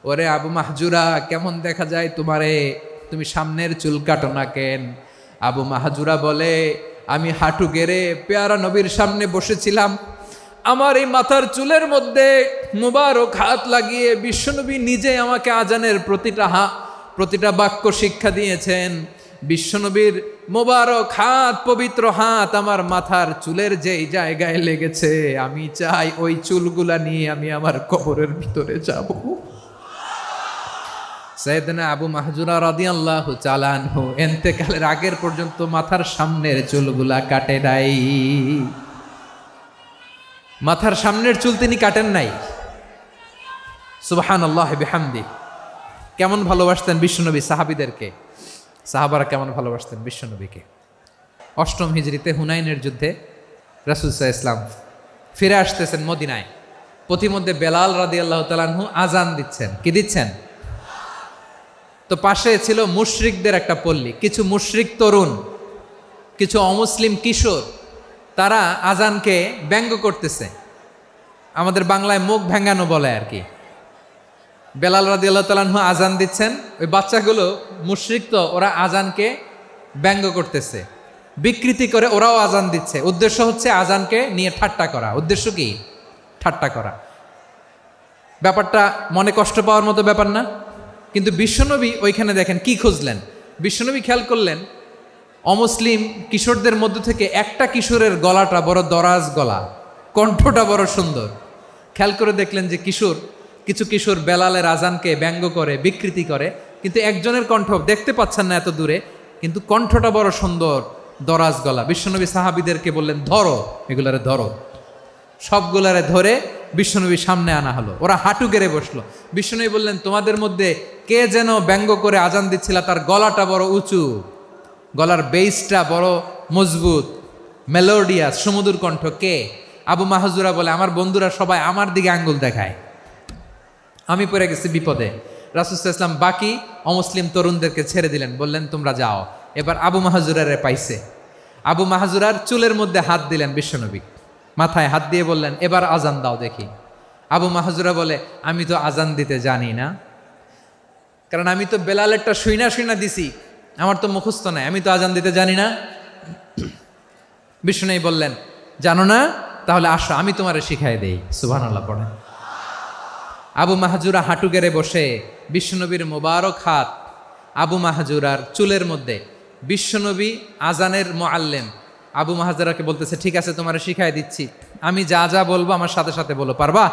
ওরে আবু মাহজুরা, কেমন দেখা যায় তোমারে, তুমি সামনের চুল কাটো না কেন? আবু মাহজুরা বলে, আমি হাঁটু গেড়ে পেয়ারা নবীর সামনে বসেছিলাম, আমার এই মাথার চুলের মধ্যে মুবারক হাত লাগিয়ে বিশ্বনবী নিজে আমাকে আজানের প্রতিটা বাক্য শিক্ষা দিয়েছেন। বিশ্বনবীর মোবারক হাত, পবিত্র হাত আমার মাথার চুলের যেই জায়গায় লেগেছে, আমি চাই ওই চুলগুলা নিয়ে আমি আমার কবরের ভিতরে যাব। সাইয়েদনা আবু মাহজুরা রাদিয়াল্লাহু তাআলা আনহু ইন্তেকালের আগের পর্যন্ত মাথার সামনের চুলগুলা কাটে নাই। মাথার সামনের চুল তিনি কাটেন নাই। সুবহানাল্লাহ বিহামদি। কেমন ভালোবাসতেন বিশ্বনবী সাহাবীদেরকে, সাহাবারা কেমন ভালোবাসতেন বিশ্বনবীকে। অষ্টম হিজরিতে হুনাইনের যুদ্ধে রাসূল সাল্লাল্লাহু আলাইহি ওয়াসাল্লাম ফিরে আসতেছেন মদিনায়। পথিমধ্যে বেলাল রাদিয়াল্লাহু তাআলা আনহু আজান দিচ্ছেন। কি দিচ্ছেন? তো পাশে ছিল মুশরিকদের একটা পল্লী, কিছু মুশরিক তরুণ, কিছু অমুসলিম কিশোর, তারা আজানকে ব্যঙ্গ করতেছে। আমাদের বাংলায় মুখ ভেঙ্গানো বলে আর কি। বেলাল রাদিয়াল্লাহু তাআলা আনহু আজান দিচ্ছেন, ওই বাচ্চাগুলো মুশরিক, তো ওরা আজানকে ব্যঙ্গ করতেছে, বিকৃতি করে ওরাও আজান দিচ্ছে। উদ্দেশ্য হচ্ছে আজানকে নিয়ে ঠাট্টা করা। উদ্দেশ্য কি? ঠাট্টা করা। ব্যাপারটা মনে কষ্ট পাওয়ার মতো ব্যাপার না? কিন্তু বিশ্বনবী ওইখানে দেখেন কি খুঁজলেন। বিশ্বনবী খেয়াল করলেন অমুসলিম কিশোরদের মধ্য থেকে একটা কিশোরের গলাটা বড় দরাজ গলা, কণ্ঠটা বড় সুন্দর। খেয়াল করে দেখলেন যে কিছু কিশোর বেলালের আজানকে ব্যঙ্গ করে, বিকৃতি করে, কিন্তু একজনের কণ্ঠ দেখতে পাচ্ছেন না এত দূরে, কিন্তু কণ্ঠটা বড় সুন্দর, দরাজ গলা। বিশ্বনবী সাহাবীদেরকে বললেন, ধরো এগুলারে, ধরো। সবগুলারে ধরে বিশ্বনবীর সামনে আনা হলো। ওরা হাঁটু গেড়ে বসলো। বিশ্বনবী বললেন, তোমাদের মধ্যে কে যেন ব্যঙ্গ করে আজান দিচ্ছিল, তার গলাটা বড় উঁচু, গলার বেসটা বড় মজবুত, মেলোডিয়াস, সুমধুর কণ্ঠ। কে? আবু মাহজুরা বলে, আমার বন্ধুরা সবাই আমার দিকে আঙ্গুল দেখায়, আমি পড়ে গেছি বিপদে। রাসূল সাল্লাল্লাহু আলাইহি ওয়াসাল্লাম বাকি অমুসলিম তরুণদেরকে ছেড়ে দিলেন, বললেন তোমরা যাও। এবার আবু মাহজুরারে পাইছে। আবু মাহজুরার চুলের মধ্যে হাত দিলেন বিশ্বনবী, মাথায় হাত দিয়ে বললেন, এবার আজান দাও দেখি। আবু মাহজুরা বলে, আমি তো আজান দিতে জানি না, কারণ আমি তো বেলালেরটা শুইনা দিছি, আমার তো মুখস্থ নাই, আমি তো আজান দিতে জানি না। বিশ্বনবী বললেন, জানো না? তাহলে আসো, আমি তোমারে শিখাই দেই। সুবহানাল্লাহ পড়ে। আবু মাহজুরা হাঁটু গেড়ে বসে, বিশ্বনবীর মোবারক হাত আবু মাহজুরার চুলের মধ্যে। বিশ্বনবী আজানের মুআল্লিম আবু মাহজুরাকে বলতেছে, ঠিক আছে তোমারে শিখাই দিচ্ছি, আমি যা যা বলবো আমার সাথে সাথে বলো, পারবা?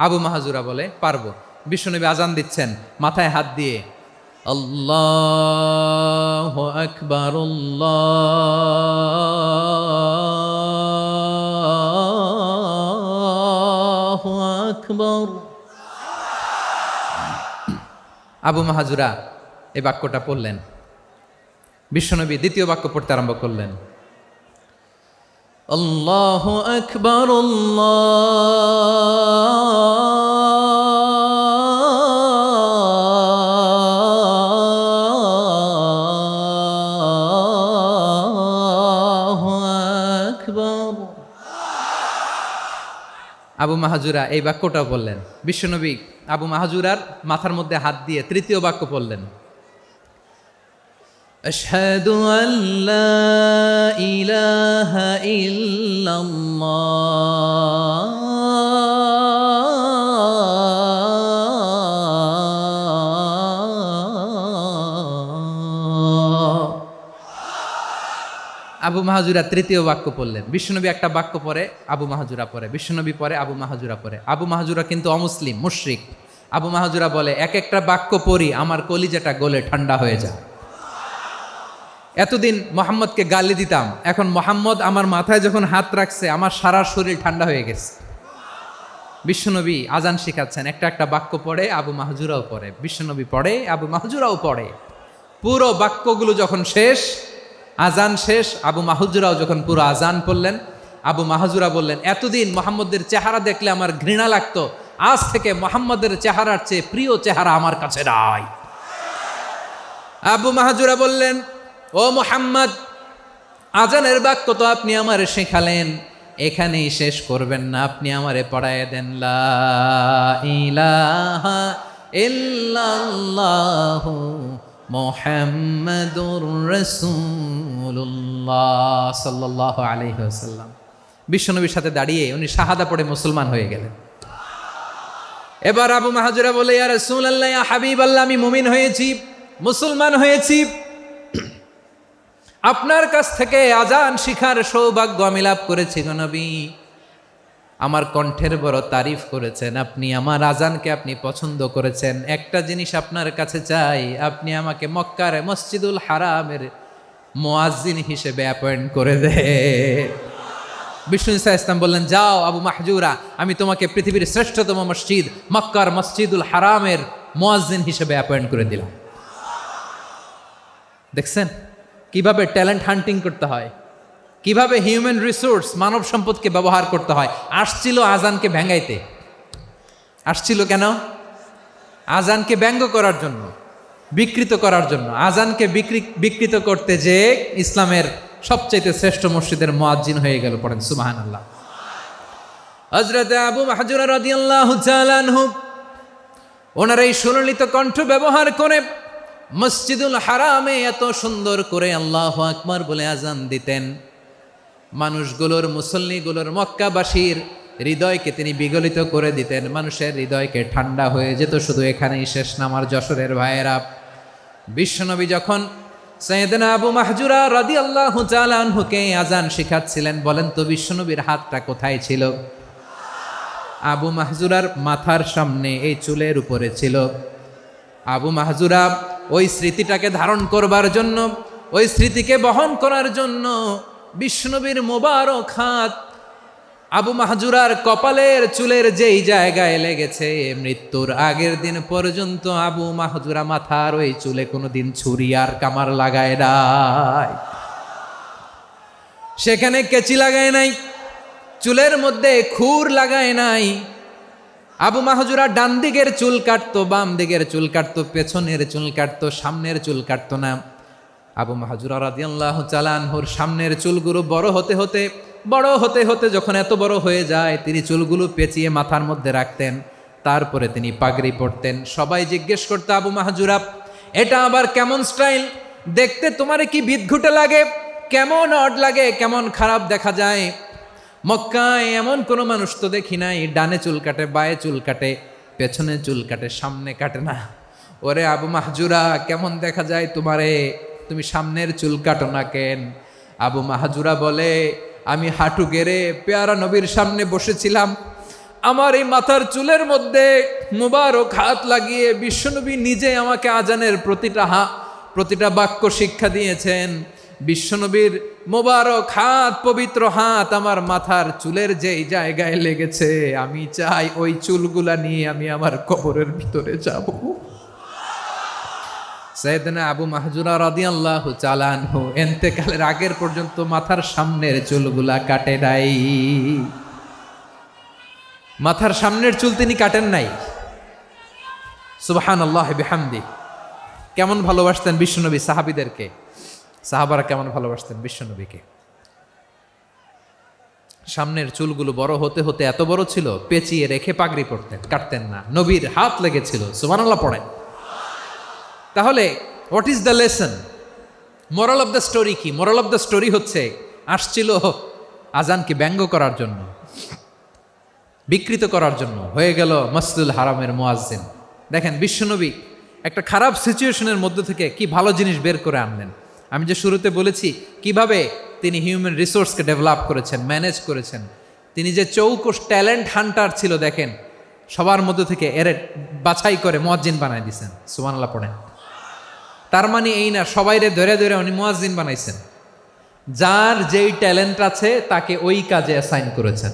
আবু মাহজুরা বলে, পারবো। বিশ্বনবী আজান দিচ্ছেন, মাথায় হাত দিয়ে আল্লাহু আকবার, আল্লাহু আকবার। আবু মাহজুরা এই বাক্যটা পড়লেন। বিশ্বনবী দ্বিতীয় বাক্য পড়তে আরম্ভ করলেন, আল্লাহু আকবার, আল্লাহু আকবার। আবু মাহজুরা এই বাক্যটাও বললেন। বিশ্বনবী আবু মাহজুরার মাথার মধ্যে হাত দিয়ে তৃতীয় বাক্য বললেন, আশহাদু আল্লা ইলাহা ইল্লাল্লাহ, আবু মাহজুরা তৃতীয় বাক্য পড়লেন। বিশ্বনবী একটা বাক্য পরে আবু মাহজুরা পরে, বিশ্বনবী পরে আবু মাহজুরা পরে। আবু মাহজুরা কিন্তু অমুসলিম, মুশরিক। আবু মাহজুরা বলে, এক একটা বাক্য পড়ি আমার কলিজাটা গলে ঠান্ডা হয়ে যায়। এতদিন মোহাম্মদকে গালি দিতাম, এখন মোহাম্মদ আমার মাথায় যখন হাত রাখছে আমার সারা শরীর ঠান্ডা হয়ে গেছে। বিশ্বনবী আজান শিখাচ্ছেন, একটা একটা বাক্য পড়ে আবু মাহজুরাও পড়ে, বিশ্বনবী পড়ে আবু মাহজুরাও পড়ে। পুরো বাক্যগুলো যখন শেষ, আজান শেষ, আবু মাহজুরাও যখন পুরো আজান পড়লেন, আবু মাহজুরা বললেন, এতদিন মোহাম্মদের চেহারা দেখলে আমার ঘৃণা লাগতো, আজ থেকে মোহাম্মদের চেহারার চেয়ে প্রিয় চেহারা আমার কাছে নাই। আবু মাহজুরা বললেন, ও মোহাম্মদ, আজানের বাক্য তো আপনি আমারে শেখালেন, এখানেই শেষ করবেন না, আপনি আমারে পড়ায় দেন লা ইলাহা ইল্লাল্লাহু মুহাম্মাদুর রাসূলুল্লাহ সাল্লাল্লাহু আলাইহি ওয়াসাল্লাম। বিশ্বনবীর সাথে দাঁড়িয়ে উনি শাহাদা পড়ে মুসলমান হয়ে গেলেন। এবার আবু মাহজুরা বলে, ইয়া রাসূলুল্লাহ, ইয়া হাবিবাল্লাহ, আমি মুমিন হয়েছি, মুসলমান হয়েছি, আপনার কাছ থেকে আজান শিখার সৌভাগ্য আমি লাভ করেছি গো নবী। আমার কণ্ঠের বড় তারিফ করেছেন আপনি, আমার আজানকে আপনি পছন্দ করেছেন। একটা জিনিস আপনার কাছে চাই, আপনি আমাকে মক্কার মসজিদুল হারামের মুয়াজ্জিন হিসেবে অ্যাপয়েন্ট করে দে। বিষ্ণু ইসা ইসলাম বললেন, যাও আবু মাহজুরা, আমি তোমাকে পৃথিবীর শ্রেষ্ঠতম মসজিদ মক্কার মসজিদুল হারামের মুয়াজ্জিন হিসেবে অ্যাপয়েন্ট করে দিলাম। দেখছেন কিভাবে ট্যালেন্ট হান্টিং করতে হয়, কিভাবে হিউম্যান রিসোর্স মানব সম্পদকে ব্যবহার করতে হয়। আসছিল আজানকে ভেঙ্গাইতে, আসছিল কেন? আজানকে ব্যঙ্গ করার জন্য, বিকৃত করার জন্য। আজানকে বিকৃত করতে যে ইসলামের সবচাইতে শ্রেষ্ঠ মসজিদের মুয়াজ্জিন হয়ে গেল। পড়েন সুবহানাল্লাহ। হযরত আবু মাহজুরা রাদিয়াল্লাহু তাআলা আনহু ওনার এই সুললিত কণ্ঠ ব্যবহার করে মসজিদুল হারামে এত সুন্দর করে আল্লাহু আকবার বলে আজান দিতেন। মানুষগুলোর, মুসল্লিগুলোর, মক্কাবাসীর হৃদয়কে তিনি বিগলিত করে দিতেন। মানুষের হৃদয়কে ঠান্ডা হয়ে যেত। শুধু এখানেই শেষ না আমার যশোরের ভাইয়েরা। বিশ্বনবী যখন সাইয়েদনা আবু মাহজুরা রাদিয়াল্লাহু তাআলা আনহুকে আজান শিখাচ্ছিলেন, বলেন তো বিশ্বনবীর হাতটা কোথায় ছিল? আবু মাহজুরার মাথার সামনে, এই চুলের উপরে ছিল। আবু মাহজুরা ওই স্মৃতিটাকে ধারণ করবার জন্য, ওই স্মৃতিকে বহন করার জন্য বিশ্বনবীর মোবারক হাত আবু মাহজুরার কপালের চুলের যেই জায়গায় লেগেছে, মৃত্যুর আগের দিন পর্যন্ত আবু মাহজুরা মাথার ওই চুলে কোনোদিন ছুরি আর কামার লাগায় নাই, সেখানে কেচি লাগায় নাই, চুলের মধ্যে খুর লাগায় নাই। আবু মাহজুরা ডান দিকের চুল কাটতো, বাম দিকের চুল কাটতো, পেছনের চুল কাটতো, সামনের চুল কাটতো না। আবু মাহজুরা রাদিয়াল্লাহু তাআলা আনহুর সামনের চুলগুলো বড় হতে হতে যখন এত বড় হয়ে যায়, তিনি চুলগুলো পেঁচিয়ে মাথার মধ্যে রাখতেন। তারপরে তিনি পাগড়ি পরতেন। সবাই জিজ্ঞেস করতো, আবু মাহজুরা, এটা আবার কেমন স্টাইল? দেখতে তোমার কি বিদঘুটে লাগে? কেমন অড লাগে? কেমন খারাপ দেখা যায়? মক্কায় এমন কোনো মানুষ তো দেখি নাই, ডানে চুল কাটে, বায়ে চুল কাটে, পেছনে চুল কাটে, সামনে কাটে না। ওরে আবু মাহজুরা, কেমন দেখা যায় তোমারে? তুমি সামনের চুল কাটো না কেন? আবু মাহজুরা বলে, আমি হাঁটু গেড়ে পেয়ারা নবীর সামনে বসেছিলাম, আমার এই মাথার চুলের মধ্যে মুবারক হাত লাগিয়ে বিশ্বনবী নিজে আমাকে আজানের প্রতিটা বাক্য শিক্ষা দিয়েছেন। বিশ্বনবীর মোবারক হাত, পবিত্র হাত আমার মাথার চুলের যেই জায়গায় লেগেছে, আমি চাই ওই চুলগুলা নিয়ে আমি আমার কবরের ভিতরে যাব। সাইয়েদনা আবু মাহজুরা রাদিয়াল্লাহু তাআলা আনহু ইন্তেকালের আগের পর্যন্ত মাথার সামনের চুলগুলা কাটে নাই। মাথার সামনের চুল তিনি কাটেন নাই। সুবহানাল্লাহি বিহামদি। কেমন ভালোবাসতেন বিশ্বনবী সাহাবীদেরকে, সাহাবারা কেমন ভালোবাসতেন বিশ্বনবীকে। সামনের চুলগুলো বড় হতে হতে এত বড় ছিল, পেঁচিয়ে রেখে পাগড়ি পরতেন, কাটতেন না। নবীর হাত লেগেছিল। সুবহানাল্লাহ পড়েন। তাহলে what is the lesson? Moral of the story কি? মোরাল অফ দ্য স্টোরি হচ্ছে, আসছিল আজানকে ব্যঙ্গ করার জন্য, বিকৃত করার জন্য, হয়ে গেল মসজিদুল হারামের মুয়াজ্জিন। দেখেন বিশ্বনবী একটা খারাপ সিচুয়েশনের মধ্যে থেকে কি ভালো জিনিস বের করে আনলেন। আমি যে শুরুতে বলেছি কিভাবে তিনি হিউম্যান রিসোর্সকে ডেভেলপ করেছেন, ম্যানেজ করেছেন। তিনি যে চৌকস ট্যালেন্ট হান্টার ছিল, দেখেন সবার মধ্যে থেকে এর বাছাই করে মুয়াজ্জিন বানাই দিয়েছেন। সুবহানাল্লাহ পড়েন। তার মানে এই না সবাইরে ধরে ধরে উনি মুয়াজ্জিন বানাইছেন। যার যেই ট্যালেন্ট আছে তাকে ওই কাজে অ্যাসাইন করেছেন।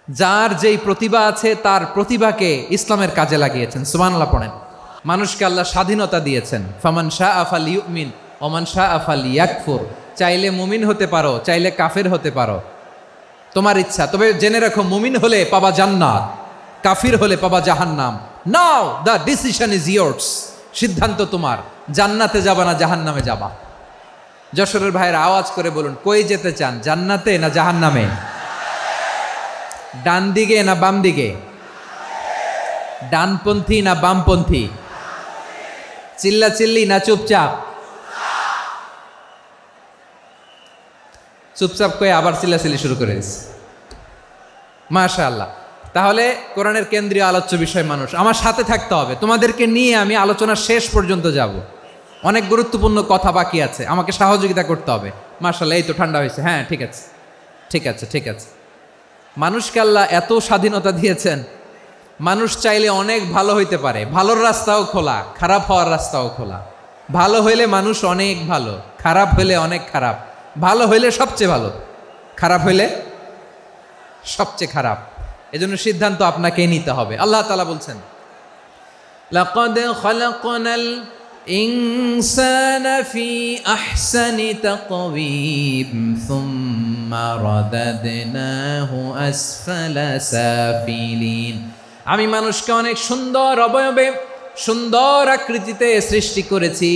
যার যেই প্রতিভা আছে তার প্রতিভাকে ইসলামের কাজে লাগিয়েছেন। সুবহানাল্লাহ পড়েন। মানুষকে আল্লাহ স্বাধীনতা দিয়েছেন। ফামান শাআ ফালিউমিন ওয়া মান শাআ ফালিয়াকফুর। চাইলে মুমিন হতে পারো, চাইলে কাফের হতে পারো, তোমার ইচ্ছা। তবে জেনে রাখো, মুমিন হলে পাবা জান্নাত, কাফির হলে পাবা জাহান্নাম। নাও দ্য ডিসিশন ইজ ইয়ার্স। সিদ্ধান্ত তোমার, জান্নাতে যাবা না জাহান্নামে যাবা। যশোরের ভাইয়ের আওয়াজ করে বলুন, কই যেতে চান, জান্নাতে না জাহান্নামে? ডান দিকে না বাম দিকে? ডানপন্থী না বামপন্থী? চিল্লা চিল্লি না চুপচাপ? চুপচাপ কয়ে আবার চিল্লাচিল্লি শুরু করে দিচ্ছে। মাশাআল্লাহ। তাহলে কোরআনের কেন্দ্রীয় আলোচ্য বিষয় মানুষ। আমার সাথে থাকতে হবে, তোমাদেরকে নিয়ে আমি আলোচনা শেষ পর্যন্ত যাব। অনেক গুরুত্বপূর্ণ কথা বাকি আছে, আমাকে সহযোগিতা করতে হবে। মাশাআল্লাহ, এই তো ঠান্ডা হয়েছে। হ্যাঁ, ঠিক আছে ঠিক আছে ঠিক আছে। মানুষকে আল্লাহ এত স্বাধীনতা দিয়েছেন, মানুষ চাইলে অনেক ভালো হইতে পারে। ভালোর রাস্তাও খোলা, খারাপ হওয়ার রাস্তাও খোলা। ভালো হইলে মানুষ অনেক ভালো, খারাপ হইলে অনেক খারাপ। ভালো হইলে সবচেয়ে ভালো, খারাপ হইলে সবচেয়ে খারাপ। এজন্য সিদ্ধান্ত আপনাকেই নিতে হবে। আল্লাহ তাআলা বলছেন, লাকাদ খালাকনাল ইনসানা ফি আহসানি তাকওয়িম সুম্মা রাদাদনাহু আসফালা সাফিলিন। আমি মানুষকে অনেক সুন্দর অবয়বে, সুন্দর আকৃতিতে সৃষ্টি করেছি।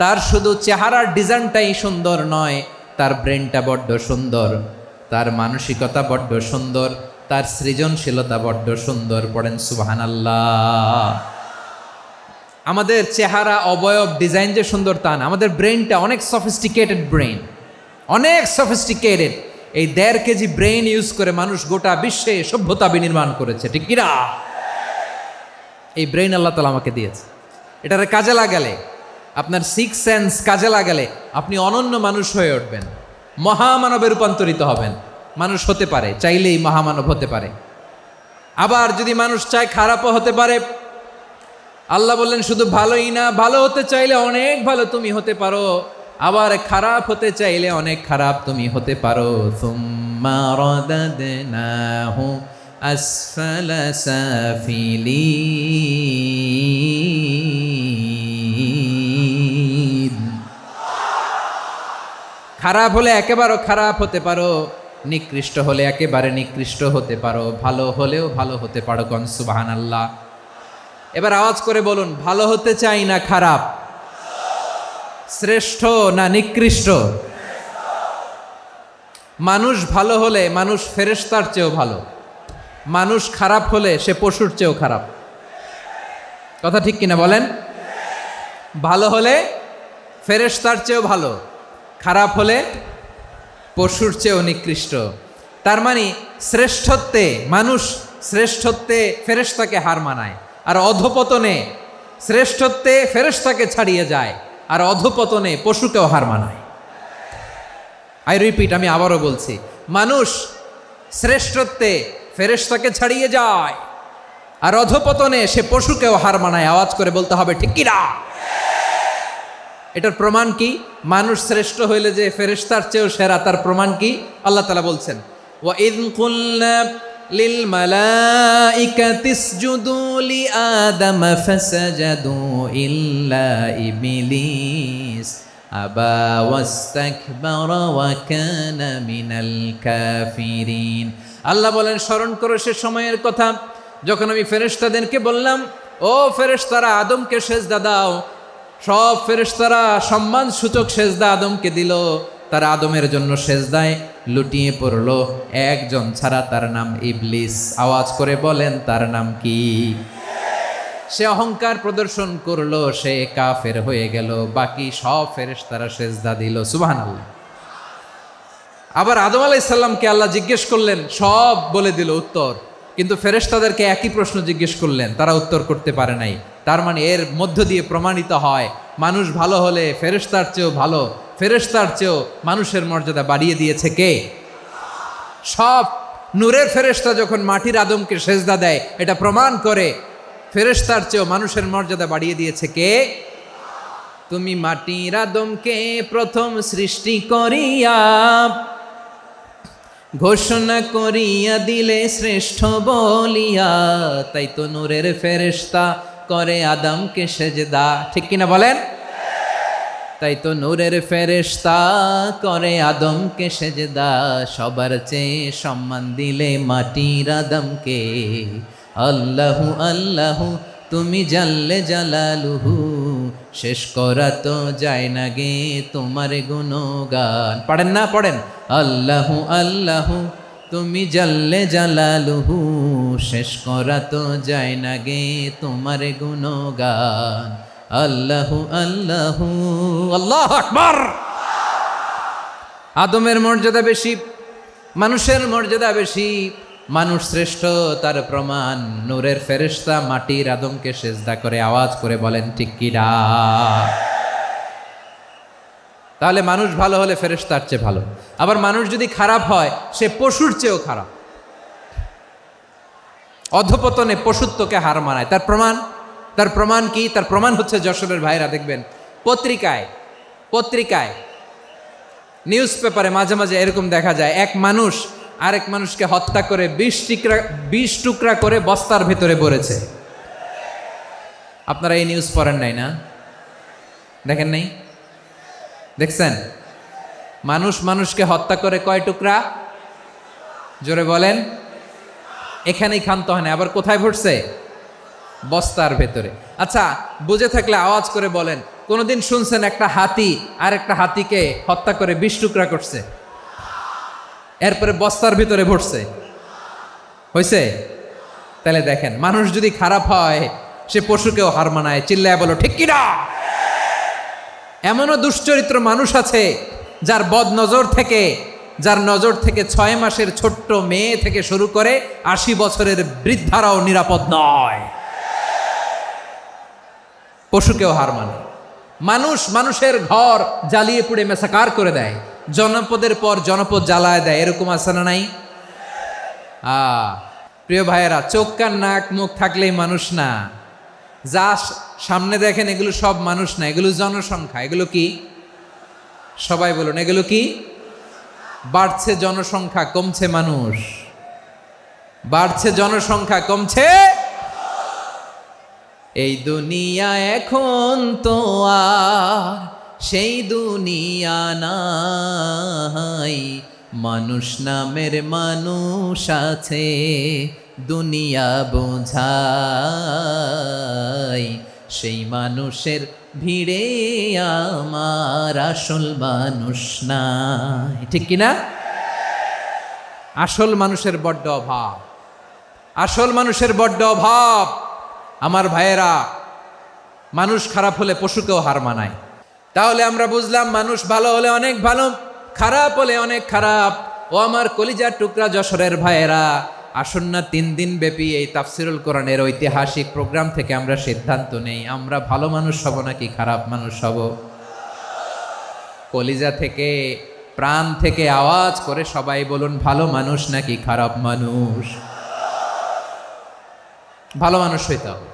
তার শুধু চেহারার ডিজাইনটাই সুন্দর নয়, তার ব্রেনটা বড্ড সুন্দর, তার মানসিকতা বড্ড সুন্দর, তার সৃজনশীলতা বড্ড সুন্দর। পড়েন সুবহানাল্লাহ। আমাদের চেহারা, অবয়ব, ডিজাইন যে সুন্দর তা না, আমাদের ব্রেনটা অনেক সফিস্টিকেটেড ব্রেন, অনেক সফিস্টিকেটেড। এই 1.5 কেজি ব্রেন ইউজ করে মানুষ গোটা বিশ্বে সভ্যতা বিনির্মাণ করেছে, ঠিক কিনা? এই ব্রেন আল্লাহ তাআলা আমাকে দিয়েছে। এটারে কাজে লাগালে, আপনার 6 সেন্স কাজে লাগালে আপনি অনন্য মানুষ হয়ে উঠবেন, মহামানবে রূপান্তরিত হবেন। মানুষ হতে পারে, চাইলেই মহামানব হতে পারে। আবার যদি মানুষ চায় খারাপও হতে পারে। আল্লাহ বললেন শুধু ভালোই না, ভালো হতে চাইলে অনেক ভালো তুমি হতে পারো, আবার খারাপ হতে চাইলে অনেক খারাপ তুমি হতে পারো। সুম্মা রাদাদনাহু আসফালা সাফিলিন। খারাপ হলে একেবারে খারাপ হতে পারো, নিকৃষ্ট হলে একেবারে নিকৃষ্ট হতে পারো, ভালো হলেও ভালো হতে পারো। কোন সুবহানাল্লাহ। এবার আওয়াজ করে বলুন, ভালো হতে চাই না খারাপ? শ্রেষ্ঠ না নিকৃষ্ট? মানুষ ভালো হলে মানুষ ফেরেশতার চেয়েও ভালো, মানুষ খারাপ হলে সে পশুর চেয়েও খারাপ। কথা ঠিক কিনা বলেন? ভালো হলে ফেরেশতার চেয়েও ভালো, খারাপ হলে পশুর চেয়েও নিকৃষ্ট। তার মানে শ্রেষ্ঠত্বে মানুষ, শ্রেষ্ঠত্বে ফেরেশতাকে হার মানায়, আর অধপতনে শ্রেষ্ঠত্বে ফেরেশতাকে ছাড়িয়ে যায়, আর অধপতনে পশুকেও হার মানায়। আই রিপিট, আমি আবারও বলছি, মানুষ শ্রেষ্ঠত্বে ফেরেশতাকে ছাড়িয়ে যায়, আর অধপতনে সে পশুকেও হার মানায়। আওয়াজ করে বলতে হবে ঠিক কিনা? এটার প্রমাণ কি? মানুষ শ্রেষ্ঠ হইলে যে ফেরেশতার চেয়েও সেরা, তার প্রমাণ কি? আল্লাহ তাআলা বলছেন, ওয়া ইয কুলনা লিল মালাইকাতি ইসজুদু লি আদম ফাসাজাদু ইল্লা ইবলিস আবা ওয়াস্তাকবারা ওয়া কানা মিনাল কাফিরিন। আল্লাহ বলেন, স্মরণ করো সে সময়ের কথা যখন আমি ফেরেশতাদেরকে বললাম, ও ফেরেশতারা আদমকে সেজদা দাও। সব ফেরেশতারা সম্মান সূচক সেজদা আদমকে দিল। তারা আদমের জন্য সেজদায় লুটিয়ে পড়ল, একজন ছাড়া, তার নাম ইবলিস। আওয়াজ করে বলেন, তার নাম কি? সে অহংকার প্রদর্শন করলো, সে কাফের হয়ে গেল। বাকি সব ফেরেশতারা সেজদা দিল। সুবহানাল্লাহ। আবার আদম আলাইহিস সালামকে আল্লাহ জিজ্ঞেস করলেন, সব বলে দিল উত্তর, কিন্তু ফেরেশতাদেরকে একই প্রশ্ন জিজ্ঞেস করলেন, তারা উত্তর করতে পারে নাই। তার মানে এর মধ্য দিয়ে প্রমাণিত হয়, মানুষ ভালো হলে ফেরেশতার চেয়েও ভালো, ফেরেশতার চেয়েও মানুষের মর্যাদা বাড়িয়ে দিয়েছে কে? সব নূরের ফেরেশতা যখন মাটির আদমকে সেজদা দেয়, এটা প্রমাণ করে ফেরেশতার চেয়েও মানুষের মর্যাদা বাড়িয়ে দিয়েছে কে? তুমি মাটির আদমকে প্রথম সৃষ্টি করিয়া ঘোষণা করিয়া দিলে শ্রেষ্ঠ বলিয়া, তাই তো নূরের ফেরেশতা করে আদমকে সেজদা। ঠিক কিনা বলেন? তাই তো নূরের ফেরেশতা করে আদমকে সেজদা। সবার চেয়ে সম্মান দিলে মাটির আদমকে। আল্লাহু আল্লাহু তুমি জাল্লে জালালুহু, শেষ করা তো যায় না গে তোমার গুণগান। পড়েন না? পড়েন, আল্লাহু আল্লাহু তুমি জাল্লে জালালুহু, শেষ করা তো যায় না গে তোমার গুণগান। আল্লাহু আল্লাহু আল্লাহু আকবার। আদমের মর্যাদা বেশি, মানুষের মর্যাদা বেশি, মানুষ শ্রেষ্ঠ তার প্রমাণ নূরের ফেরেশতা মাটির আদমকে সেজদা করে আওয়াজ করে বলেন ঠিক কি না? তাহলে মানুষ ভালো হলে ফেরেশতার চেয়ে ভালো। আবার মানুষ যদি খারাপ হয় সে পশুর চেয়েও খারাপ, অধপতনে পশুত্বকে হার মানায়। তার প্রমাণ কি? তার প্রমাণ হচ্ছে যশোরের ভাইরা দেখবেন পত্রিকায় নিউজ পেপারে মাঝে মাঝে এরকম দেখা যায়, এক মানুষ আরেক মানুষকে হত্যা করে 20 টুকরা করে বস্তার ভেতরে ভরেছে। আপনারা এই নিউজ পড়েন নাই না? দেখেন নাই? দেখছেন? মানুষ মানুষকে হত্যা করে কয় টুকরা? জোরে বলেন। এখানেই ক্ষান্ত হয় না, আবার কোথায় ভরছে? বস্তার ভেতরে। আচ্ছা, বুঝে থাকলে আওয়াজ করে বলেন, কোনোদিন শুনছেন একটা হাতি আর একটা হাতিকে হত্যা করে 20 টুকরা করছে, এরপরে বস্তার ভিতরে ভরছে? হয়েছে? তাহলে দেখেন, মানুষ যদি খারাপ হয় সে পশুকেও হার মানায়। চিল্লায় বলো ঠিক কিনা? এমনও দুশ্চরিত্র মানুষ আছে যার যার নজর থেকে 6 মাসের ছোট্ট মেয়ে থেকে শুরু করে 80 বছরের বৃদ্ধারাও নিরাপদ নয়। পশুকেও হার মানে। মানুষের ঘর জ্বালিয়ে পুড়ে মেসাকার করে দেয়, জনপদের পর জনপদ জ্বালায় দেয়। এরকম আছে না নাই? প্রিয় ভাইয়েরা, চোখ কান নাক মুখ থাকলেই মানুষ না। যা সামনে দেখেন এগুলো সব মানুষ না, এগুলো জনসংখ্যা। এগুলো কি? সবাই বলুন, এগুলো কি? বাড়ছে জনসংখ্যা, কমছে মানুষ। বাড়ছে জনসংখ্যা, কমছে। এই দুনিয়া এখন তো আর সেই দুনিয়া নাই, মানুষ নামের মানুষ আছে দুনিয়া বোঝাই, সেই মানুষের ভিড়ে আমার আসল মানুষ নাই। ঠিক কিনা? আসল মানুষের বড্ড অভাব, আসল মানুষের বড্ড অভাব। আমার ভাইয়েরা, মানুষ খারাপ হলে পশুকেও হার মানায়। তাহলে আমরা বুঝলাম মানুষ ভালো হলে অনেক ভালো, খারাপ হলে অনেক খারাপ। ও আমার কলিজার টুকরা যশোরের ভাইয়েরা, আসুন না 3 দিন ব্যাপী এই তাফসিরুল কোরআনের ঐতিহাসিক প্রোগ্রাম থেকে আমরা সিদ্ধান্ত নেই, আমরা ভালো মানুষ হব নাকি খারাপ মানুষ হব? কলিজা থেকে, প্রাণ থেকে আওয়াজ করে সবাই বলুন, ভালো মানুষ নাকি খারাপ মানুষ? ভালো মানুষ হইতে হবে।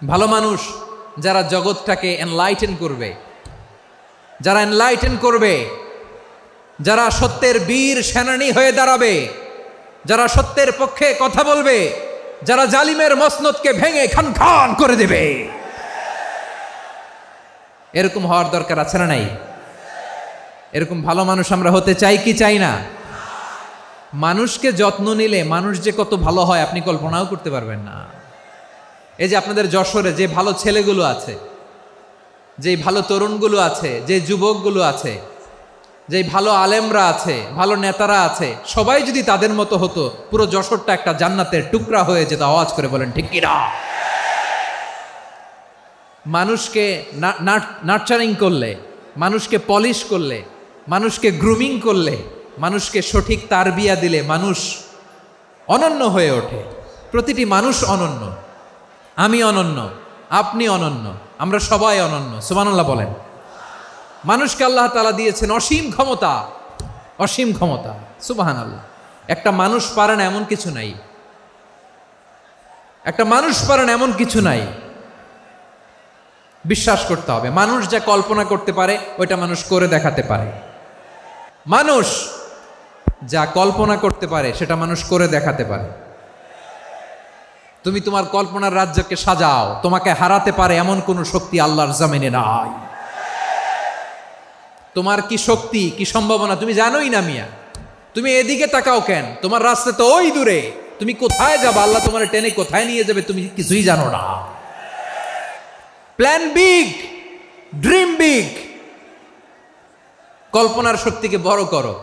ভালো মানুষ যারা জগৎটাকে এনলাইটেন করবে, যারা সত্যের বীর সেনানী হয়ে দাঁড়াবে, যারা সত্যের পক্ষে কথা বলবে, যারা জালিমের মসনদকে ভেঙে খান খান করে দেবে। এরকম হওয়ার দরকার আছে না নাই? এরকম ভালো মানুষ আমরা হতে চাই কি চাই না? মানুষকে যত্ন নিলে মানুষ যে কত ভালো হয় আপনি কল্পনাও করতে পারবেন না। এই যে আপনাদের যশোরে যে ভালো ছেলেগুলো আছে, যে ভালো তরুণগুলো আছে, যে যুবকগুলো আছে, যে ভালো আলেমরা আছে, ভালো নেতারা আছে, সবাই যদি তাদের মতো হতো, পুরো যশোরটা একটা জান্নাতের টুকরা হয়ে যেত। আওয়াজ করে বলেন ঠিক কিনা? মানুষকে নার্চারিং করলে, মানুষকে পলিশ করলে, মানুষকে গ্রুমিং করলে, মানুষকে সঠিক তারবিয়া দিলে মানুষ অনন্য হয়ে ওঠে। প্রতিটি মানুষ অনন্য। আমি অনন্য, আপনি অনন্য, আমরা সবাই অনন্য। সুবহানাল্লাহ বলেন। মানুষকে আল্লাহ তাআলা দিয়েছেন অসীম ক্ষমতা, অসীম ক্ষমতা। সুবহানাল্লাহ। একটা মানুষ পারে না এমন কিছু নাই, একটা মানুষ পারে না এমন কিছু নাই। বিশ্বাস করতে হবে, মানুষ যা কল্পনা করতে পারে ওইটা মানুষ করে দেখাতে পারে। মানুষ যা কল্পনা করতে পারে সেটা মানুষ করে দেখাতে পারে। তুমি তোমার কল্পনার রাজ্যকে সাজাও, তোমাকে হারাতে পারে এমন কোন শক্তি আল্লাহর জমিনে নাই। তোমার কি শক্তি, কি সম্ভাবনা তুমি জানোই না মিয়া। তুমি এদিকে তাকাও কেন? তোমার রাস্তা তো ওই দূরে। তুমি কোথায় যাবে, আল্লাহ তোমার টেনে কোথায় নিয়ে যাবে তুমি কিছুই জানো না। Plan big, dream big. কল্পনার শক্তিকে বড় করো।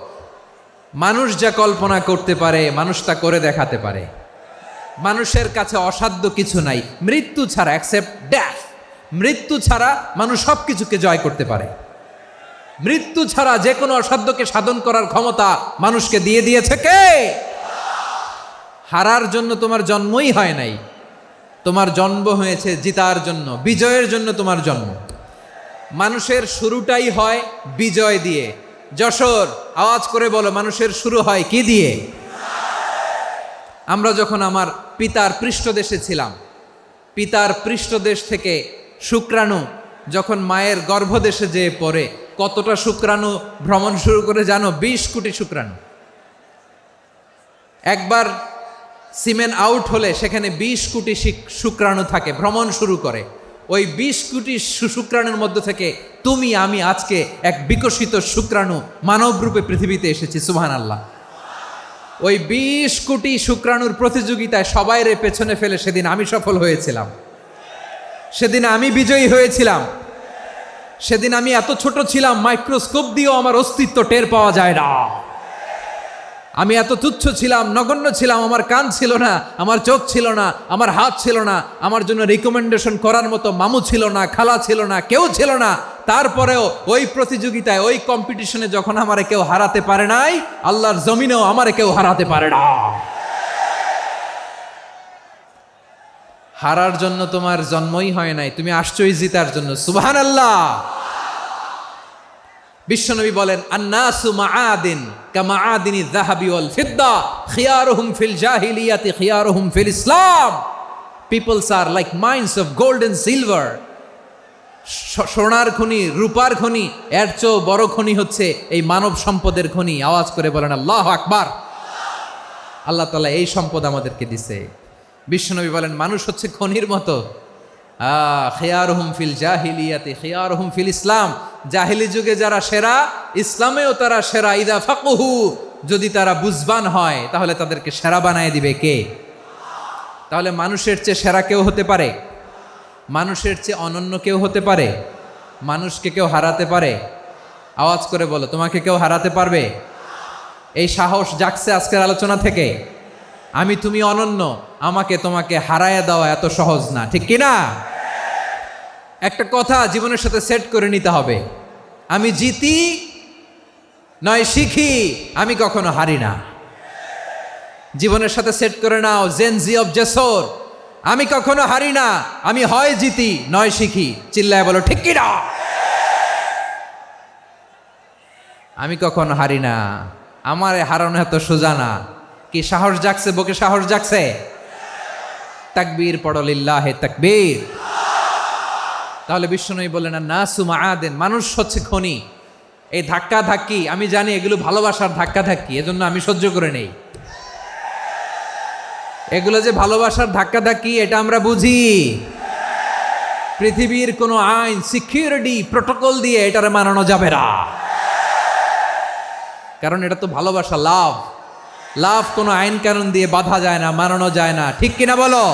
মানুষ যা কল্পনা করতে পারে মানুষ তা করে দেখাতে পারে। মানুষের কাছে অসাধ্য কিছু নাই, মৃত্যু ছাড়া, অ্যাকসেপ্ট ডেথ, মৃত্যু ছাড়া মানুষ সব কিছুকে জয় করতে পারে। মৃত্যু ছাড়া যে কোনো অসাধ্যকে সাধন করার ক্ষমতা মানুষকে দিয়ে দিয়েছে কে? হারার জন্য তোমার জন্মই হয় নাই, তোমার জন্ম হয়েছে জিতার জন্য, বিজয়ের জন্য তোমার জন্ম। মানুষের শুরুটাই হয় বিজয় দিয়ে। যশোর, আওয়াজ করে বলো, মানুষের শুরু হয় কি দিয়ে? আমরা যখন আমার পিতার পৃষ্ঠদেশে ছিলাম, পিতার পৃষ্ঠদেশ থেকে শুক্রাণু যখন মায়ের গর্ভদেশে যেয়ে পড়ে, কতটা শুক্রাণু ভ্রমণ শুরু করে জানো? 20 কোটি শুক্রাণু। একবার সিমেন আউট হলে সেখানে 20 কোটি শুক্রাণু থাকে, ভ্রমণ শুরু করে। ওই 20 কোটি শুক্রাণুর মধ্য থেকে তুমি আমি আজকে এক বিকশিত শুক্রাণু মানব রূপে পৃথিবীতে এসেছি। সুবহানাল্লাহ। ওই 20 কোটি শুক্রাণুর প্রতিযোগিতায় সবাইরে পেছনে ফেলে সেদিন আমি সফল হয়েছিলাম, সেদিন আমি বিজয়ী হয়েছিলাম। সেদিন আমি এত ছোট ছিলাম, মাইক্রোস্কোপ দিয়েও আমার অস্তিত্ব টের পাওয়া যায় না। আমি এত তুচ্ছ ছিলাম, নগণ্য ছিলাম, আমার কান ছিল না, আমার চোখ ছিল না, আমার হাত ছিল না, আমার জন্য রিকমেন্ডেশন করার মতো মামু ছিল না, খালা ছিল না, কেউ ছিল না। তারপরেও ওই প্রতিযোগিতায়, ওই কম্পিটিশনে যখন আমারে কেউ হারাতে পারে নাই, আল্লাহর জমিনেও আমারে কেউ হারাতে পারে না। হারার জন্য তোমার জন্মই হয় নাই, তুমি আসছোই জিতার জন্য। সুবহানাল্লাহ। বিশ্বনবী বলেন, আন্নাসু মাআদিন কামাআদিনি যাহাবি ওয়াল ফিদ্দা খিয়ারুহুম ফিল জাহিলিয়াতি খিয়ারুহুম ফিল ইসলাম। Peoples are like mines of gold and silver. সোনার খনি, রূপার খনি, এর চেয়েও বড় খনি হচ্ছে এই মানব সম্পদের খনি। আওয়াজ করে বলেন আল্লাহু আকবার। আল্লাহ তাআলা এই সম্পদ আমাদেরকে দিছে। বিশ্বনবী বলেন, মানুষ হচ্ছে খনির মতো। খিয়ারুহুম ফিল জাহিলিয়াতি খিয়ারুহুম ফিল ইসলাম। জাহিলি যুগে যারা সেরা, ইসলামেও তারা সেরা। ইদা ফাকুহু, যদি তারা বুঝবান হয় তাহলে তাদেরকে সেরা বানায় দিবে কে? তাহলে মানুষের চেয়ে সেরা কেউ হতে পারে? মানুষের চেয়ে অনন্য কেউ হতে পারে? মানুষকে কেউ হারাতে পারে? আওয়াজ করে বলো, তোমাকে কেউ হারাতে পারবে? এই সাহস জাগছে আজকের আলোচনা থেকে। আমি তুমি অনন্য, আমাকে তোমাকে হারায় দেওয়া এত সহজ না, ঠিক কিনা? একটা কথা জীবনের সাথে সেট করে নিতে হবে, আমি জিতি নয় শিখি, আমি কখনো হারি না। জীবনের সাথে সেট করে নাও, জেনজি অফ যশোর, আমি কখনো হারি না, আমি হয় জিতি নয় শিখি। চিল্লায় বলো ঠিক কিনা? আমি কখনো হারি না, আমার হারানো এত সোজা না। কি সাহস জাগছে? বুকে সাহস জাগছে? তাকবীর পড়ো, লিল্লাহে তাকবীর। তাহলে বিশ্বনবী বললেন, নাসু মাআদিন, মানুষ হচ্ছে খনি। এই ধাক্কা ধাক্কি, আমি জানি এগুলো ভালোবাসার ধাক্কা ধাক্কি, এজন্য আমি সহ্য করে নেই। এগুলো যে ভালোবাসার ধাক্কা ধাক্কি, এটা আমরা বুঝি। পৃথিবীর কোনো আইন, সিকিউরিটি, প্রটোকল দিয়ে এটারে মানানো যাবে না, কারণ এটা তো ভালোবাসা, লাভ। লাভ কোনো আইন কানুন দিয়ে বাধা যায় না, মানানো যায় না, ঠিক কিনা বলো?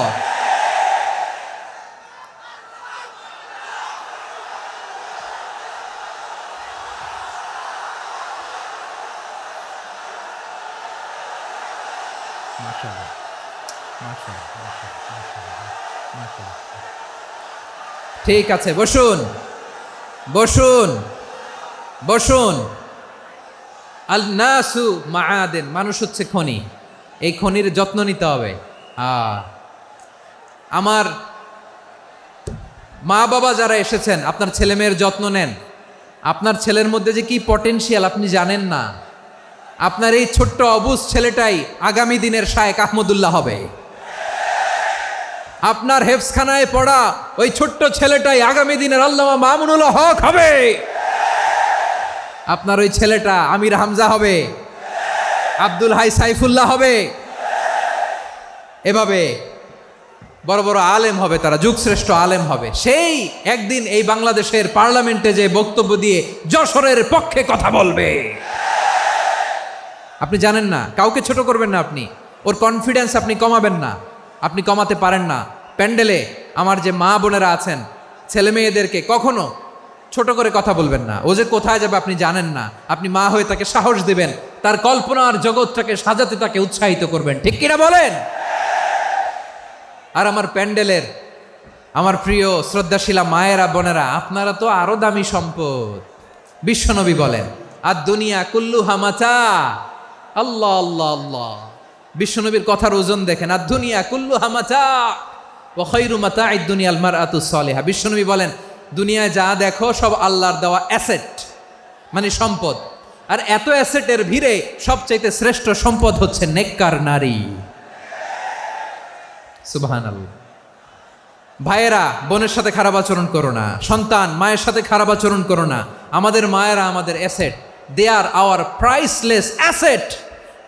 ঠিক আছে, বসুন বসুন বসুন। আল নাসু মাআদিন, মানুষ হচ্ছে খনি। এই খনির যত্ন নিতে হবে। আমার মা বাবা যারা এসেছেন, আপনার ছেলে মেয়ের যত্ন নেন। আপনার ছেলের মধ্যে যে কি পটেনশিয়াল আপনি জানেন না। আপনার এই ছোট্ট অবুজ ছেলেটাই আগামী দিনের শায়েখ আহমদুল্লাহ হবে। আপনার হেফজখানায় পড়া ওই ছোট্ট ছেলেটাই আগামী দিনের আল্লামা মামুনুল হক হবে। আপনার ওই ছেলেটা আমির হামজা হবে, আব্দুল হাই সাইফুল্লাহ হবে। এভাবে বড় বড় আলেম হবে, তারা যুগশ্রেষ্ঠ আলেম হবে। সেই একদিন এই বাংলাদেশের পার্লামেন্টে যে বক্তব্য দিয়ে যশোরের পক্ষে কথা বলবে। আপনি জানেন না, কাউকে ছোট করবেন না আপনি। ওর কনফিডেন্স আপনি কমাবেন না, আপনি কমাতে পারেন না। প্যান্ডেলে আমার যে মা বোনেরা আছেন, ছেলে মেয়েদেরকে কখনো ছোট করে কথা বলবেন না। ও যে কোথায় যাবে আপনি জানেন না। আপনি মা হয়ে তাকে সাহস দিবেন, তার কল্পনার জগৎটাকে সাজাতে তাকে উৎসাহিত করবেন, ঠিক কিনা বলেন? আর আমার প্যান্ডেলের আমার প্রিয় শ্রদ্ধাশীলা মায়েরা বোনেরা, আপনারা তো আরো দামি সম্পদ। বিশ্বনবী বলেন, আর দুনিয়া কুল্লুহা মাতা। আল্লাহ আল্লাহ আল্লাহ, বিশ্বনবীর কথার ওজন দেখেন। আর দুনিয়া কুল্লুহা মাতা ওয়া খায়রু মাতা'আদ দুনিয়া আল মারআতুস সালিহা। বিশ্বনবী বলেন, দুনিয়ায় যা দেখো সব আল্লাহর দেওয়া অ্যাসেট, মানে সম্পদ। আর এত অ্যাসেটের ভিড়ে সবচাইতে শ্রেষ্ঠ সম্পদ হচ্ছে নেককার নারী। সুবহানাল্লাহ। ভাইয়েরা, বোনের সাথে খারাপ আচরণ করো না। সন্তান, মায়ের সাথে খারাপ আচরণ করো না। আমাদের মায়েরা আমাদের asset, they are our priceless asset.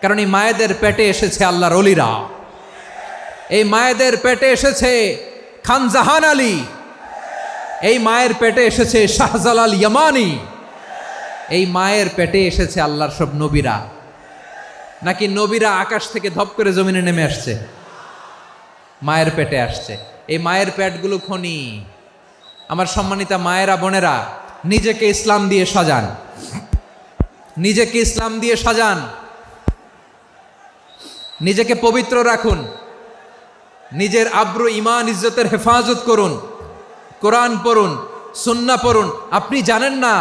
কারণ এই মায়েদের পেটে এসেছে আল্লাহর ওলিরা, এই মায়েদের পেটে এসেছে খান জাহান আলী, এই মায়ের পেটে এসেছে শাহজালাল ইয়ামানি, এই মায়ের পেটে এসেছে আল্লাহর সব নবীরা। নাকি নবীরা আকাশ থেকে ধপ করে জমিনে নেমে আসছে? মায়ের পেটে আসছে। এই মায়ের পেটগুলো খনি। আমার সম্মানিতা মায়েরা বোনেরা, নিজেকে ইসলাম দিয়ে সাজান, নিজেকে ইসলাম দিয়ে সাজান, নিজেকে পবিত্র রাখুন, নিজের আব্রু ইমান ইজ্জতের হেফাজত করুন, কোরআন পড়ুন, সুন্নাহ পড়ুন। আপনি জানেন না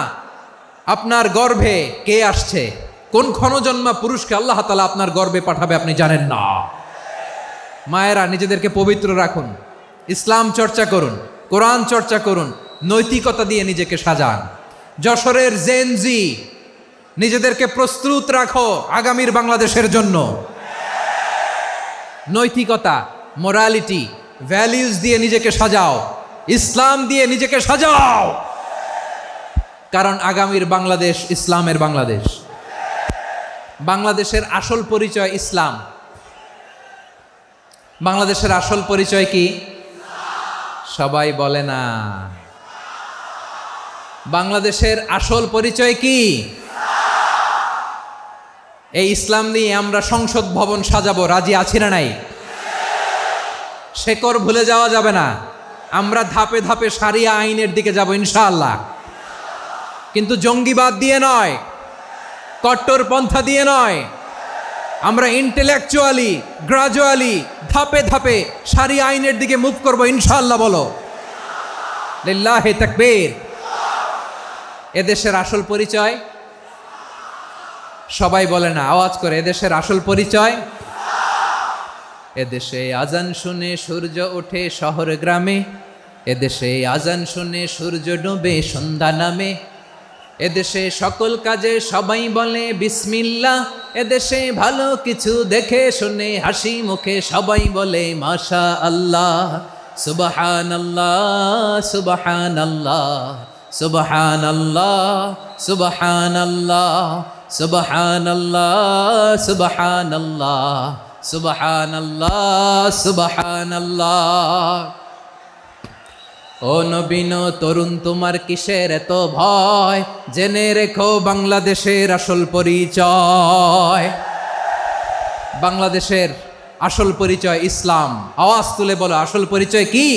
আপনার গর্ভে কে আসছে, কোন ক্ষণজন্মা পুরুষকে আল্লাহ তাআলা আপনার গর্ভে পাঠাবে আপনি জানেন না। মায়েরা, নিজেদেরকে পবিত্র রাখুন, ইসলাম চর্চা করুন, কোরআন চর্চা করুন, নৈতিকতা দিয়ে নিজেকে সাজান। যশোরের জেনজি, নিজেদেরকে প্রস্তুত রাখো আগামীর বাংলাদেশের জন্য। নৈতিকতা, মোরালিটি, ভ্যালিউজ দিয়ে নিজেকে সাজাও, ইসলাম দিয়ে নিজেকে সাজাও। কারণ আগামীর বাংলাদেশ ইসলামের বাংলাদেশ। বাংলাদেশের আসল পরিচয় ইসলাম। বাংলাদেশের আসল পরিচয় কি? সবাই বলে না। বাংলাদেশের আসল পরিচয় কি? এই ইসলাম নিয়ে আমরা সংসদ ভবন সাজাবো, রাজি আছি না নাই? শেকড় ভুলে যাওয়া যাবে না। আমরা ধাপে ধাপে শারিয়া আইনের দিকে যাব ইনশাআল্লাহ, কিন্তু জঙ্গিবাদ দিয়ে নয়, কট্টরপন্থা দিয়ে নয়। আমরা ইন্টেলেকচুয়ালি, গ্রাজুয়ালি, ধাপে ধাপে শারিয়া আইনের দিকে মুভ করবো ইনশাআল্লাহ। বলো লিল্লাহি তাকবীর। এদেশের আসল পরিচয় সবাই বলে না, আওয়াজ করে, এদেশের আসল পরিচয়। এদেশে আজান শুনে সূর্য ওঠে শহর গ্রামে, এদেশে আজান শুনে সূর্য ডুবে সন্ধ্যা নামে, এদেশে সকল কাজে সবাই বলে বিসমিল্লাহ, এদেশে ভালো কিছু দেখে শুনে হাসি মুখে সবাই বলে মাশা আল্লাহ। সুবহানাল্লাহ সুবহানাল্লাহ সুবহানাল্লাহ সুবহানাল্লাহ সুবহানাল্লাহ সুবহানাল্লাহ সুবহানাল্লাহ সুবহানাল্লাহ। ও নবীন তরুণ, তোমার কিসের এত ভয়? জেনে রেখো বাংলাদেশের আসল পরিচয়। বাংলাদেশের আসল পরিচয় ইসলাম। আওয়াজ তুলে বলো, আসল পরিচয় কি?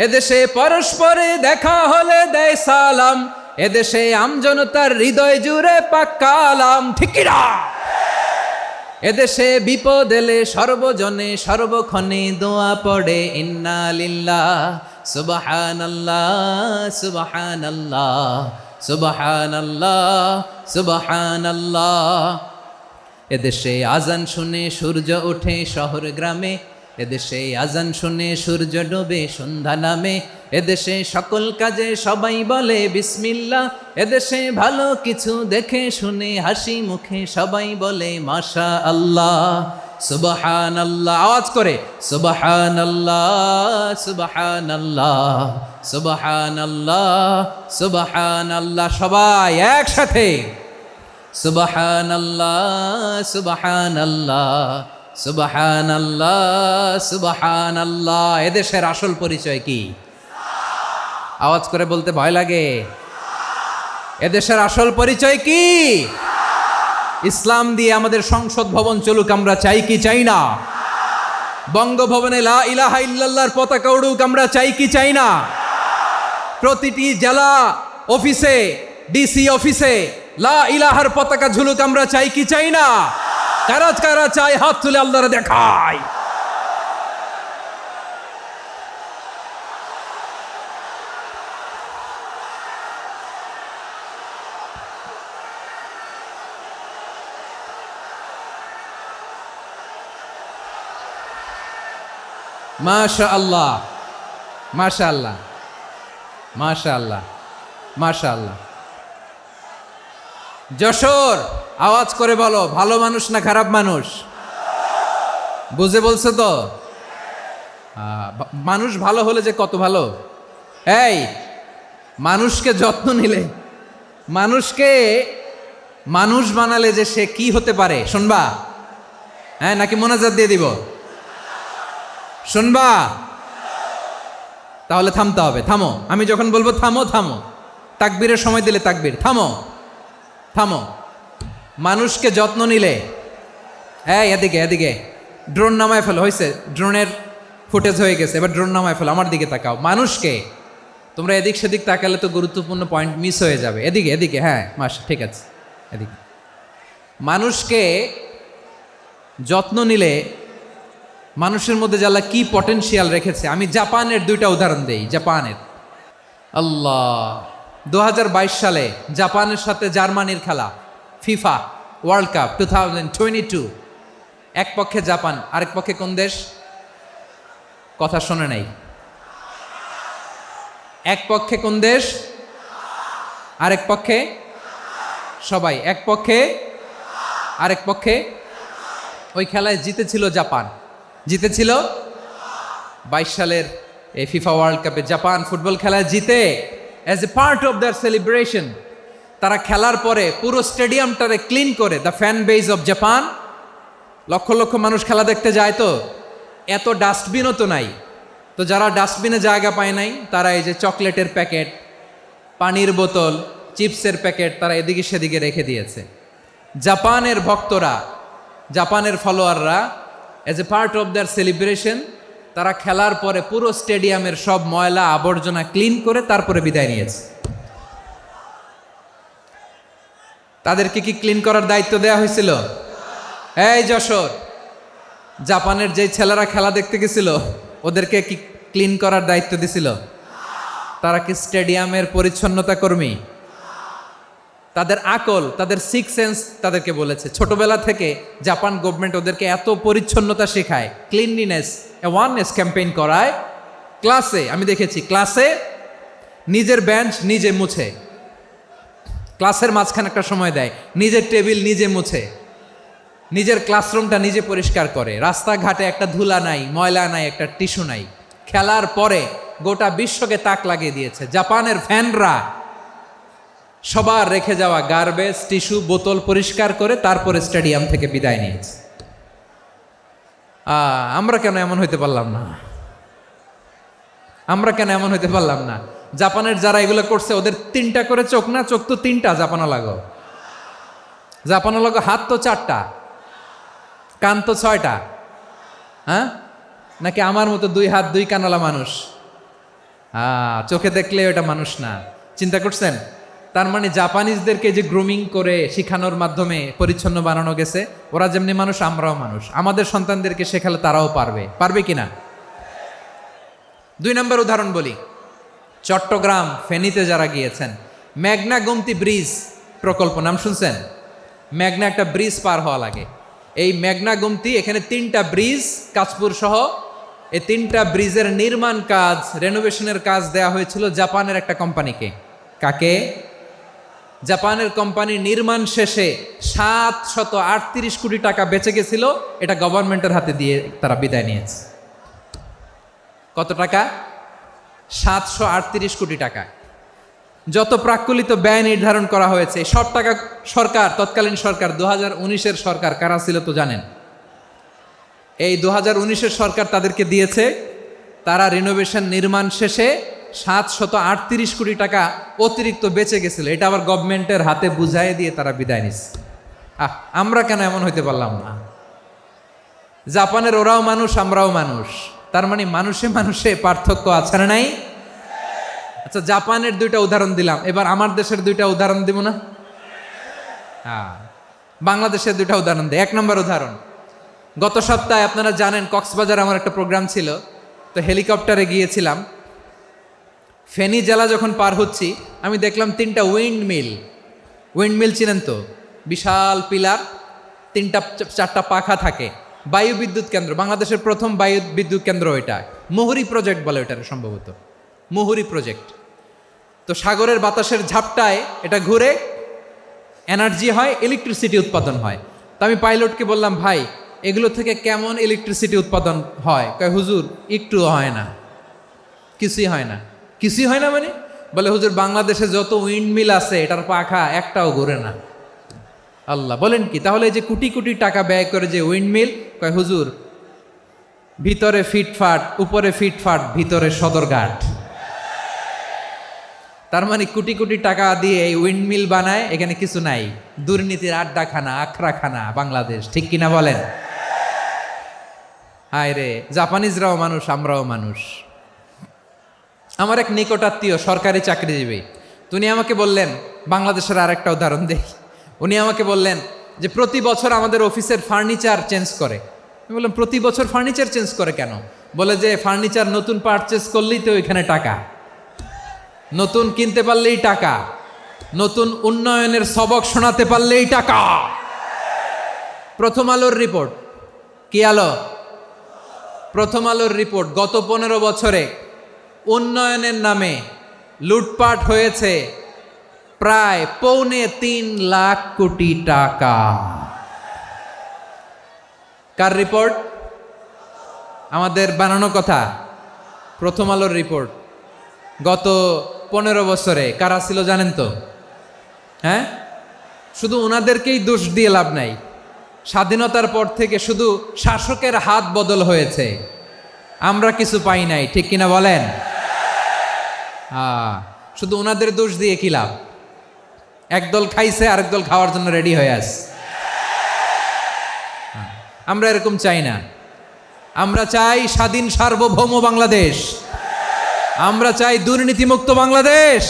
এদেশে পরস্পরে দেখা হলে দেয় সালাম, এদেশে আমজনতার হৃদয় জুড়ে পাক্কা আলাম। ঠিক কি না? এদেশে বিপদ এলে সর্বজনে সর্বক্ষণে দোয়া পড়ে ইন্না লিল্লাহ সুবহানাল্লাহ সুবহানাল্লাহ সুবহানাল্লাহ সুবহানাল্লাহ। এদেশে আজান শুনে সূর্য ওঠে শহর গ্রামে, এদেশে আজান শুনে সূর্য ডোবে সন্ধ্যা নামে, এদেশে সকল কাজে সবাই বলে বিসমিল্লাহ, এদেশে ভালো কিছু দেখে শুনে হাসি মুখে সবাই বলে মাশা আল্লাহ। সুবহানাল্লাহ, আওয়াজ করে সুবহানাল্লাহ সুবহানাল্লাহ সুবহানাল্লাহ সুবহানাল্লাহ। সবাই একসাথে সুবহানাল্লাহ সুবহানাল্লাহ সুবহানাল্লাহ সুবহানাল্লাহ। এদেশের আসল পরিচয় কি? আওয়াজ করে বলতে ভয় লাগে। এদেশের আসল পরিচয় কি? ইসলাম দিয়ে আমাদের সংসদ ভবন চলুক, আমরা চাই কি চাই না? বঙ্গভবনে লা ইলাহা ইল্লাল্লাহর পতাকা উড়ুক, আমরা চাই কি চাই না? প্রতিটি জেলা অফিসে, ডিসি অফিসে লা ইলাহার পতাকা ঝুলুক, আমরা চাই কি চাই না? কারা কারা চাই হাত তুলে আল্লাহরে দেখায়। মাশা আল্লাহ, মাশা আল্লাহ, মাশা আল্লাহ, মাশা আল্লাহ। যশোর, আওয়াজ করে বলো, ভালো মানুষ না খারাপ মানুষ? বুঝে বলছো তো? মানুষ ভালো হলে যে কত ভালো। এই মানুষকে যত্ন নিলে, মানুষকে মানুষ বানালে যে সে কি হতে পারে শুনবা? হ্যাঁ, নাকি মোনাজাত দিয়ে দিব? শুনবা? তাহলে থামতে হবে। থামো, আমি যখন বলবো থামো থামো, তাকবীরের সময় দিলে তাকবীর, থামো থামো। মানুষকে যত্ন নিলে, এই এদিকে এদিকে, ড্রোন নামায় ফেলো। হয়েছে, ড্রোনের ফুটেজ হয়ে গেছে, এবার ড্রোন নামায় ফেলো। আমার দিকে তাকাও। মানুষকে, তোমরা এদিক সেদিক তাকালে তো গুরুত্বপূর্ণ পয়েন্ট মিস হয়ে যাবে। এদিকে এদিকে, হ্যাঁ ঠিক আছে, এদিকে। মানুষকে যত্ন নিলে মানুষের মধ্যে যে আল্লাহ কি পটেনশিয়াল রেখেছে। আমি জাপানের দুইটা উদাহরণ দেই। জাপানের, আল্লাহ, 2022 সালে জাপানের সাথে জার্মানির খেলা, ফিফা ওয়ার্ল্ড কাপ 2022। এক পক্ষে জাপান, আরেক পক্ষে কোন দেশ? কথা শোনে নাই। এক পক্ষে কোন দেশ? আরেক পক্ষে সবাই। এক পক্ষে, আরেক পক্ষে। ওই খেলায় জিতেছিল জাপান, জিতেছিল 22 সালের এই FIFA world cup. Japan football খেলায় জিতে, as a part of their celebration, তারা খেলার পরে পুরো স্টেডিয়ামটারে ক্লিন করে। The fan base of Japan, lakh lakh মানুষ খেলা দেখতে যায়, তো এত ডাস্টবিনও তো নাই। তো যারা ডাস্টবিনে জায়গা পায় নাই, তারা এই যে চকলেটের প্যাকেট, পানির বোতল, চিপসের প্যাকেট তারা এদিকে সেদিকে রেখে দিয়েছে। জাপানের ভক্তরা, জাপানের ফলোয়াররা, as a part of their celebration, তারা খেলার পরে পুরো স্টেডিয়ামের সব ময়লা আবর্জনা ক্লিন করে তারপরে বিদায় নিয়েছে। তাদেরকে কি ক্লিন করার দায়িত্ব দেওয়া হয়েছিল? এই যশোর, জাপানের যে ছেলেরা খেলা দেখতে গেছিল, ওদেরকে কি ক্লিন করার দায়িত্ব দিছিল? তারা কি স্টেডিয়ামের পরিচ্ছন্নতা কর্মী? তাদের আকল, তাদের সিক্স সেন্স তাদেরকে বলেছে। ছোটবেলা থেকে জাপান গভর্নমেন্ট ওদেরকে এত পরিচ্ছন্নতা শেখায়, ক্লিনলিনেস অ্যাওয়ারনেস ক্যাম্পেইন করায়। ক্লাসে আমি দেখেছি, ক্লাসে নিজের বেঞ্চ নিজে মুছে, ক্লাসের মাঝখানে একটা সময় দেয়, নিজের টেবিল নিজে মুছে, নিজের ক্লাসরুমটা নিজে পরিষ্কার করে। রাস্তাঘাটে একটা ধুলা নাই, ময়লা নাই, একটা টিস্যু নাই। খেলার পরে গোটা বিশ্বকে তাক লাগিয়ে দিয়েছে। জাপানের ফ্যানরা সবার রেখে যাওয়া গার্বেজ, টিস্যু, বোতল পরিষ্কার করে তারপরে স্টেডিয়াম থেকে বিদায় নিয়েছে। আমরা কেন এমন হইতে পারলাম না? আমরা কেন এমন হইতে পারলাম না? জাপানের যারা এগুলো করছে, ওদের 3টা করে চোখ না? চোখ তো 3টা, জাপানো লাগো। জাপানো লাগো, হাত তো 4টা, কান তো 6টা। হ্যাঁ, নাকি আমার মতো 2 হাত 2 কানওয়ালা মানুষ? চোখে দেখলে ওটা মানুষ না। চিন্তা করছেন? তার মানে জাপানিজদেরকে যে গ্রুমিং করে শিখানোর মাধ্যমে পরিচ্ছন্ন বানানো গেছে। ওরা যেমনি মানুষ, আমরাও মানুষ। আমাদের সন্তানদেরকে শেখালে তারাও পারবে। পারবে কিনা? 2 নম্বর উদাহরণ বলি। চট্টগ্রাম ফেনীতে যারা গিয়েছেন, মেঘনা গোমতী ব্রিজ প্রকল্প নাম শুনছেন? মেঘনা একটা ব্রিজ পার হওয়া লাগে। এই মেঘনা গোমতী, এখানে 3টা ব্রিজ, কাঁচপুর সহ, এই 3টা ব্রিজের নির্মাণ কাজ, রেনোভেশনের কাজ দেয়া হয়েছিল জাপানের একটা কোম্পানিকে। কাকে? জাপানের কোম্পানি। নির্মাণ শেষে 738 কোটি টাকা বেঁচে গেছিল, এটা গভর্নমেন্টের হাতে দিয়ে তারা বিদায় নিয়েছে। কত টাকা? 738 কোটি টাকা। যত প্রাক্কলিত ব্যয় নির্ধারণ করা হয়েছে, সব টাকা সরকার, তৎকালীন সরকার, 2019-এর সরকার কারা ছিল তো জানেন? এই 2019-এর সরকার তাদেরকে দিয়েছে। তারা রিনোভেশন নির্মাণ শেষে 738 কোটি টাকা অতিরিক্ত বেঁচে গেছিল, এটা আবার গভর্নমেন্টের হাতে বুঝাই দিয়ে তারা বিদায় নিচ্ছে। আমরা কেন এমন হইতে পারলাম না? জাপানের ওরাও মানুষ, আমরাও মানুষ। তার মানে মানুষে মানুষে পার্থক্য আছে না নাই? আচ্ছা, জাপানের 2টা উদাহরণ দিলাম, এবার আমার দেশের 2টা উদাহরণ দিব না? বাংলাদেশের 2টা উদাহরণ দিই। 1 নম্বর উদাহরণ, গত সপ্তাহে আপনারা জানেন কক্সবাজার আমার একটা প্রোগ্রাম ছিল, তো হেলিকপ্টারে গিয়েছিলাম। ফেনী জেলা যখন পার হচ্ছি, আমি দেখলাম 3টা উইন্ডমিল। উইন্ডমিল চিনেন তো? বিশাল পিলার, 3টা 4টা পাখা থাকে, বায়ু বিদ্যুৎ কেন্দ্র, বাংলাদেশের প্রথম বায়ু বিদ্যুৎ কেন্দ্র এটা, মুহুরী প্রজেক্ট বলে এটার সম্ভবত, মুহুরী প্রজেক্ট। তো সাগরের বাতাসের ঝাপটায় এটা ঘুরে এনার্জি হয়, ইলেকট্রিসিটি উৎপাদন হয়। তো আমি পাইলটকে বললাম, ভাই এগুলো থেকে কেমন ইলেকট্রিসিটি উৎপাদন হয়? কয় হুজুর একটু হয় না, কিছুই হয় না। কিছুই হয় না মানে? বলে হুজুর বাংলাদেশে যত উইন্ড মিল আছে এটার পাখা একটাও ঘুরে না। আল্লাহ, বলেন কি? তাহলে এই যে কোটি কোটি টাকা ব্যয় করে যে উইন্ড মিল, কয় হুজুর ভিতরে ফিটফাট, উপরে ফিটফাট, ভিতরে সদরঘাট। তার মানে কোটি কোটি টাকা দিয়ে এই উইন্ডমিল বানায়, এখানে কিছু নাই। দুর্নীতির আড্ডাখানা, আখড়াখানা বাংলাদেশ, ঠিক কিনা বলেন? হায় রে, জাপানিজরাও মানুষ, আমরাও মানুষ। আমার এক নিকটাত্মীয় সরকারি চাকরিজীবী, উনি আমাকে বললেন, বাংলাদেশের আরেকটা উদাহরণ দেই। উনি আমাকে বললেন যে প্রতি বছর আমাদের অফিসের ফার্নিচার চেঞ্জ করে। আমি বললাম প্রতি বছর ফার্নিচার চেঞ্জ করে কেন? বলে যে ফার্নিচার নতুন পারচেস করলেই তো এখানে টাকা, নতুন কিনতে পারলেই টাকা, নতুন উন্নয়নের সবক শোনাতে পারলেই টাকা। প্রথম আলোর রিপোর্ট, কি আলো? প্রথম আলোর রিপোর্ট, গত 15 বছরে উন্নয়নের নামে লুটপাট হয়েছে প্রায় 3.25 লাখ কোটি টাকা। কার রিপোর্ট? আমাদের বানানো কথা। প্রথম আলোর রিপোর্ট। গত 15 বছরে কারা ছিল জানেন তো? হ্যাঁ, শুধু ওনাদেরকেই দোষ দিয়ে লাভ নাই। স্বাধীনতার পর থেকে শুধু শাসকের হাত বদল হয়েছে, আমরা কিছু পাই নাই, ঠিক কিনা বলেন? শুধু ওনাদের দোষ দিয়ে কি লাভ? একদল খাইছে, আরেক দল খাওয়ার জন্য রেডি হয়ে আছে। আমরা এরকম চাই না। আমরা চাই স্বাধীন সার্বভৌম বাংলাদেশ। আমরা চাই দুর্নীতিমুক্ত বাংলাদেশ।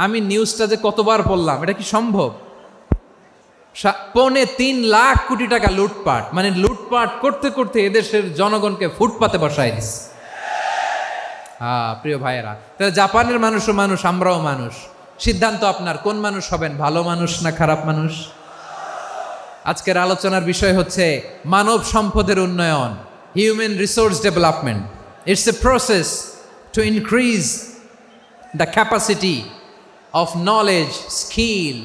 আমি নিউজটা যে কতবার পড়লাম, এটা কি সম্ভব? 3.25 লাখ কোটি টাকা লুটপাট, মানে লুটপাট করতে করতে এদেশের জনগণকে ফুটপাতে বসায় দিচ্ছে। প্রিয় ভাইয়েরা, তাহলে জাপানের মানুষও মানুষ, আমরাও মানুষ। সিদ্ধান্ত আপনার, কোন মানুষ হবেন, ভালো মানুষ না খারাপ মানুষ? আজকের আলোচনার বিষয় হচ্ছে মানব সম্পদের উন্নয়ন, human resource development. It's a process to increase the capacity of knowledge, skill,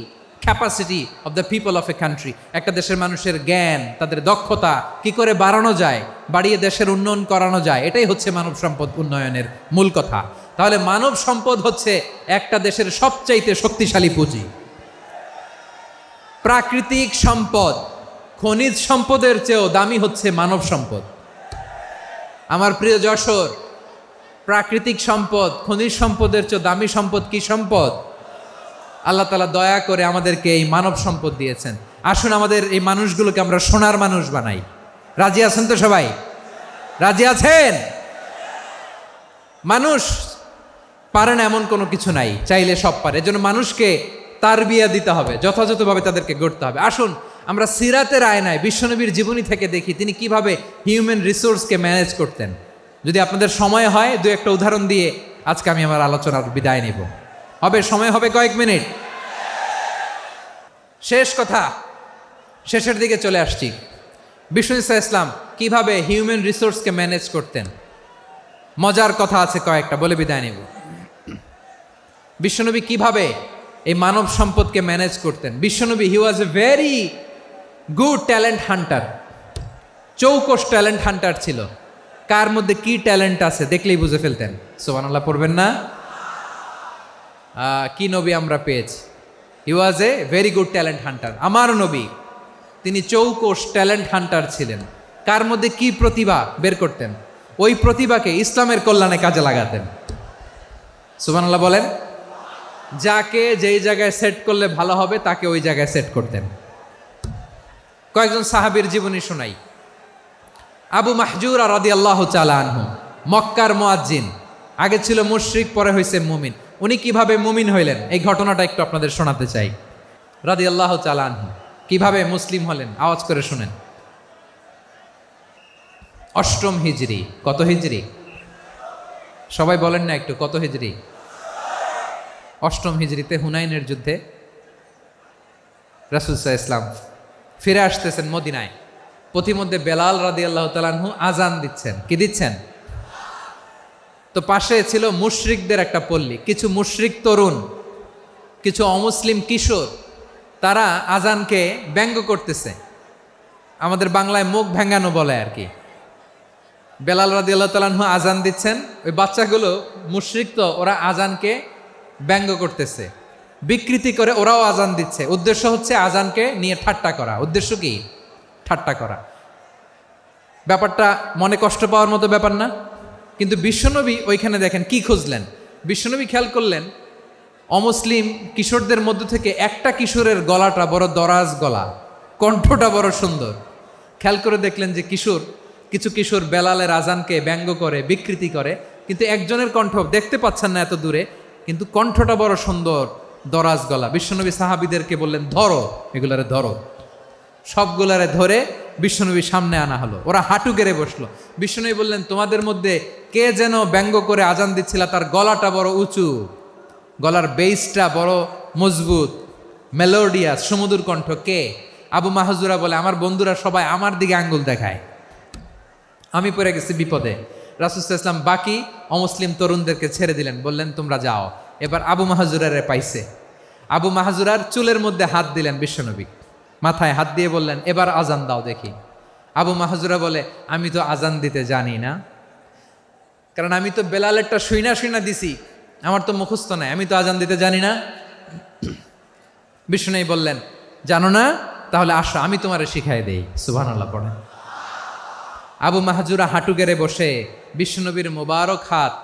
capacity of the people of a country. একটা দেশের মানুষের জ্ঞান, তাদের দক্ষতা কি করে বাড়ানো যায়, বাড়িয়ে দেশের উন্নয়ন করানো যায়, এটাই হচ্ছে মানব সম্পদ উন্নয়নের মূল কথা। তাহলে মানব সম্পদ হচ্ছে একটা দেশের সবচাইতে শক্তিশালী পুঁজি। প্রাকৃতিক সম্পদ, খনিজ সম্পদের চেয়েও দামি হচ্ছে মানব সম্পদ। আমার প্রিয় যশোর, প্রাকৃতিক সম্পদ, খনিজ সম্পদের চেয়ে দামি সম্পদ কি সম্পদ? আল্লাহ তাআলা দয়া করে আমাদেরকে এই মানব সম্পদ দিয়েছেন। আসুন আমাদের এই মানুষগুলোকে আমরা সোনার মানুষ বানাই। রাজি আছেন তো সবাই? রাজি আছেন? মানুষ পারে না এমন কোনো কিছু নাই, চাইলে সব পারে। এজন্য মানুষকে তারবিয়া দিতে হবে, যথাযথভাবে তাদেরকে গড়তে হবে। আসুন আমরা সিরাতের আয়নায় বিশ্বনবীর জীবনী থেকে দেখি তিনি কিভাবে হিউম্যান রিসোর্সকে ম্যানেজ করতেন। যদি আপনাদের সময় হয়, দু একটা উদাহরণ দিয়ে আজকে আমি আমার আলোচনার বিদায় নিব। হবে সময় হবে কয়েক মিনিট। শেষ কথা, শেষের দিকে চলে আসছি। বিষ্ণু ইসলাম কিভাবে হিউম্যান রিসোর্সকে ম্যানেজ করতেন, মজার কথা আছে কয়েকটা, বলে বিদায় নিব। বিশ্বনবী কিভাবে এই মানব সম্পদকে ম্যানেজ করতেন। বিশ্বনবী he was a very good talent hunter, চৌকস ট্যালেন্ট হান্টার ছিল। কার মধ্যে কি ট্যালেন্ট আছে দেখলেই বুঝে ফেলতেন। সুবহানাল্লাহ পড়বেন না? কি নবী আমরা পেয়েছি। He was a very good talent hunter. আমার নবী তিনি চৌকস ট্যালেন্ট হান্টার ছিলেন। কার মধ্যে কি প্রতিভা বের করতেন, ওই প্রতিভাকে ইসলামের কল্যাণে কাজে লাগাতেন। সুবহানাল্লাহ বলেন। যাকে যেই জায়গায় সেট করলে ভালো হবে তাকে ওই জায়গায় সেট করতেন। কয়েকজন সাহাবীর জীবনী শোনাই। আবু মাহজুরা রাদিয়াল্লাহু তাআলা আনহু, মক্কার মুয়াজ্জিন, আগে ছিল মুশরিক, পরে হয়েছে মুমিন। উনি কিভাবে মুমিন হইলেন এই ঘটনাটা একটু আপনাদের শোনাতে চাই। রাদিয়াল্লাহু তাআলা আনহু কিভাবে মুসলিম হলেন, আওয়াজ করে শুনেন। 8ম হিজরি। কত হিজরি? সবাই বলেন না একটু, কত হিজরি? 8ম হিজরিতে হুনাইনের যুদ্ধে রাসূল সাল্লাল্লাহু আলাইহি ওয়াসাল্লাম ফিরে আসতেছেন মদিনায়। পথিমধ্যে বেলাল রাদিয়াল্লাহু তাআলা আনহু আজান দিচ্ছেন। কি দিচ্ছেন? তো পাশে ছিল মুশরিকদের একটা পল্লী, কিছু মুশরিক তরুণ, কিছু অমুসলিম কিশোর, তারা আজানকে ব্যঙ্গ করতেছে। আমাদের বাংলায় মুখ ভেঙ্গানো বলে আর কি। বেলাল রাদিয়াল্লাহু তাআলা আনহু আজান দিচ্ছেন, ওই বাচ্চাগুলো মুশরিক, তো ওরা আজানকে ব্যঙ্গ করতেছে, বিকৃতি করে ওরাও আজান দিচ্ছে। উদ্দেশ্য হচ্ছে আজানকে নিয়ে ঠাট্টা করা। উদ্দেশ্য কি? ঠাট্টা করা। ব্যাপারটা মনে কষ্ট পাওয়ার মতো ব্যাপার না? কিন্তু বিশ্বনবী ওইখানে দেখেন কি খুঁজলেন। বিশ্বনবী খেয়াল করলেন অমুসলিম কিশোরদের মধ্য থেকে একটা কিশোরের গলাটা বড় দরাজ গলা, কণ্ঠটা বড় সুন্দর। খেয়াল করে দেখলেন যে কিছু কিশোর বেলালের আজানকে ব্যঙ্গ করে, বিকৃতি করে, কিন্তু একজনের কণ্ঠ দেখতে পাচ্ছেন না এত দূরে, কিন্তু কণ্ঠটা বড় সুন্দর, দরাজ গলা। বিশ্বনবী সাহাবীদেরকে বললেন, ধরো, এগুলারে ধরো। সবগুলারে ধরে বিশ্বনবীর সামনে আনা হলো। ওরা হাঁটু গেড়ে বসলো। বিশ্বনবী বললেন, তোমাদের মধ্যে কে যেন ব্যঙ্গ করে আজান দিচ্ছিল, তার গলাটা বড় উঁচু, গলার বেসটা বড় মজবুত, মেলোডিয়াস, সুমধুর কণ্ঠ। কে? আবু মাহজুরা বলে, আমার বন্ধুরা সবাই আমার দিকে আঙ্গুল দেখায়, আমি পড়ে গেছি বিপদে। রাসূল সাল্লাল্লাহু আলাইহি ওয়াসাল্লাম বাকি অমুসলিম তরুণদেরকে ছেড়ে দিলেন, বললেন তোমরা যাও। এবার আবু মাহজুরারে পাইছে। আবু মাহজুরার চুলের মধ্যে হাত দিলেন বিশ্বনবী, মাথায় হাত দিয়ে বললেন, এবার আজান দাও দেখি। আবু মাহজুরা বলে, আমি তো আজান দিতে জানি না, কারণ আমি তো বেলালেরটা শুইনা দিছি, আমার তো মুখস্থ নাই, আমি তো আজান দিতে জানি না। বিষ্ণু বললেন, জানো না? তাহলে আসো, আমি তোমারে শিখাই দেই। সুবহানাল্লাহ পড়েন। আবু মাহজুরা হাঁটু গেড়ে বসে বিশ্বনবীর মোবারক হাত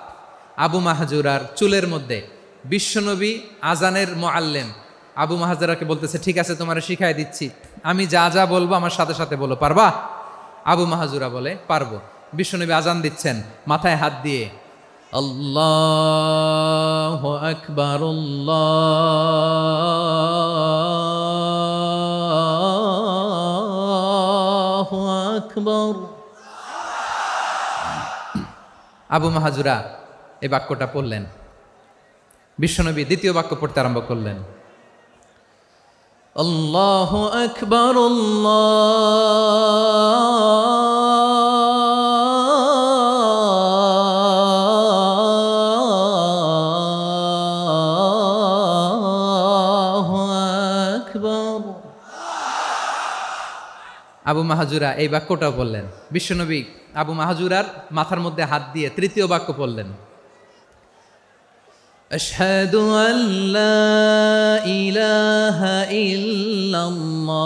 আবু মাহজুরার চুলের মধ্যে। বিশ্বনবী আজানের মুআল্লিম আবু মাহজুরাকে বলতেছে, ঠিক আছে তোমারে শিখাই দিচ্ছি, আমি যা যা বলবো আমার সাথে সাথে বলো, পারবা? আবু মাহজুরা বলে, পারবো। বিশ্বনবী আজান দিচ্ছেন মাথায় হাত দিয়ে, আল্লাহু আকবার, আল্লাহু আকবার। আবু মাহজুরা এই বাক্যটা পড়লেন। বিশ্বনবী দ্বিতীয় বাক্য পড়তে আরম্ভ করলেন, আল্লাহু আকবার, আল্লাহু আকবার। আবু মাহজুরা এই বাক্যটাও বললেন। বিশ্বনবী আবু মাহজুরার মাথার মধ্যে হাত দিয়ে তৃতীয় বাক্য পড়লেন, আশহাদু আল্লা ইলাহা ইল্লাল্লাহ।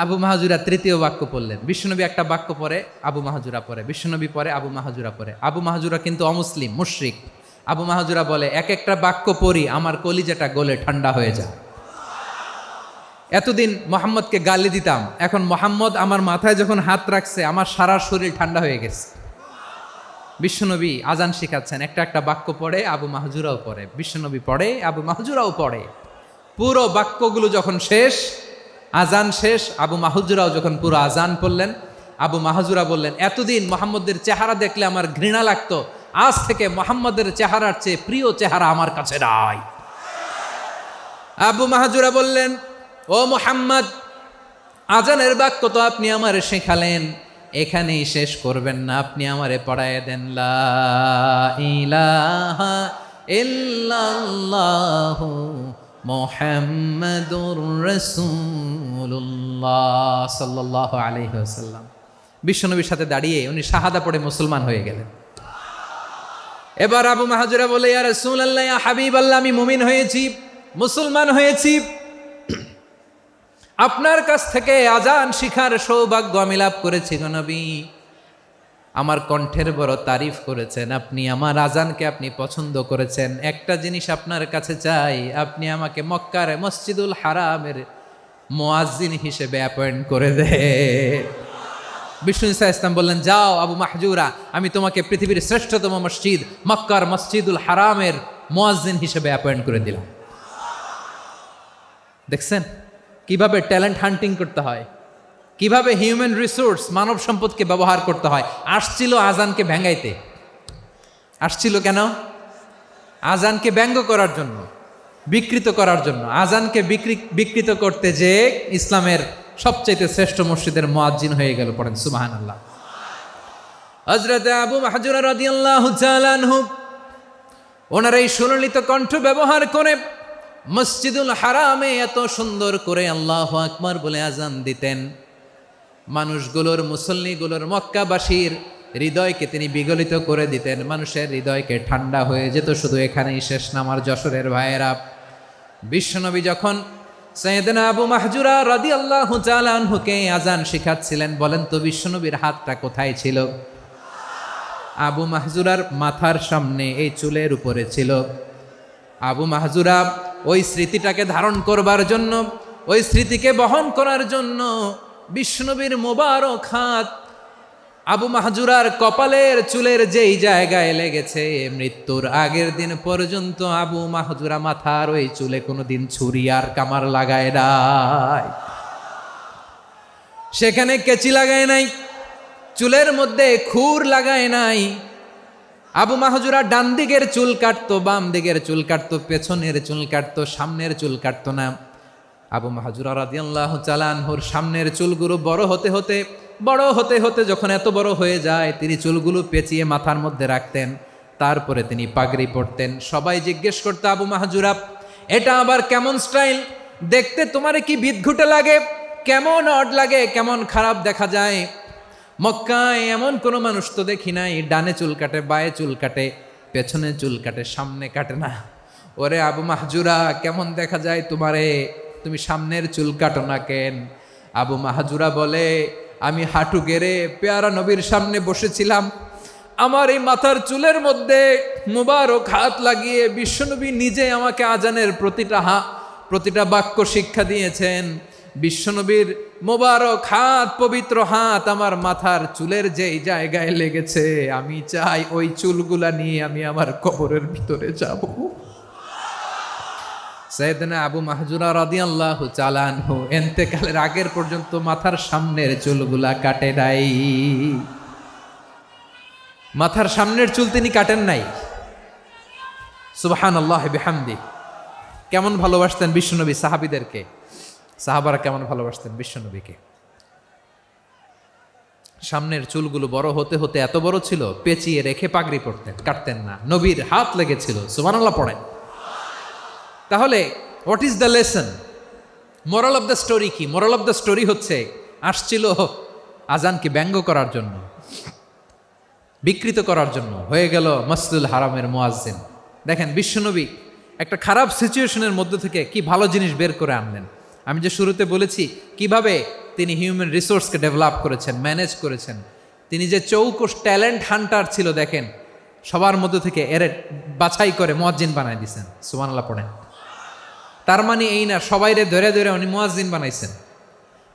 আবু মাহজুরা তৃতীয় বাক্য পড়লেন। বিশ্বনবী একটা বাক্য পরে আবু মাহজুরা পরে, বিশ্বনবী পরে আবু মাহজুরা পরে। আবু মাহজুরা কিন্তু অমুসলিম, মুশরিক। আবু মাহজুরা বলে, এক একটা বাক্য পড়ি আমার কলিজাটা গলে ঠান্ডা হয়ে যায়। এতদিন মোহাম্মদকে গালি দিতাম, এখন মোহাম্মদ আমার মাথায় যখন হাত রাখছে আমার সারা শরীর ঠান্ডা হয়ে গেছে। বিশ্বনবী আজান শিখাচ্ছেন, একটা একটা বাক্য পড়ে আবু মাহজুরাও পড়ে, বিশ্বনবী পড়ে, আবু মাহজুরাও পড়ে। পুরো বাক্যগুলো যখন শেষ, আজান শেষ, আবু মাহজুরাও যখন পুরো আজান পড়লেন, আবু মাহজুরা বললেন, এতদিন মোহাম্মদের চেহারা দেখলে আমার ঘৃণা লাগতো, আজ থেকে মোহাম্মদের চেহারার চেয়ে প্রিয় চেহারা আমার কাছে নাই। আবু মাহজুরা বললেন, ও মুহাম্মদ, আজানের বাক্য তো আপনি আমারে শেখালেন, এখানেই শেষ করবেন না, আপনি আমারে পড়ায় দেন, লা ইলাহা ইল্লাল্লাহু মুহাম্মাদুর রাসূলুল্লাহ সাল্লাল্লাহু আলাইহি ওয়াসাল্লাম। বিশ্বনবীর সাথে দাঁড়িয়ে উনি শাহাদা পড়ে মুসলমান হয়ে গেলেন। এবার আবু মাহজুরা বলে, ইয়া রাসূলুল্লাহ, ইয়া হাবিবাল্লাহ, আমি মুমিন হয়েছি, মুসলমান হয়েছি, আপনার কাছ থেকে আজান শিখার সৌভাগ্য আমি লাভ করেছি গো নবী। আমার কণ্ঠের বড় তারিফ করেছেন আপনি, আমার আজানকে আপনি পছন্দ করেছেন। একটা জিনিস আপনার কাছে চাই, আপনি আমাকে মক্কার মসজিদুল হারামের মুয়াজ্জিন হিসেবে অ্যাপয়েন্ট করে দে। বিষ্ণু ইসা ইসলাম বললেন, যাও আবু মাহজুরা, আমি তোমাকে পৃথিবীর শ্রেষ্ঠতম মসজিদ মক্কার মসজিদুল হারামের মুয়াজ্জিন হিসেবে অ্যাপয়েন্ট করে দিলাম। দেখছেন কিভাবে ট্যালেন্ট হান্টিং করতে হয়, কিভাবে হিউম্যান রিসোর্স মানব সম্পদকে ব্যবহার করতে হয়। আসছিল আজানকে ভেঙাইতে, আসছিল কেন? আজানকে ব্যঙ্গ করার জন্য, বিকৃত করার জন্য। আজানকে বিকৃত করতে যে ইসলামের সবচেয়ে শ্রেষ্ঠ মসজিদের মুয়াজ্জিন হয়ে গেল। পড়েন সুবহানাল্লাহ। হযরত আবু মাহজুরা রাদিয়াল্লাহু তাআলা আনহু ওনার এই সুললিত কণ্ঠ ব্যবহার করে মসজিদুল হারামে এত সুন্দর করে আল্লাহু আকবার বলে আজান দিতেন, মানুষগুলোর, মুসল্লিগুলোর, মক্কাবাসীর হৃদয়কে তিনি বিগলিত করে দিতেন। মানুষের হৃদয়কে ঠান্ডা হয়ে যেত। শুধু এখানেই শেষ না আমার যশোরের ভাইয়েরা। বিশ্বনবী যখন সাইয়েদনা আবু মাহজুরা রাদিয়াল্লাহু তাআলা আনহুকে আজান শিখাচ্ছিলেন, বলেন তো বিশ্বনবীর হাতটা কোথায় ছিল? আবু মাহজুরার মাথার সামনে, এই চুলের উপরে ছিল। আবু মাহজুরা ওই স্মৃতিটাকে ধারণ করবার জন্য, ওই স্মৃতিকে বহন করার জন্য বিশ্বনবীর মোবারক হাত আবু মাহজুরার কপালের চুলের যেই জায়গায় লেগেছে, মৃত্যুর আগের দিন পর্যন্ত আবু মাহজুরা মাথার ওই চুলে কোনোদিন ছুরি আর কামার লাগায় নাই, সেখানে কেচি লাগায় নাই, চুলের মধ্যে খুর লাগায় নাই। আবু মাহজুরা ডান দিকের চুল কাটতো, বাম দিকের চুল কাটতো, পেছনের চুল কাটতো, সামনের চুল কাটতো না। আবু মাহজুরা রাদিয়াল্লাহু তাআলা আনহুর সামনের চুলগুলো বড় হতে হতে যখন এত বড় হয়ে যায়, তিনি চুলগুলো পেঁচিয়ে মাথার মধ্যে রাখতেন। তারপরে তিনি পাগড়ি পরতেন। সবাই জিজ্ঞেস করতো, আবু মাহজুরা এটা আবার কেমন স্টাইল? দেখতে তোমারে কি বিদঘুটে লাগে? কেমন অড লাগে? কেমন খারাপ দেখা যায়? মক্কায় এমন কোনো মানুষ তো দেখি নাই, ডানে চুল কাটে, বায়ে চুল কাটে, পেছনে চুল কাটে, সামনে কাটে না। ওরে আবু মাহজুরা, কেমন দেখা যায় তোমারে? তুমি সামনের চুল কাটো না কেন? আবু মাহজুরা বলে, আমি হাঁটু গেড়ে পেয়ারা নবীর সামনে বসেছিলাম, আমার এই মাথার চুলের মধ্যে মুবারক হাত লাগিয়ে বিশ্বনবী নিজে আমাকে আজানের প্রতিটা বাক্য শিক্ষা দিয়েছেন। বিশ্বনবীর মোবারক হাত, পবিত্র হাত আমার মাথার চুলের যেই জায়গায় লেগেছে, আমি চাই ওই চুলগুলা নিয়ে আমি আমার কবরের ভিতরে যাব। সাইয়েদনা আবু মাহজুরা রাদিয়াল্লাহু তাআলা আনহু ইন্তেকালের আগের পর্যন্ত মাথার সামনের চুলগুলা কাটে নাই। মাথার সামনের চুল তিনি কাটেন নাই। সুবহানাল্লাহি বিহামদি। কেমন ভালোবাসতেন বিশ্বনবী সাহাবীদেরকে, সাহাবারা কেমন ভালোবাসতেন বিশ্বনবীকে। সামনের চুলগুলো বড় হতে হতে এত বড় ছিল, পেঁচিয়ে রেখে পাগড়ি পরতেন, কাটতেন না। নবীর হাত লেগেছিল। সুবহানাল্লাহ পড়েন। তাহলে what is the lesson? Moral of the story কি? মোরাল অফ দ্য স্টোরি হচ্ছে, আসছিল আজানকে ব্যঙ্গ করার জন্য, বিকৃত করার জন্য, হয়ে গেল মসজিদুল হারামের মুয়াজ্জিন। দেখেন বিশ্বনবী একটা খারাপ সিচুয়েশনের মধ্যে থেকে কি ভালো জিনিস বের করে আনলেন। আমি যে শুরুতে বলেছি কিভাবে তিনি হিউম্যান রিসোর্সকে ডেভেলপ করেছেন, ম্যানেজ করেছেন। তিনি যে চৌকস ট্যালেন্ট হান্টার ছিল, দেখেন সবার মধ্যে থেকে এর বাছাই করে মুয়াজ্জিন বানাই দিয়েছেন। সুবহানাল্লাহ পড়েন। তার মানে এই না সবাইরে ধরে ধরে উনি মুয়াজ্জিন বানাইছেন।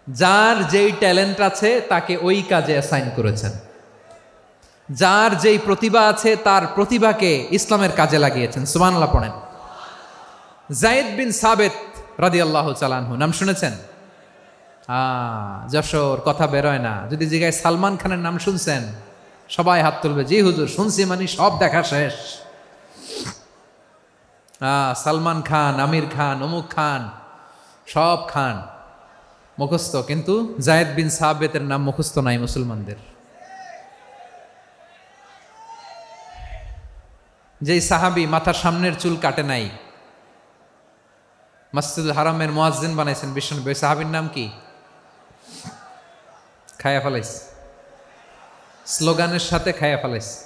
যার যেই ট্যালেন্ট আছে তাকে ওই কাজে অ্যাসাইন করেছেন। যার যেই প্রতিভা আছে তার প্রতিভাকে ইসলামের কাজে লাগিয়েছেন। সুবহানাল্লাহ পড়েন। যায়েদ বিন সাবিত রাদিয়াল্লাহু তাআলা আনহু নাম শুনেছেন? যশোর, কথা বেরোয় না। যদি জিগায় সালমান খানের নাম শুনছেন, সবাই হাত তুলবে, জি হুজুর শুনছি, মানে সব দেখা শেষ। সালমান খান, আমির খান, অমুক খান, সব খান মুখস্থ, কিন্তু যায়েদ বিন সাবিতের নাম মুখস্থ নাই মুসলমানদের। যেই সাহাবী মাথার সামনের চুল কাটে নাই, মসজিদুল হারামের মুয়াজ্জিন বানাইছেন বিশ্বনবী, ওই সাহাবীর নাম কি? খায়া ফেলাইছে, স্লোগানের সাথে খায়া ফেলাইছে।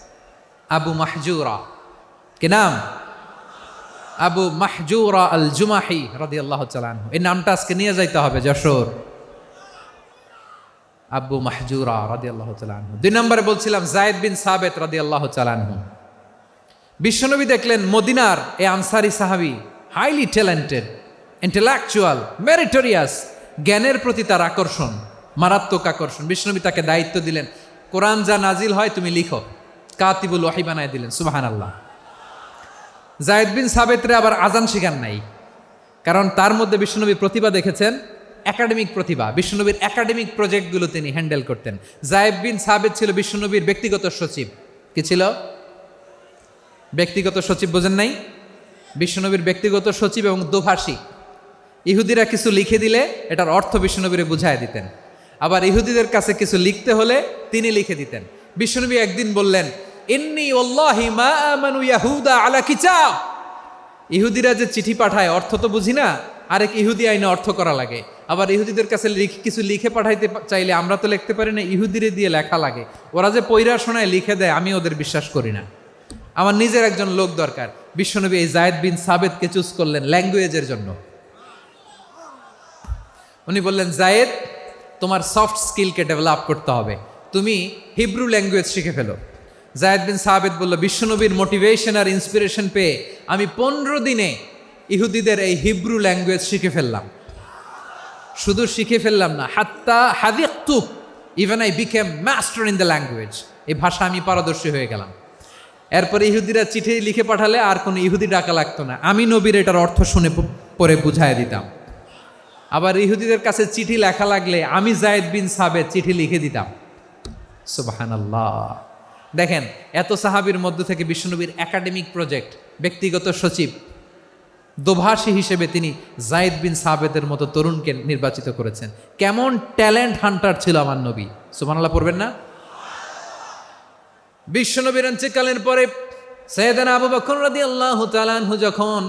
আবু মাহজুরা। কি নাম? আবু মাহজুরা আল জুমাহি রাদিয়াল্লাহু তাআলা আনহু। এই নামটা আজকে নিয়ে যাইতে হবে যশোর। আবু মাহজুরা রাদিয়াল্লাহু তাআলা আনহু। 2 নম্বরে বলছিলাম যায়েদ বিন সাবিত রাদিয়াল্লাহু তাআলা আনহু। বিশ্বনবী দেখলেন মদিনার এই আনসারী সাহাবী হাইলি ট্যালেন্টেড, ইন্টেলেকচুয়াল, মেরিটোরিয়াস, জ্ঞানের প্রতি তার আকর্ষণ, মারাত্মক আকর্ষণ। বিশ্বনবী তাকে দায়িত্ব দিলেন, কোরআন যা নাজিল হয় তুমি লিখো, কাতিবুল ওয়াহি বানায় দিলেন। সুবহানাল্লাহ। যায়েদ বিন সাবিতরে আবার আজান শিখান নাই, কারণ তার মধ্যে বিশ্বনবী প্রতিভা দেখেছেন, একাডেমিক প্রতিভা। বিশ্বনবীর একাডেমিক প্রজেক্টগুলো তিনি হ্যান্ডেল করতেন। যায়েদ বিন সাবিত ছিল বিশ্বনবীর ব্যক্তিগত সচিব। কি ছিল? ব্যক্তিগত সচিব বোঝেন নাই? বিশ্বনবীর ব্যক্তিগত সচিব এবং দোভাষী। ইহুদিরা কিছু লিখে দিলে এটার অর্থ বিশ্বনবীরে বুঝায় দিতেন, আবার ইহুদিদের কাছে কিছু লিখতে হলে তিনি লিখে দিতেন। বিশ্বনবী একদিন বললেন, ইন্নী ওয়াল্লাহি মা আমানু ইয়াহুদা আলা কিতাব। ইহুদিরা যে চিঠি পাঠায় অর্থ তো বুঝি না, আরেক ইহুদি আইনে অর্থ করা লাগে। আবার ইহুদিদের কাছে কিছু লিখে পাঠাইতে চাইলে আমরা তো লিখতে পারি না, ইহুদিরে দিয়ে লেখা লাগে। ওরা যে পয়রা শোনায় লিখে দেয়, আমি ওদের বিশ্বাস করি না। আমার নিজের একজন লোক দরকার। বিশ্বনবী এই জায়েদ বিন সাবেতকে চুজ করলেন ল্যাঙ্গুয়েজের জন্য। উনি বললেন, জায়েদ, তোমার সফট স্কিলকে ডেভেলপ করতে হবে, তুমি হিব্রু ল্যাঙ্গুয়েজ শিখে ফেলো। জায়েদ বিন সাবেত বলল, বিশ্বনবীর মোটিভেশন আর ইন্সপিরেশন পেয়ে আমি 15 দিনে ইহুদিদের এই হিব্রু ল্যাঙ্গুয়েজ শিখে ফেললাম। শুধু শিখে ফেললাম না, হাত্তা হাদিকতু, even I became master in the language. এই ভাষা আমি পারদর্শী হয়ে গেলাম। এরপরে ইহুদিরা চিঠি লিখে পাঠালে আর কোনো ইহুদি ডাকা লাগতো না, আমি নবীর এটার অর্থ শুনে পরে বুঝায় দিতাম। আবার ইহুদিদের কাছে চিঠি লেখা লাগলে আমি জায়েদ বিন সাবেত চিঠি লিখে দিতাম। সুবহানাল্লাহ। দেখেন, এত সাহাবীর মধ্য থেকে বিশ্বনবীর একাডেমিক প্রজেক্ট, ব্যক্তিগত সচিব, দোভাষী হিসেবে তিনি জায়েদ বিন সাবেতের মতো তরুণকে নির্বাচিত করেছেন। কেমন ট্যালেন্ট হান্টার ছিল আমার নবী! সুবহানাল্লাহ পড়বেন না? বিশ্বনবীর ইন্তেকালের পরে সাইয়েদনা আবু বকর রাদিয়াল্লাহু তাআলা আনহু যখন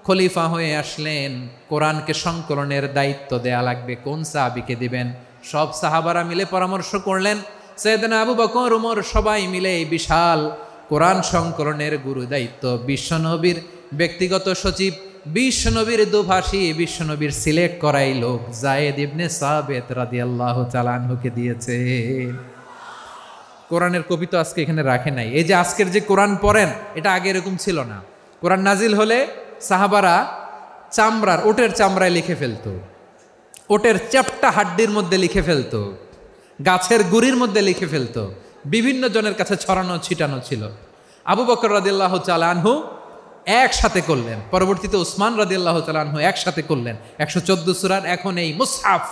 খলিফা হয়ে আসলেন, কোরআনকে সংকলনের দায়িত্ব দেয়া লাগবে, কোন সাহাবীকে দিবেন? সব সাহাবারা মিলে পরামর্শ করলেন। সাইয়েদনা আবু বকর, ওমর সবাই মিলে এই বিশাল কোরআন সংকলনের গুরু দায়িত্ব বিশ্বনবীর ব্যক্তিগত সচিব, বিশ্বনবীর দোভাষী, বিশ্বনবীর সিলেক্ট করাই লোক জায়েদ ইবনে সাবেত রাদিয়াল্লাহু তাআলা আনহুকে দিয়েছে। কোরআনের কপি তো আজকে এখানে রাখে নাই। এই যে আজকের যে কোরআন পড়েন, এটা আগে এরকম ছিল না। কোরআন নাজিল হলে সাহাবারা চামড়ার, ওটের চামড়ায় লিখে ফেলতো, ওটের চ্যাপ্টা হাড্ডির মধ্যে লিখে ফেলতো, গাছের গুড়ির মধ্যে লিখে ফেলতো, বিভিন্ন জনের কাছে ছড়ানো ছিটানো ছিল। আবু বকর রাদিয়াল্লাহু তাআলা আনহু একসাথে করলেন, পরবর্তীতে উসমান রাদিয়াল্লাহু তাআলা আনহু একসাথে করলেন। 114 সূরার এখন এই মুসহাফ,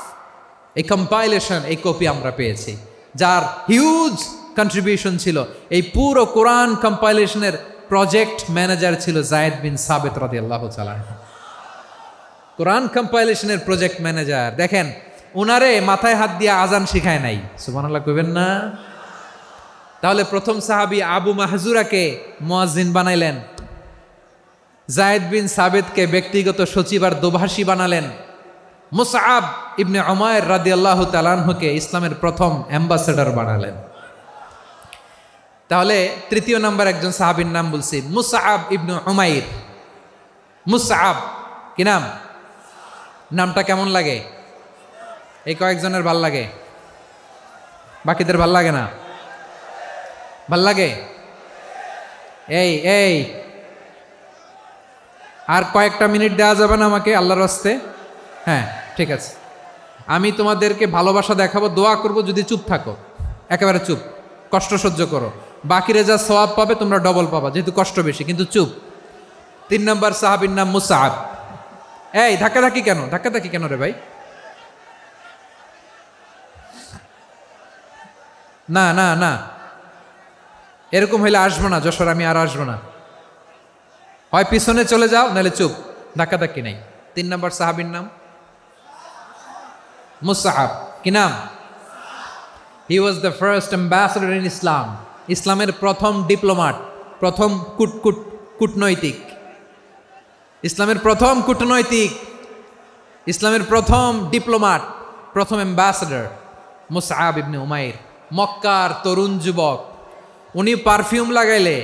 এই কম্পাইলেশন, এই কপি আমরা পেয়েছি, যার হিউজ কন্ট্রিবিউশন ছিল। এই পুরো কোরআন কম্পাইলেশনের প্রজেক্ট ম্যানেজার ছিল জায়েদ বিন সাবেত রাদিয়াল্লাহু তাআলা। কোরআন কম্পাইলেশনের প্রজেক্ট ম্যানেজার। দেখেন, ওনারে মাথায় হাত দিয়ে আজান শিখায় নাই। সুবহানাল্লাহ কইবেন না? তাহলে প্রথম সাহাবী আবু মাহজুরাকে মুয়াজ্জিন বানাইলেন, জায়েদ বিন সাবেতকে ব্যক্তিগত সচিব আর দোভাষী বানালেন, মুসআব ইবনে উমাইর রাদিয়াল্লাহু তাআলা আনহুকে ইসলামের প্রথম অ্যাম্বাসেডর বানালেন। তাহলে তৃতীয় নাম্বার একজন সাহাবীর নাম বলছি, মুসআব ইবনে উমাইর। মুসআব কি নাম? নামটা কেমন লাগে? এই কয়েকজনের ভাল লাগে, বাকিদের ভাল লাগে না? ভাল লাগে? এই এই আর কয়েকটা মিনিট দেওয়া যাবে না আমাকে আল্লাহর রাস্তে? হ্যাঁ, ঠিক আছে। আমি তোমাদেরকে ভালোবাসা দেখাবো, দোয়া করব, যদি চুপ থাকো, একেবারে চুপ, কষ্ট সহ্য করো, বাকিরে যা সওয়াব পাবে তোমরা ডবল পাবা, যেহেতু কষ্ট বেশি, কিন্তু চুপ। 3 নম্বর সাহাবীর নাম মুসআব। এই ধাক্কাধাক্কি কেন? ধাক্কাধাক্কি কেন রে ভাই? না না না, এরকম হইলে আসবো না যশোর, আমি আর আসবো না। হয় পিছনে চলে যাও, নাহলে চুপ, ধাক্কাধাক্কি নাই। 3 নম্বর সাহাবীর নাম মুসআব। কি নাম? He was the first ambassador in Islam. ইসলামের প্রথম ডিপ্লোমাট, প্রথম কূটনৈতিক, ইসলামের প্রথম কূটনৈতিক, ইসলামের প্রথম ডিপ্লোমাট, প্রথম অ্যাম্বাসেডর মুসআব ইবনে উমাইর। মক্কার তরুণ যুবক, উনি পারফিউম লাগাইলে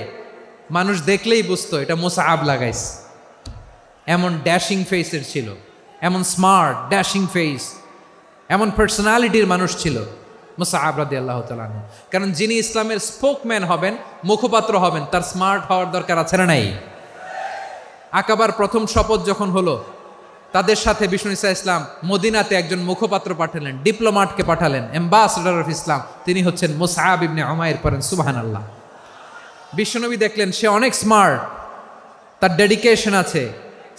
মানুষ দেখলেই বুঝতো এটা মুসআব লাগাইছে। এমন ড্যাশিং ফেসের ছিল, এমন স্মার্ট ড্যাশিং ফেস, এমন পার্সোনালিটির মানুষ ছিল মুসআব রাদিয়াল্লাহু তাআলা আনহু। কারণ যিনি ইসলামের স্পোকম্যান হবেন, মুখপাত্র হবেন, তার স্মার্ট হওয়ার দরকার আছে না নাই? আকাবার প্রথম শপথ যখন হলো, তাদের সাথে বিষ্ণু ঈসা ইসলাম মদিনাতে একজন মুখপাত্র পাঠালেন, ডিপ্লোমাটকে পাঠালেন, অ্যাম্বাসেডর অফ ইসলাম, তিনি হচ্ছেন মুসআব ইবনে উমাইর। পড়েন সুবহানাল্লাহ। বিশ্বনবী দেখলেন সে অনেক স্মার্ট, তার ডেডিকেশন আছে,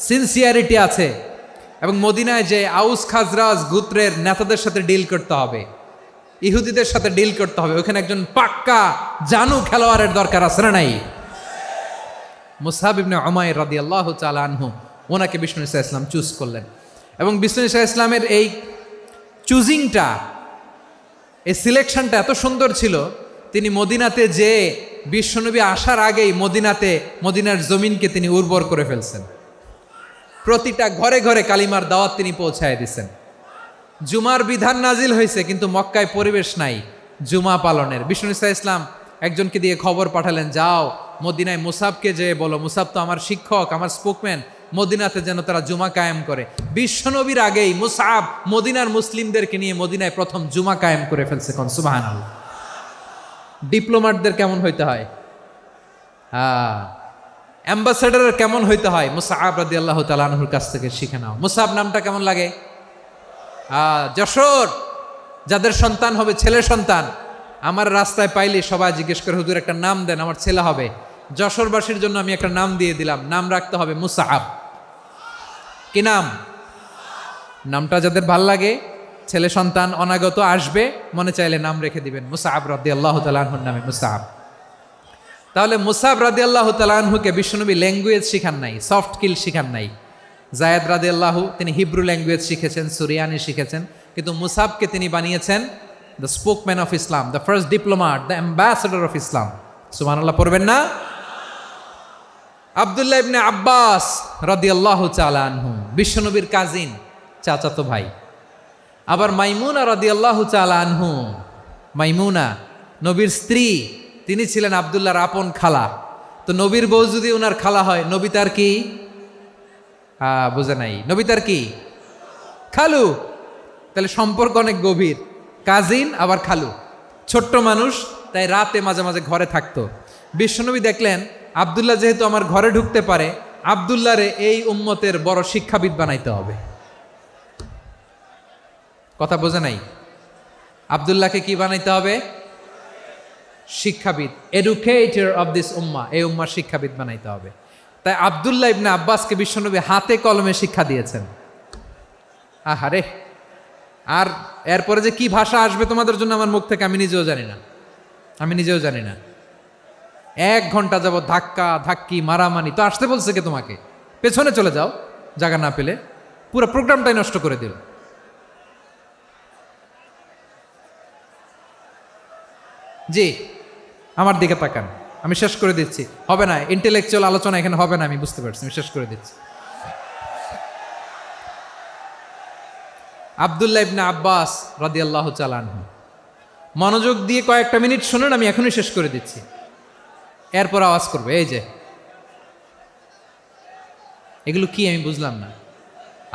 সিনসিয়ারিটি আছে, এবং মদিনায় যে আউস খাজরাজ গোত্রের নেতাদের সাথে ডিল করতে হবে, ইহুদিদের সাথে ডিল করতে হবে, ওখানে একজন পাক্কা জানু খেলোয়াড়ের দরকার আছে না নাই? মুসআব ইবনে উমাইর রাদিয়াল্লাহু তাআলা আনহু, ওনাকে বিষ্ণু নবী সাল্লাল্লাহু আলাইহি ওয়াসাল্লাম চুজ করলেন। এবং বিষ্ণু নবী সাল্লাল্লাহু আলাইহি ওয়াসাল্লামের এই চুজিংটা, এই সিলেকশনটা এত সুন্দর ছিল, তিনি মদিনাতে যে বিশ্বনবী আসার আগেই মদিনার জমিনকে তিনি উর্বর করে ফেলছেন। প্রতিটা ঘরে ঘরে কালিমার দাওয়াত তিনি পৌঁছায় দিচ্ছেন। জুমার বিধান নাজিল হয়েছে, কিন্তু মক্কায় পরিবেশ নাই জুমা পালনের। বিষ্ণু নবী সাল্লাল্লাহু আলাইহি ওয়াসাল্লাম একজনকে দিয়ে খবর পাঠালেন, যাও মদিনায় মুসাবকে যে বলো, মুসাব তো আমার শিক্ষক, আমার স্পোকম্যান, মদিনাতে যেন তারা জুমা কায়েম করে। বিশ্বনবীর আগেই মুসাব মদিনার মুসলিমদেরকে নিয়ে মদিনায় প্রথম জুমা কায়েম করে ফেলছে। কোন সুবহানাল্লাহ। ডিপ্লোম্যাটদের কেমন হইতে হয়, অ্যাম্বাসেডারের কেমন হইতে হয়, মুসআব রাদিয়াল্লাহু তাআলা আনহুর কাছ থেকে শিখে নাও। মুসআব নামটা কেমন লাগে? যশোর, যাদের সন্তান হবে ছেলে সন্তান, আমার রাস্তায় পাইলে সবাই জিজ্ঞেস করে, হুজুর একটা নাম দেন, আমার ছেলে হবে। যশোরবাসীর জন্য আমি একটা নাম দিয়ে দিলাম, নাম রাখতে হবে মুসআব। কি নাম? নামটা যাদের ভাল লাগে, ছেলে সন্তান অনাগত আসবে, মনে চাইলে নাম রেখে দিবেন মুসআব রাদিয়াল্লাহু তাআলা আনহুর নামে মুসআব। তাহলে মুসআব রাদিয়াল্লাহু তাআলা আনহুকে বিশ্বনবী ল্যাঙ্গুয়েজ শিখান নাই, সফট স্কিল শিখান নাই। যায়েদ রাদিয়াল্লাহু তিনি হিব্রু ল্যাঙ্গুয়েজ শিখেছেন, সুরিয়ানি শিখেছেন, কিন্তু মুসআবকে তিনি বানিয়েছেন the spokesman of Islam, the first diplomat, the ambassador of Islam. সুবহানাল্লাহ পড়বেন না? আব্দুল্লাহ ইবনে আব্বাস রাদিয়াল্লাহু তাআলা আনহু বিশ্বনবীর কাজিন, চাচাতো ভাই। আবার মাইমুনা রাদিয়াল্লাহু তাআলা আনহু, মাইমুনা নবীর স্ত্রী, তিনি ছিলেন আব্দুল্লাহর আপন খালা। তো নবীর বউ যদি ওনার খালা হয়, নবী তার কি? বুঝে নাই, নবী তার কি? খালু। তাহলে সম্পর্ক অনেক গভীর, কাজিন আবার খালু। ছোট্ট মানুষ, তাই রাতে মাঝে মাঝে ঘরে থাকতো। বিশ্বনবী দেখলেন আব্দুল্লাহ যেহেতু আমার ঘরে ঢুকতে পারে, আব্দুল্লাহরে এই উম্মতের বড় শিক্ষাবিদ বানাইতে হবে। কথা বোঝে নাই? আব্দুল্লাহকে কি বানাইতে হবে? শিক্ষাবিদ, এডুকেটর অফ দিস উম্মাহ, এই উম্মার শিক্ষাবিদ বানাইতে হবে। তাই আব্দুল্লাহ ইবনে আব্বাসকে বিশ্বনবী হাতে কলমে শিক্ষা দিয়েছেন। আহারে, আর এরপরে যে কি ভাষা আসবে তোমাদের জন্য আমার মুখ থেকে আমি নিজেও জানি না। 1 ঘন্টা যাবত ধাক্কা ধাক্কি মারামারি, তো আসতে বলছে কে তোমাকে? পেছনে চলে যাও, জায়গা না পেলে। পুরো প্রোগ্রামটাই নষ্ট করে দিল। জি, আমার দিকে তাকান, আমি শেষ করে দিচ্ছি। হবে না, ইন্টেলেকচুয়াল আলোচনা এখানে হবে না, আমি বুঝতে পারছি, আমি শেষ করে দিচ্ছি। আব্দুল্লাহ ইবনে আব্বাস রাদিয়াল্লাহু তাআলা আনহু, মনোযোগ দিয়ে কয়েকটা মিনিট শুনুন, আমি এখনই শেষ করে দিচ্ছি, এরপর আওয়াজ করবে। এই যে এগুলো কি আমি বুঝলাম না।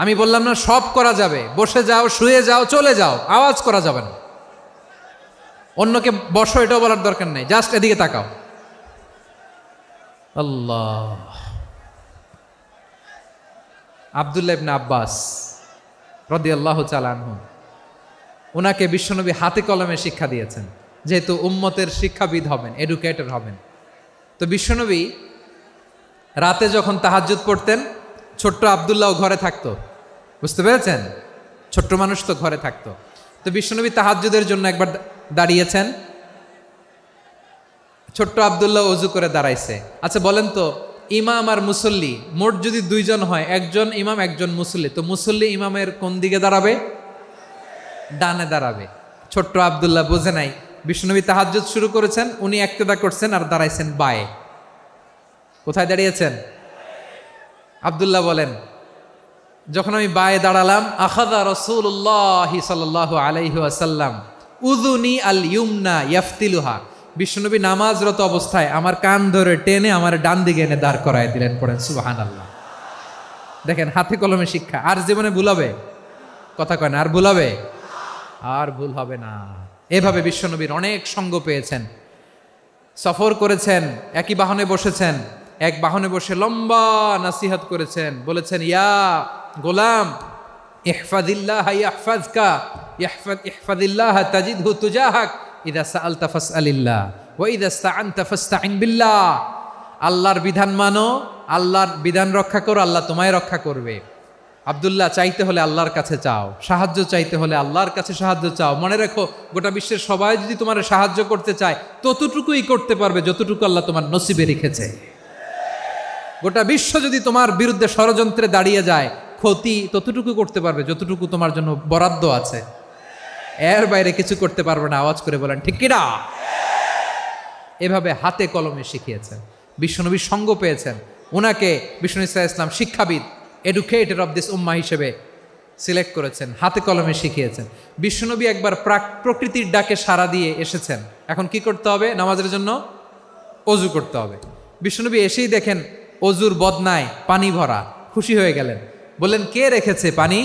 আমি বললাম না সব করা যাবে, বসে যাও, শুয়ে যাও, চলে যাও, আওয়াজ করা যাবে না। অন্যকে বসো এটাও বলার দরকার নেই, জাস্ট এদিকে তাকাও। আল্লাহ। আব্দুল্লাহ ইবনে আব্বাস রাদিয়াল্লাহু তাআলা আনহু, ওনাকে বিশ্বনবী হাতে কলমে শিক্ষা দিয়েছেন, যেহেতু উম্মতের শিক্ষাবিদ হবেন, এডুকেটর হবেন। তো বিশ্বনবী রাতে যখন তাহাজ্জুদ পড়তেন, ছোট্ট আব্দুল্লাহ ঘরে থাকতো। বুঝতে পেরেছেন? ছোট্ট মানুষ তো ঘরে থাকতো। তো বিশ্বনবী তাহাজ্জুদের জন্য একবার দাঁড়িয়েছেন, ছোট্ট আব্দুল্লাহ অজু করে দাঁড়াইছে। আচ্ছা বলেন তো, ইমাম আর মুসল্লি মোট যদি 2 জন হয়, একজন ইমাম একজন মুসল্লি, তো মুসল্লি ইমামের কোন দিকে দাঁড়াবে? ডানে দাঁড়াবে। ছোট্ট আব্দুল্লাহ বোঝে নাই, বিশ্বনবী তাহাজ্জুদ শুরু করেছেন, উনি ইক্তেদা করছেন আর দাঁড়াইছেন বায়ে। কোথায় দাঁড়িয়েছেন? আব্দুল্লাহ বলেন, যখন আমি বায়ে দাঁড়ালাম, আখাযা রাসূলুল্লাহ সাল্লাল্লাহু আলাইহি ওয়াসাল্লাম উযুনি আল ইউমনা ইয়াফতিলুহা, বিশ্বনবী নামাজরত অবস্থায় আমার কান ধরে টেনে আমার ডান দিকে এনে দাঁড় করায় দিলেন। পড়েন সুবহানাল্লাহ। দেখেন, হাতে কলমে শিক্ষা। আর জীবনে ভুল হবে? কথা কয় না, আর ভুল হবে? আর ভুল হবে না। এভাবে বিশ্বনবীর অনেক সঙ্গ পেয়েছেন, সফর করেছেন, একই বাহনে বসেছেন, এক বাহনে বসে লম্বা নাসিহত করেছেন, বলেছেন, ইয়া গোলাম ইহফাজিল্লাহ ইয়াহফাজকা, ইহফাজিল্লাহ তাজিদহু তুজাহাক, ইযা সাআলতা ফাসআলিল্লাহ ওয়া ইযা ইসতাআনতা ফাসতাইন বিল্লাহ। আল্লাহর বিধান মানো, আল্লাহর বিধান রক্ষা করো, আল্লাহ তোমায় রক্ষা করবে। আব্দুল্লাহ, চাইতে হলে আল্লাহর কাছে চাও, সাহায্য চাইতে হলে আল্লাহর কাছে সাহায্য চাও। মনে রেখো, গোটা বিশ্বের সবাই যদি তোমার সাহায্য করতে চায়, ততটুকুই করতে পারবে যতটুকু আল্লাহ তোমার নসিবে রেখেছে। গোটা বিশ্ব যদি তোমার বিরুদ্ধে ষড়যন্ত্রে দাঁড়িয়ে যায়, ক্ষতি ততটুকু করতে পারবে যতটুকু তোমার জন্য বরাদ্দ আছে, এর বাইরে কিছু করতে পারবে না। আওয়াজ করে বলেন ঠিক কিনা? এভাবে হাতে কলমে শিখিয়েছেন, বিশ্বনবী সঙ্গ পেয়েছেন। ওনাকে বিষ্ণু ইসা ইসলাম শিক্ষাবিদ, এডুকেটর অফ দিস উম্মাহ হিসেবে সিলেক্ট করেছেন, হাতে কলমে শিখিয়েছেন। বিশ্বনবী একবার প্রকৃতির ডাকে সাড়া দিয়ে এসেছেন, এখন কি করতে হবে? নামাজের জন্য অজু করতে হবে। বিশ্বনবী এসেই দেখেন অজুর বদনায় পানি ভরা, খুশি হয়ে গেলেন, বললেন কে রেখেছে পানি?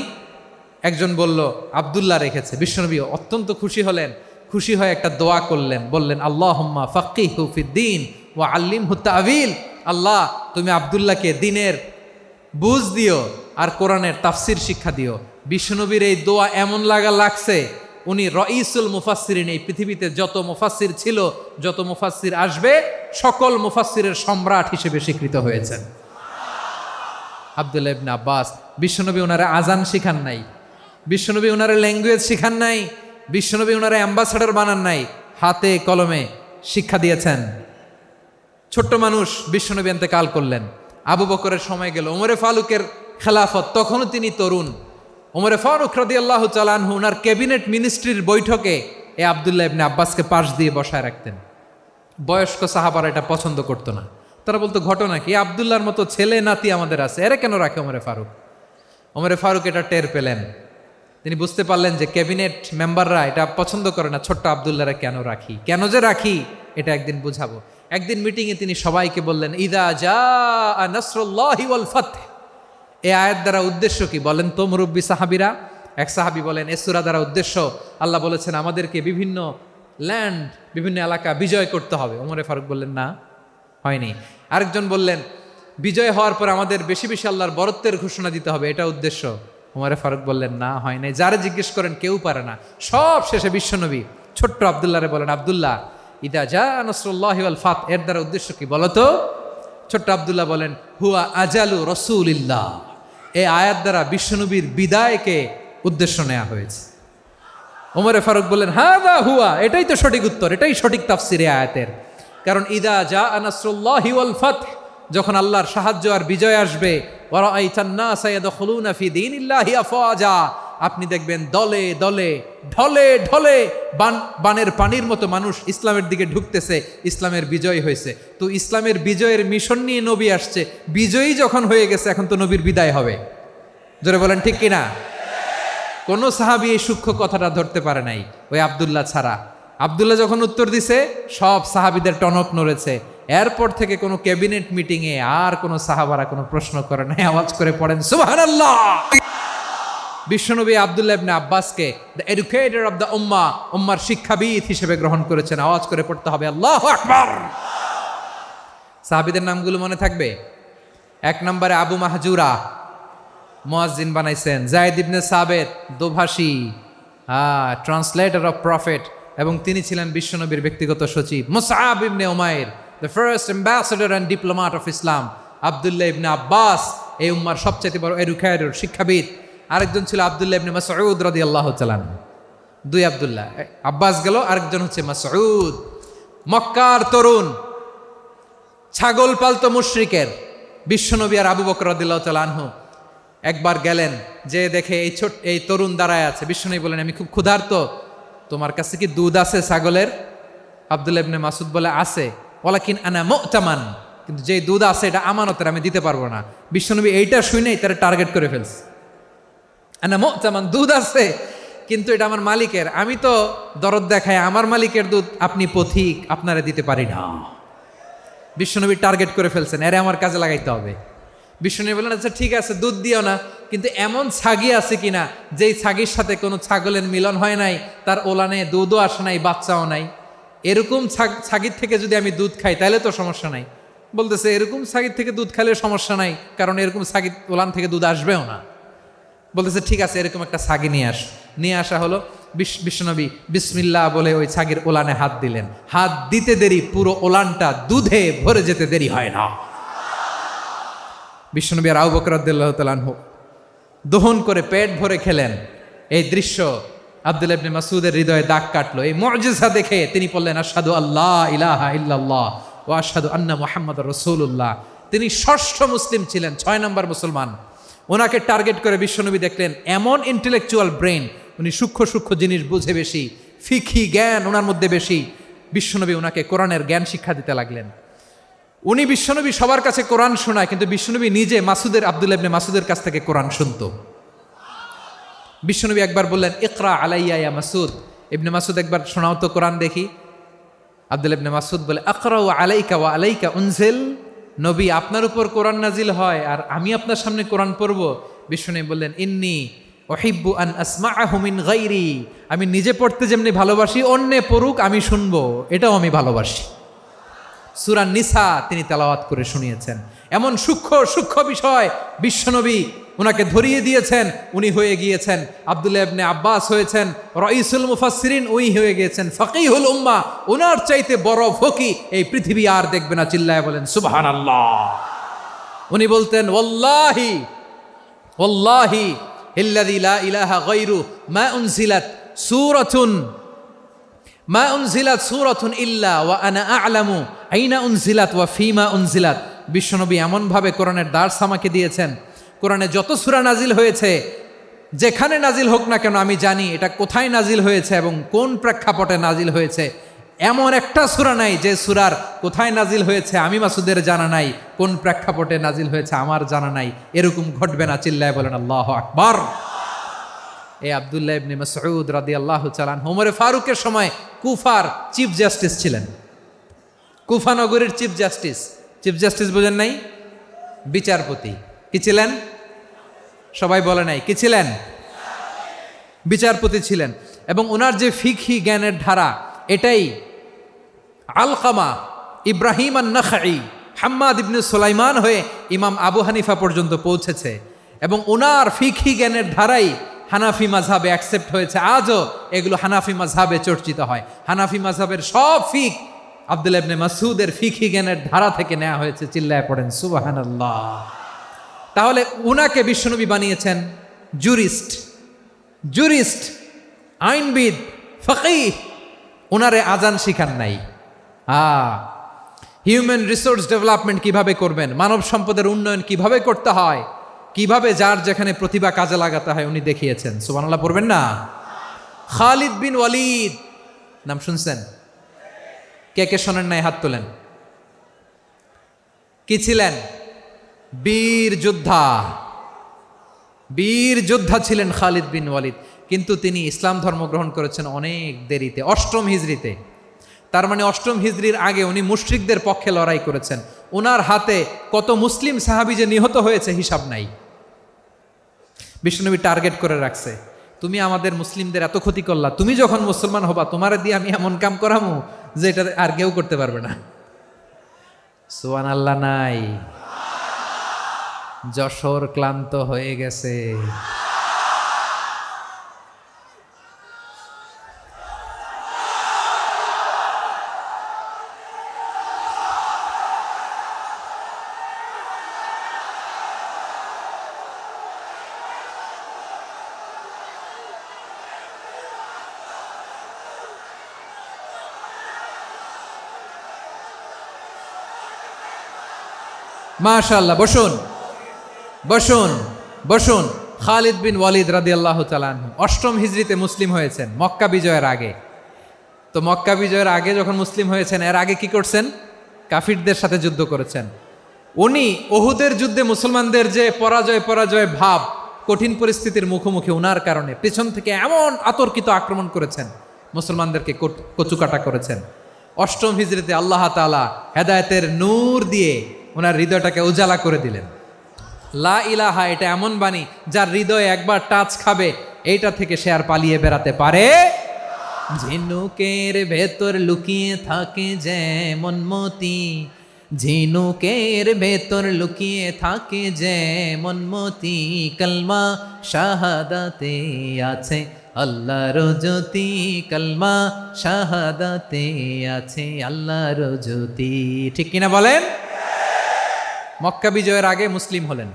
একজন বলল আব্দুল্লাহ রেখেছে। বিশ্বনবী অত্যন্ত খুশি হলেন, খুশি হয়ে একটা দোয়া করলেন, বললেন আল্লাহুম্মা ফাক্কিহু ফিদ্দীন ওয়া আল্লিমহু তা'ওয়ীল। আল্লাহ তুমি আব্দুল্লাহকে দ্বীনের বুঝ দিও আর কোরআনের তাফসির শিক্ষা দিও। বিশ্বনবীর এই দোয়া এমন লাগছে, উনি রঈসুল মুফাসসিরিন, এই পৃথিবীতে যত মুফাসসির ছিল, যত মুফাসসির আসবে, সকল মুফাসসিরের সম্রাট হিসেবে স্বীকৃত হয়েছেন আব্দুল্লাহ ইবনে আব্বাস। বিশ্বনবী ওনারা আজান শিখান নাই, বিশ্বনবী ওনারা ল্যাঙ্গুয়েজ শিখান নাই, বিশ্বনবী ওনারা অ্যাম্বাসাডার বানান নাই, হাতে কলমে শিক্ষা দিয়েছেন। ছোট্ট মানুষ, বিশ্বনবী ইন্তেকাল করলেন, আবু বকরের সময় গেল, ওমরে ফারুকের খেলাফত, তখনও তিনি তরুণ। ওমরে ফারুক রাদিয়াল্লাহু তাআলা আনহু ওনার ক্যাবিনেট মিনিস্ট্রির বৈঠকে এই আব্দুল্লাহ ইবনে আব্বাসকে পাশ দিয়ে বসায় রাখতেন। বয়স্ক সাহাবারা এটা পছন্দ করতো না, তারা বলতো ঘটনা কি, আব্দুল্লাহর মতো ছেলে নাতি আমাদের আছে, এরা কেন রাখে ওমরে ফারুক? ওমরে ফারুক এটা টের পেলেন, তিনি বুঝতে পারলেন যে ক্যাবিনেট মেম্বাররা এটা পছন্দ করে না, ছোট্ট আব্দুল্লাহরা কেন রাখি, কেন যে রাখি এটা একদিন বুঝাবো। একদিন মিটিংয়ে তিনি সবাইকে বললেন ইদা জাআ নাসরুল্লাহি ওয়াল ফাতহ। এই আয়াত দ্বারা উদ্দেশ্য কি বলেন তো মুরব্বী সাহাবীরা? এক সাহাবী বলেন এ সূরা দ্বারা উদ্দেশ্য, আল্লাহ বলেছেন আমাদেরকে বিভিন্ন ল্যান্ড, বিভিন্ন এলাকা বিজয় করতে হবে। ওমরে ফারুক বললেন না, হয়নি। আরেকজন বললেন বিজয় হওয়ার পর আমাদের বেশি বেশি আল্লাহর বরত্বের ঘোষণা দিতে হবে, এটা উদ্দেশ্য। ওমরে ফারুক বললেন না, হয় নাই। যারা জিজ্ঞেস করেন কেউ পারে না। সব শেষে বিশ্বনবী ছোট্ট আব্দুল্লাহরে বলেন আব্দুল্লাহ ইদা জাআ নাসরুল্লাহি ওয়াল ফাতহ এর দ্বারা উদ্দেশ্য কি বলো তো? ছোট্ট আব্দুল্লাহ বলেন হুয়া আজালু রাসূলিল্লাহ। এই আয়াত দ্বারা বিশ্বনবীর বিদায়কে উদ্দেশ্য নেওয়া হয়েছে। ওমরে ফারুক বললেন হাযা হুয়া, এটাই তো সঠিক উত্তর, এটাই সঠিক তাফসীর এই আয়াতের। কারণ ইদা জাআ নাসরুল্লাহি ওয়াল ফাতহ, যখন আল্লাহর সাহায্য আর বিজয় আসবে, ওয়া রাআইতান নাসা ইয়াদখুলুনা ফি দীনিল্লাহি আফওয়াজা, আপনি দেখবেন দলে দলে ঢলে ঢলে বানের পানির মতো মানুষ ইসলামের দিকে ঢুকতেছে, ইসলামের বিজয় হয়েছে। তো ইসলামের বিজয়ের মিশন নিয়ে নবী আসছে, বিজয়ী যখন হয়ে গেছে এখন তো নবীর বিদায় হবে। জোরে বলেন ঠিক কিনা? কোন সাহাবী এই সূক্ষ্ম কথাটা ধরতে পারে নাই, ওই আব্দুল্লাহ ছাড়া। আব্দুল্লাহ যখন উত্তর দিছে সব সাহাবীদের টনক নড়েছে। এরপর থেকে কোনো ক্যাবিনেট মিটিংয়ে আর কোনো সাহাবারা কোনো প্রশ্ন করে নাই, আওয়াজ করে পড়েন সুবহানাল্লাহ। বিশ্বনবী আব্দুল্লাহ ইবনে আব্বাসকে দ্য এডুকেটর অফ দ্য উম্মাহ, উম্মার শিক্ষাবিদ হিসেবে গ্রহণ করেছেন। আওয়াজ করে পড়তে হবে আল্লাহু আকবার। সাহাবীদের নামগুলো মনে থাকবে? এক নম্বরে আবু মাহজুরা, মুয়াজ্জিন বানাইছেন। যায়েদ ইবনে সাবিত, দোভাষী, ট্রান্সলেটর অফ প্রফেট, এবং তিনি ছিলেন বিশ্বনবীর ব্যক্তিগত সচিব। Musab ibn Umair, the first ambassador and diplomat of Islam. Abdullah ibn Abbas, এই উম্মার সবচেয়ে বড় এডুকেটর, শিক্ষাবিদ। আরেকজন ছিল আব্দুল্লাহ ইবনে মাসউদ রাদিয়াল্লাহু তাআলা। দুই আব্দুল্লাহ, আব্বাস গেল, আরেকজন হচ্ছে মাসউদ। মক্কার তরুণ, ছাগল পালতো মুশরিকের। বিশ্বনবী আর আবু বকর রাদিয়াল্লাহু তাআলা আনহু একবার গেলেন, যে দেখে এই তরুণ দাঁড়ায় আছে। বিশ্বনবী বলেন আমি খুব ক্ষুধার্ত, তোমার কাছে কি দুধ আছে ছাগলের? আব্দুল্লাহ ইবনে মাসউদ বলে আছে। ওয়ালাকিন আনা মু'তামান, কিন্তু যে দুধ আছে এটা আমানতের, আমি দিতে পারবো না। বিশ্বনবী এইটা শুনেই তারা টার্গেট করে ফেলছে। আনা মু'তামান, দুধ আছে কিন্তু এটা আমার মালিকের, আমি তো দরদ দেখায় আমার মালিকের দুধ, আপনি পথিক, আপনারা দিতে পারি না। বিশ্বনবী টার্গেট করে ফেলছেন, এরে আমার কাজে লাগাইতে হবে। বিশ্বনবী বললেন আচ্ছা ঠিক আছে দুধ দিও না, কিন্তু এমন ছাগি আছে কিনা যেই ছাগির সাথে কোনো ছাগলের মিলন হয় নাই, তার ওলানে দুধও আসে নাই, বাচ্চাও নাই, এরকম ছাগির থেকে যদি আমি দুধ খাই তাহলে তো সমস্যা নাই। বলতেছে এরকম ছাগির থেকে দুধ খাইলে সমস্যা নাই, কারণ এরকম ছাগির ওলান থেকে দুধ আসবেও না। বলতেছে ঠিক আছে এরকম একটা ছাগি নিয়ে আসা হলো। বিশ্বনবী বিসমিল্লাহ বলে ওই ছাগির ওলানে হাত দিলেন। হাত দিতে দেরি, পুরো ওলানটা দুধে ভরে যেতে দেরি হয় না। বিশ্বনবী আর আবু বকর রাদিয়াল্লাহু তাআলা আনহু দহন করে পেট ভরে খেলেন। এই দৃশ্য আব্দুল্লাহ ইবনে মাসউদের হৃদয়ে দাগ কাটলো। এই মুজিজা দেখে তিনি বললেন আশহাদু আল্লা ইলাহা ইল্লাল্লাহ ওয়া আশহাদু আন্না মুহাম্মাদুর রাসূলুল্লাহ। তিনি ষষ্ঠ মুসলিম ছিলেন, 6 নম্বর মুসলমান। ওনাকে টার্গেট করে বিশ্বনবী দেখলেন এমন ইন্টেলেকচুয়াল ব্রেন, উনি সূক্ষ্ম সূক্ষ্ম জিনিস বুঝে বেশি, ফিকহি জ্ঞান ওনার মধ্যে বেশি। বিশ্বনবী ওনাকে কোরআনের জ্ঞান শিক্ষা দিতে লাগলেন। উনি বিশ্বনবী সবার কাছে কোরআন শোনায়, কিন্তু বিশ্বনবী নিজে আব্দুল্লাহ ইবনে মাসুদের কাছ থেকে কোরআন শুনতো। বিশ্বনবী একবার বললেন, ইকরা আলাইয়া ইয়া মাসুদ। ইবনে মাসুদ একবার শোনাও তো কোরআন দেখি। আব্দুল্লাহ ইবনে মাসুদ বলে, আকরাউ আলাইকা ওয়া আলাইকা উনজিল। নবী, আপনার উপর কোরআন নাজিল হয় আর আমি আপনার সামনে কোরআন পড়ব। বিশ্বনবী বললেন, ইন্নী উহিব্বু আন আসমাআহু মিন গায়রি। আমি নিজে পড়তে যেমনি ভালোবাসি, অন্যে পড়ুক আমি শুনবো, এটাও আমি ভালোবাসি। সূরা নিসা তিনি তেলাওয়াত করে শুনিয়েছেন। এমন সূক্ষ্ম সূক্ষ্ম বিষয় বিশ্বনবী ওনাকে ধরিয়ে দিয়েছেন। উনি হয়ে গিয়েছেন আব্দুল্লাহ ইবনে আব্বাস, হয়েছেন রাইসুল মুফাসসিরিন, উনি হয়ে গিয়েছেন ফাকিহুল উম্মাহ। ওনার চাইতে বড় ফকি এই পৃথিবী আর দেখবে না। চিল্লায় বলেন সুবহানাল্লাহ। উনি বলতেন, ওয়াল্লাহি ওয়াল্লাহি ইল্লাযী লা ইলাহা গায়রু মা উনজিলাত সূরাতুন ইল্লা ওয়া আনা আ'লামু আইনা উনজিলাত ওয়া ফীমা উনজিলাত। বিশ্বনবী এমনভাবে কোরআনের দার্স আমাকে দিয়েছেন, কোরআনে যত সূরা নাজিল হয়েছে, যেখানে নাজিল হোক না কেন আমি জানি এটা কোথায় নাজিল হয়েছে এবং কোন প্রেক্ষাপটে নাজিল হয়েছে। এমন একটা সূরা নাই যে সূরার কোথায় নাজিল হয়েছে আমি মাসুদের জানা নাই, কোন প্রেক্ষাপটে নাজিল হয়েছে আমার জানা নাই। এরকম ঘটবে না। চিল্লায় বলেন আল্লাহু আকবার। এই আব্দুল্লাহ ইবনে মাসউদ রাদিয়াল্লাহু তাআলা আনহু ওমর ফারুকের সময় কুফার চিফ জাস্টিস ছিলেন। কুফা নগরীর চিফ জাস্টিস। চিফ জাস্টিস বোঝেন নাই? বিচারপতি। কি ছিলেন? সবাই বলে নাই, কি ছিলেন? বিচারপতি ছিলেন। এবং ওনার যে ফিকহি জ্ঞানের ধারা, এটাই আলকামা, ইব্রাহিম আন-নাখাই, হাম্মাদ ইবনে সুলাইমান হয়ে ইমাম আবু হানিফা পর্যন্ত পৌঁছেছে। এবং ওনার ফিকহি জ্ঞানের ধারাই হানাফি মাযহাবে অ্যাকসেপ্ট হয়েছে। আজও এগুলো হানাফি মাযহাবে চর্চিত হয়। হানাফি মাযহাবের সব ফিক আব্দুল্লাহ ইবনে মাসউদের ফিকহি জ্ঞানের ধারা থেকে নেওয়া হয়েছে। চিল্লায় পড়েন সুবহানাল্লাহ। তাহলে উনাকে বিশ্বনবী বানিয়েছেন জুরিস্ট, আইনবিদ, ফাকিহ। উনারে আজান শিখান নাই। হিউম্যান রিসোর্স ডেভেলপমেন্ট কিভাবে করবেন, মানব সম্পদের উন্নয়ন কিভাবে করতে হয়, কিভাবে যার যেখানে প্রতিভা কাজে লাগাতে হয় উনি দেখিয়েছেন। সুবহানাল্লাহ পড়বেন না? খালিদ বিন ওয়ালিদ নাম শুনছেন? কে কে শোনেন নাই হাত তোলেন। কি ছিলেন? বীর যোদ্ধা ছিলেন খালিদ বিন ওয়ালিদ। কিন্তু তিনি ইসলাম ধর্ম গ্রহণ করেছেন অনেক দেরিতে, 8ম হিজরিতে। তার মানে 8ম হিজরির আগে উনি মুশরিকদের পক্ষে লড়াই করেছেন। ওনার হাতে কত মুসলিম সাহাবী যে নিহত হয়েছে হিসাব নাই। বিশ্বনবী টার্গেট করে রাখছে, তুমি আমাদের মুসলিমদের এত ক্ষতি করলা, তুমি যখন মুসলমান হবা তোমারে দিয়ে আমি এমন কাম করামু যে এটা আর কেউ করতে পারবে না। সুবহানাল্লাহ নাই? যশোর ক্লান্ত হয়ে গেছে। মাশাআল্লাহ। বসুন। খালিদ বিন ওয়ালিদ রাদিয়াল্লাহু তাআলা আনহু 8ম হিজরিতে মুসলিম হয়েছেন, মক্কা বিজয়ের আগে। তো মক্কা বিজয়ের আগে যখন মুসলিম হয়েছেন, এর আগে কি করছেন? কাফিরদের সাথে যুদ্ধ করেছেন। উনি উহুদের যুদ্ধে মুসলমানদের যে পরাজয় ভাব, কঠিন পরিস্থিতির মুখোমুখি ওনার কারণে পেছন থেকে এমন আতর্কিত আক্রমণ করেছেন, মুসলমানদেরকে কচুকাটা করেছেন। 8ম হিজরিতে আল্লাহ তাআলা হেদায়েতের নূর দিয়ে ওনার হৃদয়টাকে উজালা করে দিলেন। লা ইলাহা এটা এমন বাণী যার হৃদয়ে একবার টাচ খাবে, এইটা থেকে সে আর পালিয়ে বেড়াতে পারে। ঝিনুকের ভেতর লুকিয়ে থাকে যেমন মতি, ঝিনুকের ভেতর লুকিয়ে থাকে যেমন মতি, কলমা শাহাদাতে আছে আল্লাহর জ্যোতি, কলমা শাহাদাতে আছে আল্লাহর জ্যোতি। ঠিক কিনা বলেন? মক্কা বিজয়ের আগে মুসলিম হলেন,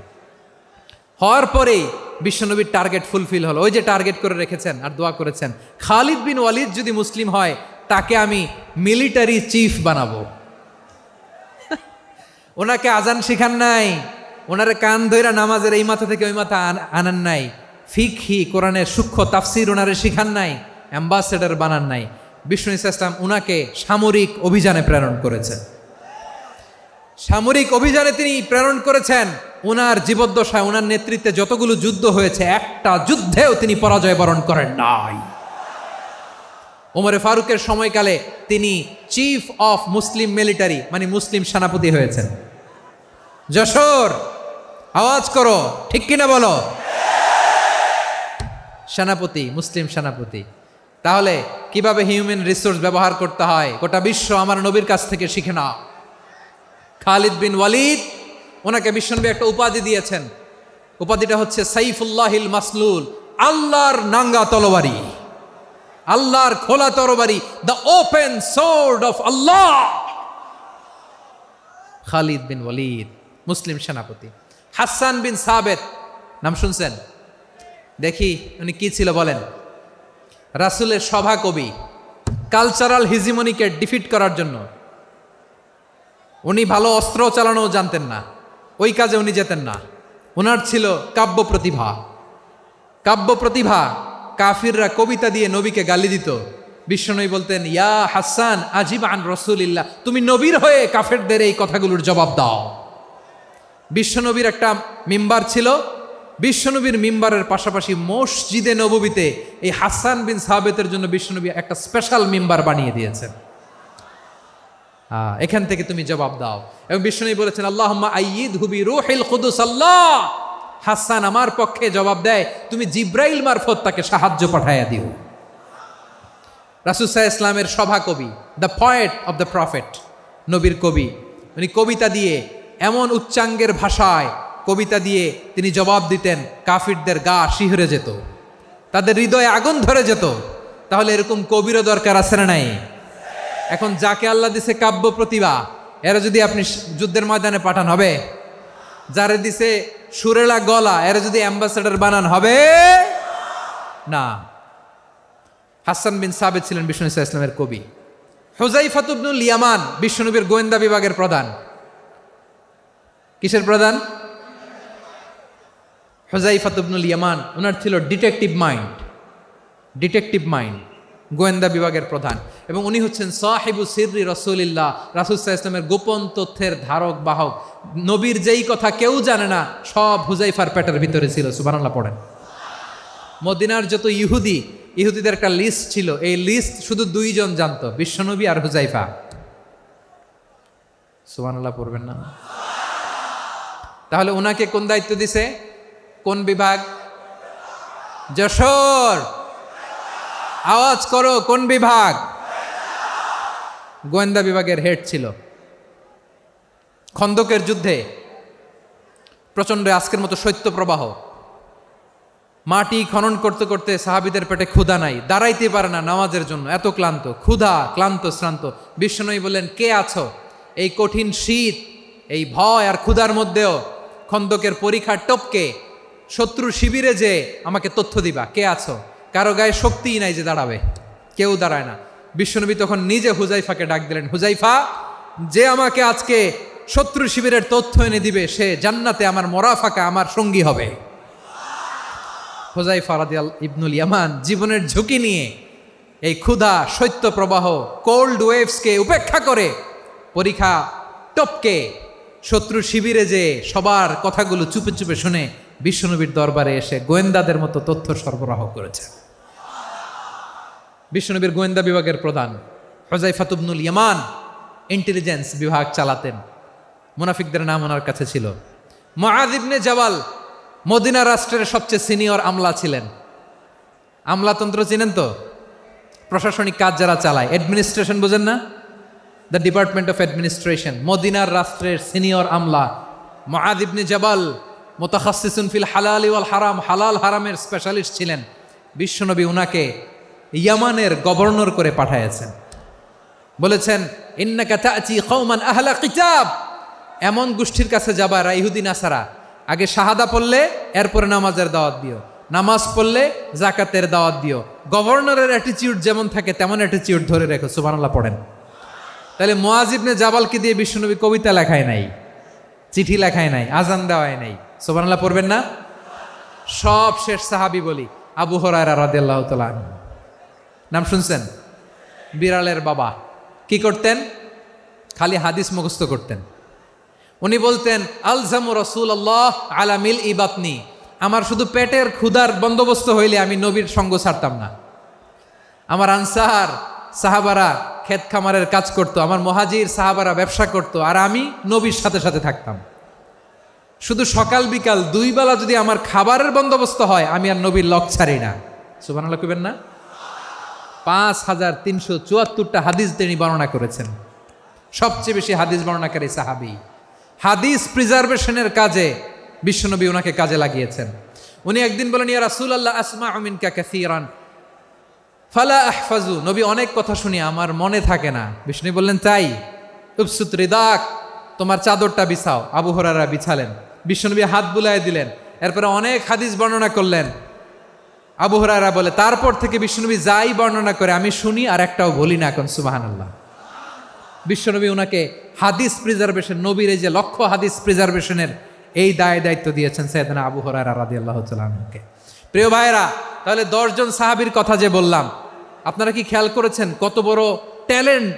হওয়ার পরেই বিশ্বনবীর টার্গেট ফুলফিল হলো। ওই যে টার্গেট করে রেখেছেন আর দোয়া করেছেন, খালিদ বিন ওয়ালিদ যদি মুসলিম হয় তাকে আমি মিলিটারি চিফ বানাবো। ওনাকে আজান শিখান নাই, ওনারে কান ধইরা নামাজের এই মাথা থেকে ওই মাথা আনান নাই, ফিকহি কোরআনের সূক্ষ্ম তাফসির ওনারে শিখান নাই, অ্যাম্বাসেডর বানান নাই। বিষ্ণু ইসলাম উনাকে সামরিক অভিযানে প্রেরণ করেছেন। সামরিক অভিযানে তিনি প্রেরণ করেছেন। উনার জীবদ্দশায় উনার নেতৃত্বে যতগুলো যুদ্ধ হয়েছে একটা যুদ্ধেও তিনি পরাজয় বরণ করেন নাই। ওমরে ফারুকের সময়কালে তিনি চিফ অফ মুসলিম মিলিটারি মানে মুসলিম সেনাপতি হয়েছেন। যশোর আওয়াজ করো, ঠিক কিনা বলো? সেনাপতি, মুসলিম সেনাপতি। তাহলে কিভাবে হিউম্যান রিসোর্স ব্যবহার করতে হয় গোটা বিশ্ব আমার নবীর কাছ থেকে শিখে নাও। খালিদ বিন ওয়ালিদ, ওনাকে বিশ্বনবী একটা উপাধি দিয়েছেন। উপাধিটা হচ্ছে সাইফুল্লাহিল মাসলুল, আল্লাহর নাঙ্গা তরবারি, আল্লাহর খোলা তরবারি, দ্য ওপেন সোর্ড অফ আল্লাহ। খালিদ বিন ওয়ালিদ মুসলিম সেনাপতি। হাসান বিন সাবেত নাম শুনছেন? দেখি উনি কি ছিল বলেন। রাসূলের সভা কবি, কালচারাল হিজিমনিকে ডিফিট করার জন্য। উনি ভালো অস্ত্র চালানো জানতেন না, ওই কাজে উনি যেতেন না। ওনার ছিল কাব্য প্রতিভা। কাব্য প্রতিভা, কাফিররা কবিতা দিয়ে নবীকে গালি দিত। বিশ্বনবী বলতেন, ইয়া হাসান আজিব আন রাসূলিল্লাহ, তুমি নবীর হয়ে কাফেরদের এই কথাগুলোর জবাব দাও। বিশ্বনবীর একটা মিম্বার ছিল। বিশ্বনবীর মিম্বারের পাশাপাশি মসজিদে নববীতে এই হাসান বিন সাবেতের জন্য বিশ্বনবী একটা স্পেশাল মিম্বার বানিয়ে দিয়েছেন। এখান থেকে তুমি জবাব দাও। এবং বিশ্বনবী বলেছেন, আল্লাহুম্মা আইয়িদহু বিরূহিল কুদুস। আল্লাহ, হাসান আমার পক্ষে জবাব দেয়, তুমি জিব্রাইল মারফত তাকে সাহায্য পাঠাইয়া দিও। রাসূল সাল্লাল্লাহু আলাইহি ইসলামের সভা কবি, the poet of the prophet, নবীর কবি। উনি কবিতা দিয়ে এমন উচ্চাঙ্গের ভাষায় কবিতা দিয়ে তিনি জবাব দিতেন, কাফিরদের গা শিহরে যেত, তাদের হৃদয়ে আগুন ধরে যেত। তাহলে এরকম কবিরও দরকার আছে না নাই? এখন যাকে আল্লাহ দিছে কাব্য প্রতিভা, এরা যদি আপনি যুদ্ধের ময়দানে পাঠান হবে? যারে দিছে সুরেলা গলা, এরা যদি অ্যাম্বাসেডর বানান হবে না। হাসান বিন সাবেত ছিলেন বিষ্ণু ইসলামের কবি। হুযায়ফা ইবনুল ইয়ামান বিশ্বনবীর গোয়েন্দা বিভাগের প্রধান। কিসের প্রধান? হুযায়ফা ইবনুল ইয়ামান। ওনার ছিল ডিটেকটিভ মাইন্ড, ডিটেকটিভ মাইন্ড, গোয়েন্দা বিভাগের প্রধান। এবং উনি হচ্ছেন সাহিবু সিররি রাসূলিল্লাহ, রাসূল সাল্লাল্লাহু আলাইহি ওয়াসাল্লামের গোপন তথ্যের ধারক বাহক। নবীর যেই কথা কেউ জানে না, সব হুযায়ফার পেটের ভিতরে ছিল। সুবহানাল্লাহ পড়েন। মদিনার যত ইহুদিদের একটা লিস্ট ছিল, এই লিস্ট শুধু দুইজন জানতো, বিশ্বনবী আর হুযায়ফা। সুবহানাল্লাহ পড়বেন না? তাহলে ওনাকে কোন দায়িত্ব দিছে? কোন বিভাগ? যশোর আওয়াজ করো, কোন বিভাগ? গোয়েন্দা বিভাগের হেড ছিল। খন্দকের যুদ্ধে প্রচন্ড আজকের মতো শৈত্য প্রবাহ, মাটি খনন করতে করতে সাহাবীদের পেটে ক্ষুধা নাই, দাঁড়াইতে পারে না নামাজের জন্য, এত ক্লান্ত, ক্ষুধা, ক্লান্ত, শ্রান্ত। বিশ্বনবী বললেন, কে আছো? এই কঠিন শীত, এই ভয় আর ক্ষুধার মধ্যেও খন্দকের পরীক্ষার টপকে শত্রু শিবিরে যে আমাকে তথ্য দিবা, কে আছো? কারো গায়ে শক্তিই নাই যে দাঁড়াবে, কেউ দাঁড়ায় না। বিশ্বনবী তখন নিজে হুযায়ফাকে ডাক দিলেন, হুযায়ফা, যে আমাকে আজকে শত্রু শিবিরের তথ্য এনে দিবে, সে জান্নাতে আমার মরাফাকা, আমার সঙ্গী হবে। হুযায়ফা রাদিয়াল্লাহু ইবনুল ইয়ামান জীবনের ঝুঁকি নিয়ে এই ক্ষুধা, শৈত্য প্রবাহ, কোল্ড ওয়েভসকে উপেক্ষা করে পরীক্ষা টপকে শত্রু শিবিরে যে সবার কথাগুলো চুপে চুপে শুনে বিশ্বনবীর দরবারে এসে গোয়েন্দাদের মতো তথ্য সরবরাহ করেছে। বিশ্বনবীর গোয়েন্দা বিভাগের প্রধান হুযায়ফা ইবনুল ইয়ামান ইন্টেলিজেন্স বিভাগ চালাতেন। মুনাফিকদের নাম ওনার কাছে ছিল। মুআয ইবনে জাবাল মদিনা রাষ্ট্রের সবচেয়ে সিনিয়র আমলা ছিলেন। আমলাতন্ত্র চিনেন তো? প্রশাসনিক কাজ যারা চালায়, অ্যাডমিনিস্ট্রেশন বোঝেন না? The department of administration. মদিনার রাষ্ট্রের সিনিয়র আমলা মুআয ইবনে জাবাল মুতাখাসসিসুন ফিল হালাল ওয়াল হারাম, হালাল হারামের স্পেশালিস্ট ছিলেন। বিশ্বনবী উনাকে ইয়ামানের গভর্নর করে পাঠাইছেন। বলেছেন, ইন্নাকা তা'তি কওমান আহলা কিতাব, এমন গোষ্ঠীর কাছে যাবা যারা ইহুদি নাসারা, আগে শাহাদা পড়লে এরপরে নামাজের দাওয়াত দিও, নামাজ পড়লে যাকাতের দাওয়াত দিও। গভর্নরের অ্যাটিটিউড যেমন থাকে তেমন অ্যাটিটিউড ধরে রেখো। সুবহানাল্লাহ পড়েন। তাহলে মুআয ইবনে জাবালকে দিয়ে বিশ্বনবী কবিতা লেখায় নাই, চিঠি লেখায় নাই, আজান দেওয়ায় নাই। সুবহানাল্লাহ পড়বেন না? সব শেষ সাহাবী বলি আবু হুরায়রা রাদিয়াল্লাহু তাআলা আনহু। নাম শুনছেন? বিড়ালের বাবা। কি করতেন? খালি হাদিস মুখস্থ করতেন। উনি বলতেন আলজামু রাসূলুল্লাহ আলা মিল ইবাতনি, আমার শুধু পেটের ক্ষুধার বন্দোবস্ত হইলে আমি নবীর সঙ্গ ছাড়তাম না। আমার আনসার সাহাবারা ক্ষেত খামারের কাজ করত, আমার মুহাজির সাহাবারা ব্যবসা করত, আর আমি নবীর সাথে সাথে থাকতাম। শুধু সকাল বিকাল দুই বেলা যদি আমার খাবারের বন্দোবস্ত হয়, আমি আর নবীর লক ছাড়ি না। সুবহানাল্লাহ কইবেন না? 5374টা হাদিস তিনি বর্ণনা করেছেন। সবচেয়ে বেশি হাদিস বর্ণনাকারী সাহাবী। হাদিস প্রিজার্ভেশনের কাজে বিশ্বনবী ওনাকে কাজে লাগিয়েছেন। উনি একদিন বলেন, ইয়া রাসূলুল্লাহ আসমাউ মিনকা কাসীরান ফালা আহফাজু, নবী অনেক কথা শুনি আমার মনে থাকে না। বিষ্ণু বললেন তাই? উবসুত রিদাক, তোমার চাদরটা বিছাও। আবু হুরায়রা বিছালেন, বিশ্বনবী হাত বুলায় দিলেন, এরপরে অনেক হাদিস বর্ণনা করলেন। আবু হুরায়রা বলে তারপর থেকে বিশ্বনবী যাই বর্ণনা করে আমি শুনি আর একটাও বলি না। এখন সুবহানাল্লাহ। বিশ্বনবী ওনাকে হাদিস প্রিজার্ভেশন, নবীর এই যে লক্ষ্য হাদিস প্রিজার্ভেশনের এই দায়িত্ব দিয়েছেন সাইয়েদনা আবু হুরায়রা রাদিয়াল্লাহু তাআলা আনহুকে। প্রিয় ভাইরা, তাহলে 10 জন সাহাবীর কথা যে বললাম, আপনারা কি খেয়াল করেছেন কত বড় ট্যালেন্ট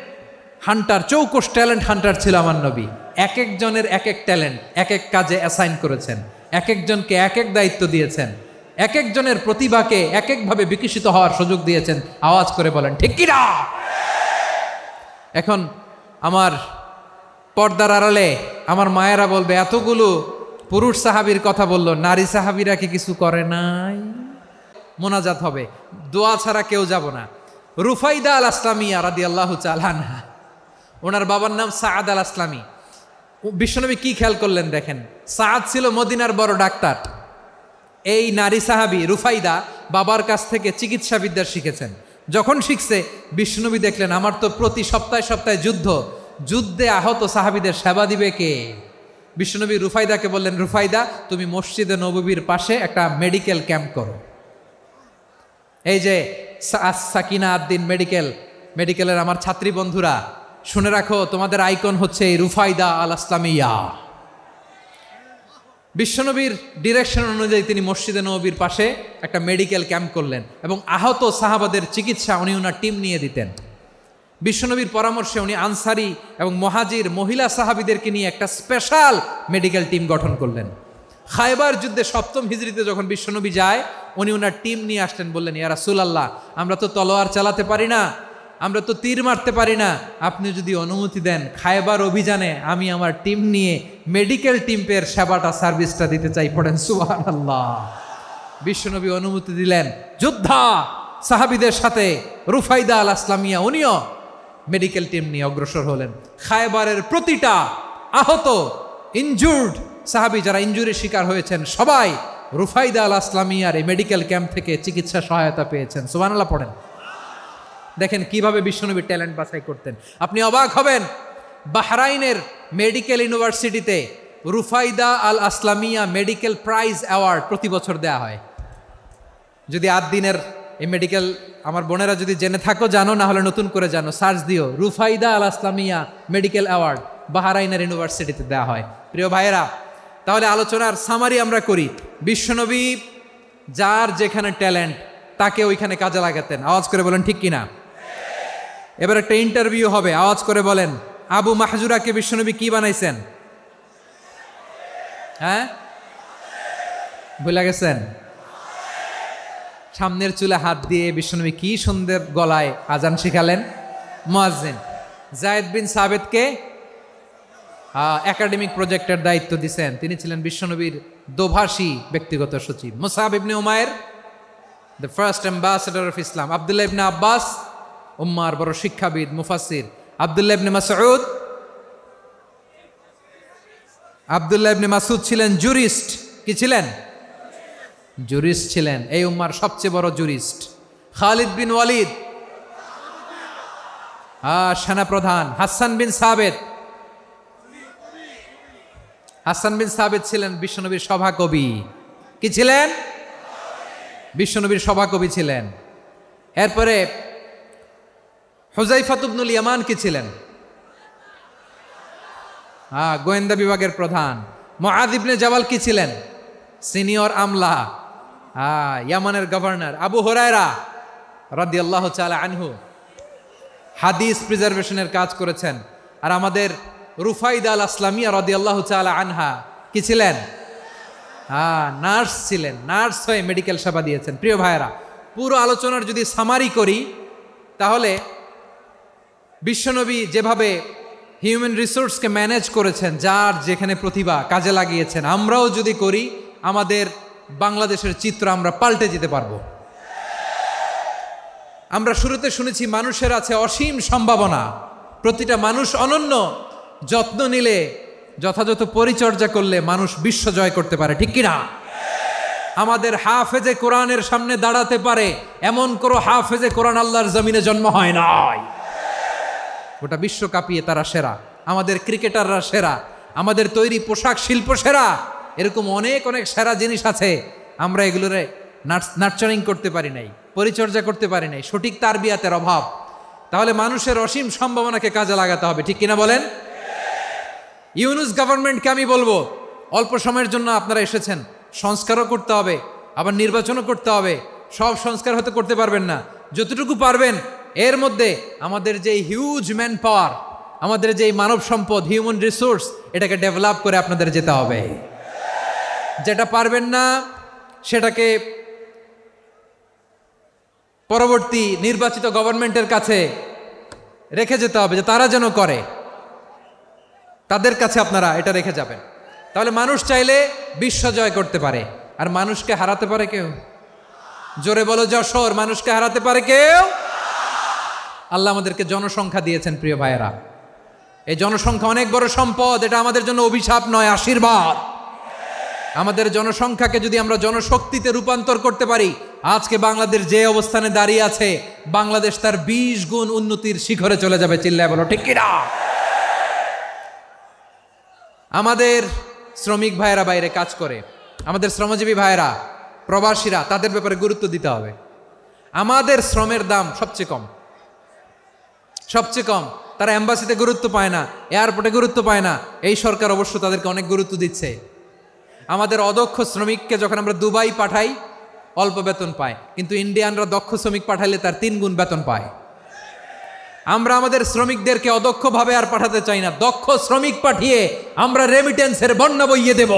হান্টার, চৌকস ট্যালেন্ট হান্টার ছিল আমার নবী। এক একজনের এক এক ট্যালেন্ট এক এক কাজে অ্যাসাইন করেছেন, এক একজনকে এক এক দায়িত্ব দিয়েছেন, এক একজনের প্রতিভাকে এক একভাবে বিকশিত হওয়ার সুযোগ দিয়েছেন। আওয়াজ করে বলেন ঠিক কি না? এখন আমার পর্দার আড়ালে আমার মায়েরা বলবে, এতগুলো পুরুষ সাহাবীর কথা বললো, নারী সাহাবীরা কি কিছু করে নাই? মোনাজাত হবে, দোয়া ছাড়া কেউ যাব না। রুফাইদা আল আসলামিয়া রাদিয়াল্লাহু তাআলা আনহা, ওনার বাবার নাম সাআদ আল আসলামি। বিশ্বনবী কি খেয়াল করলেন দেখেন, সাআদ ছিল মদিনার বড় ডাক্তার। এই নারী সাহাবী রুফাইদা বাবার কাছ থেকে চিকিৎসা বিদ্যা শিখেছেন। যখন শিখছে, বিশ্বনবী দেখলেন আমার তো প্রতি সপ্তাহে সপ্তাহে যুদ্ধে আহত সাহাবীদের সেবা দিবে কে? বিশ্বনবী রুফাইদাকে বললেন, রুফাইদা তুমি মসজিদে নববীর পাশে একটা মেডিকেল ক্যাম্প করো। এই যে সাকিনা আদ্দিন মেডিকেলের আমার ছাত্রী বন্ধুরা শুনে রাখো, তোমাদের আইকন হচ্ছে এই রুফাইদা আল আসলামিয়া। বিশ্বনবীর ডিরেকশন অনুযায়ী তিনি মসজিদে নববীর পাশে একটা মেডিকেল ক্যাম্প করলেন এবং আহত সাহাবাদের চিকিৎসা উনি ওনার টিম নিয়ে দিতেন। বিশ্বনবীর পরামর্শে উনি আনসারি এবং মুহাজির মহিলা সাহাবীদেরকে নিয়ে একটা স্পেশাল মেডিকেল টিম গঠন করলেন। খায়বার যুদ্ধে 7ম হিজরিতে যখন বিশ্বনবী যায়, উনি ওনার টিম নিয়ে আসলেন, বললেন ইয়া রাসূলুল্লাহ আমরা তো তলোয়ার চালাতে পারি না, আমরা তো তীর মারতে পারি না, আপনি যদি অনুমতি দেন খায়বার অভিযানে আমি আমার টিম নিয়ে মেডিকেল টিমের সেবাটা সার্ভিসটা দিতে চাই। পড়েন সুবহানাল্লাহ। বিশ্বনবী অনুমতি দিলেন, যোদ্ধা সাহাবীদের সাথে রুফাইদা আল আসলামিয়া উনিও মেডিকেল টিম নিয়ে অগ্রসর হলেন। খায়বারের প্রতিটা আহত ইনজুর্ড সাহাবী যারা ইনজুরির শিকার হয়েছেন সবাই রুফাইদা আল আসলামিয়ার এই মেডিকেল ক্যাম্প থেকে চিকিৎসা সহায়তা পেয়েছেন। সুবহানাল্লাহ পড়েন। দেখেন কিভাবে বিশ্বনবী ট্যালেন্ট বাছাই করতেন। আপনি অবাক হবেন, বাহরাইনের মেডিকেল ইউনিভার্সিটিতে রুফাইদা আল আসলামিয়া মেডিকেল প্রাইজ অ্যাওয়ার্ড প্রতি বছর দেয়া হয়। যদি 8 দিনের এই মেডিকেল আমার বোনেরা যদি জেনে থাকো জানো, না হলে নতুন করে জানো, সার্চ দিও রুফাইদা আল আসলামিয়া মেডিকেল অ্যাওয়ার্ড বাহরাইনের ইউনিভার্সিটিতে দেওয়া হয়। প্রিয় ভাইয়েরা, তাহলে আলোচনার সামারি আমরা করি। বিশ্বনবী যার যেখানে ট্যালেন্ট তাকে ওইখানে কাজে লাগাতেন। আওয়াজ করে বলেন ঠিক কিনা? এবার একটা ইন্টারভিউ হবে, আওয়াজ করে বলেন আবু মাহজুরাকে বিশ্বনবী কি বানাইছেন? হ্যাঁ, ভুলে গেছেন? সামনের চুলে হাত দিয়ে বিশ্বনবী কি সুন্দর গলায় আজান শিখালেন। মুয়াজ্জিন। যায়েদ বিন সাবিতকে একাডেমিক প্রজেক্টের দায়িত্ব দিয়েছেন, তিনি ছিলেন বিশ্বনবীর দোভাষী ব্যক্তিগত সচিব। Musab ibn Umair the first ambassador of Islam. Abdullah ibn Abbas উম্মার বড় শিক্ষাবিদ মুফাসসির। আব্দুল্লাহ ইবনে মাসউদ ছিলেন জুরিস্ট। কি ছিলেন? জুরিস্ট ছিলেন, এই উম্মার সবচেয়ে বড় জুরিস্ট। খালিদ বিন ওয়ালিদ সেনাপ্রধান। হাসান বিন সাবিত ছিলেন বিশ্বনবীর সভাকবি। কি ছিলেন? বিশ্বনবীর সভাকবি ছিলেন। এরপরে হুযায়ফা ইবনুল ইয়ামান কি ছিলেন? গোয়েন্দা বিভাগের প্রধান। মুআয ইবনে জাবাল কি ছিলেন? সিনিয়র আমলা। ইয়ামানের গভর্নর। আবু হুরায়রা রাদিয়াল্লাহু তাআলা আনহু হাদিস প্রিজার্ভেশনের কাজ করেছেন। আর আমাদের রুফাইদা আল আসলামিয়া রাদিয়াল্লাহু তাআলা আনহা কি ছিলেন? নার্স ছিলেন। নার্স হয়ে মেডিকেল সেবা দিয়েছেন। প্রিয় ভাইয়েরা, পুরো আলোচনার যদি সামারি করি তাহলে বিশ্বনবী যেভাবে হিউম্যান রিসোর্সকে ম্যানেজ করেছেন, যার যেখানে প্রতিভা কাজে লাগিয়েছেন, আমরাও যদি করি আমাদের বাংলাদেশের চিত্র আমরা পাল্টে যেতে পারবো। আমরা শুরুতে শুনেছি মানুষের আছে অসীম সম্ভাবনা, প্রতিটা মানুষ অনন্য, যত্ন নিলে, যথাযথ পরিচর্যা করলে মানুষ বিশ্ব জয় করতে পারে, ঠিক কিনা? আমাদের হাফেজে কোরআনের সামনে দাঁড়াতে পারে এমন কোনো হাফেজে কোরআন আল্লাহর জমিনে জন্ম হয় নাই। গোটা বিশ্ব কাঁপিয়ে তারা সেরা, আমাদের ক্রিকেটাররা সেরা, আমাদের তৈরি পোশাক শিল্প সেরা। এরকম অনেক অনেক সেরা জিনিস আছে, আমরা এগুলোরে নার্চারিং করতে পারি নাই, পরিচর্যা করতে পারি নাই, সঠিক তারবিয়াতের অভাব। তাহলে মানুষের অসীম সম্ভাবনাকে কাজে লাগাতে হবে, ঠিক কিনা বলেন? ইউনুস গভর্নমেন্টকে আমি বলবো, অল্প সময়ের জন্য আপনারা এসেছেন, সংস্কারও করতে হবে, আবার নির্বাচনও করতে হবে। সব সংস্কার হয়তো করতে পারবেন না, যতটুকু পারবেন এর মধ্যে আমাদের যে হিউজ ম্যান পাওয়ার, আমাদের যে মানব সম্পদ, হিউম্যান রিসোর্স, এটাকে ডেভেলপ করে আপনাদের যেতে হবে। যেটা পারবেন না সেটাকে পরবর্তী নির্বাচিত গভর্নমেন্টের কাছে রেখে যেতে হবে, যে তারা যেন করে, তাদের কাছে আপনারা এটা রেখে যাবেন। তাহলে মানুষ চাইলে বিশ্ব জয় করতে পারে। আর মানুষকে হারাতে পারে কেউ? জোরে বলো যশোর, মানুষকে হারাতে পারে কেউ? আল্লাহ আমাদেরকে জনসংখ্যা দিয়েছেন প্রিয় ভাইয়েরা। এই জনসংখ্যা অনেক বড় সম্পদ, এটা আমাদের জন্য অভিশাপ নয়, আশীর্বাদ। আমাদের জনসংখ্যাকে যদি আমরা জনশক্তিতে রূপান্তর করতে পারি, আজকে বাংলাদেশ যে অবস্থানে দাঁড়িয়ে আছে, বাংলাদেশ তার 20 গুণ উন্নতির শিখরে চলে যাবে। চিল্লায় বলো ঠিক কিনা? আমাদের শ্রমিক ভাইয়েরা বাইরে কাজ করে, আমাদের শ্রমজীবী ভাইয়েরা, প্রবাসীরা, তাদের ব্যাপারে গুরুত্ব দিতে হবে। আমাদের শ্রমের দাম সবচেয়ে কম, সবচেয়ে কম। তারা এম্বাসিতে গুরুত্ব পায় না, এয়ারপোর্টে গুরুত্ব পায় না। এই সরকার অবশ্য তাদেরকে অনেক গুরুত্ব দিচ্ছে। আমাদের অদক্ষ শ্রমিককে যখন আমরা দুবাই পাঠাই, অল্প বেতন পায়, কিন্তু ইন্ডিয়ানরা দক্ষ শ্রমিক পাঠাইলে তার 3 গুণ বেতন পায়। আমরা আমাদের শ্রমিকদেরকে অদক্ষভাবে আর পাঠাতে চাই না, দক্ষ শ্রমিক পাঠিয়ে আমরা রেমিটেন্সের বন্যা বইয়ে দেব।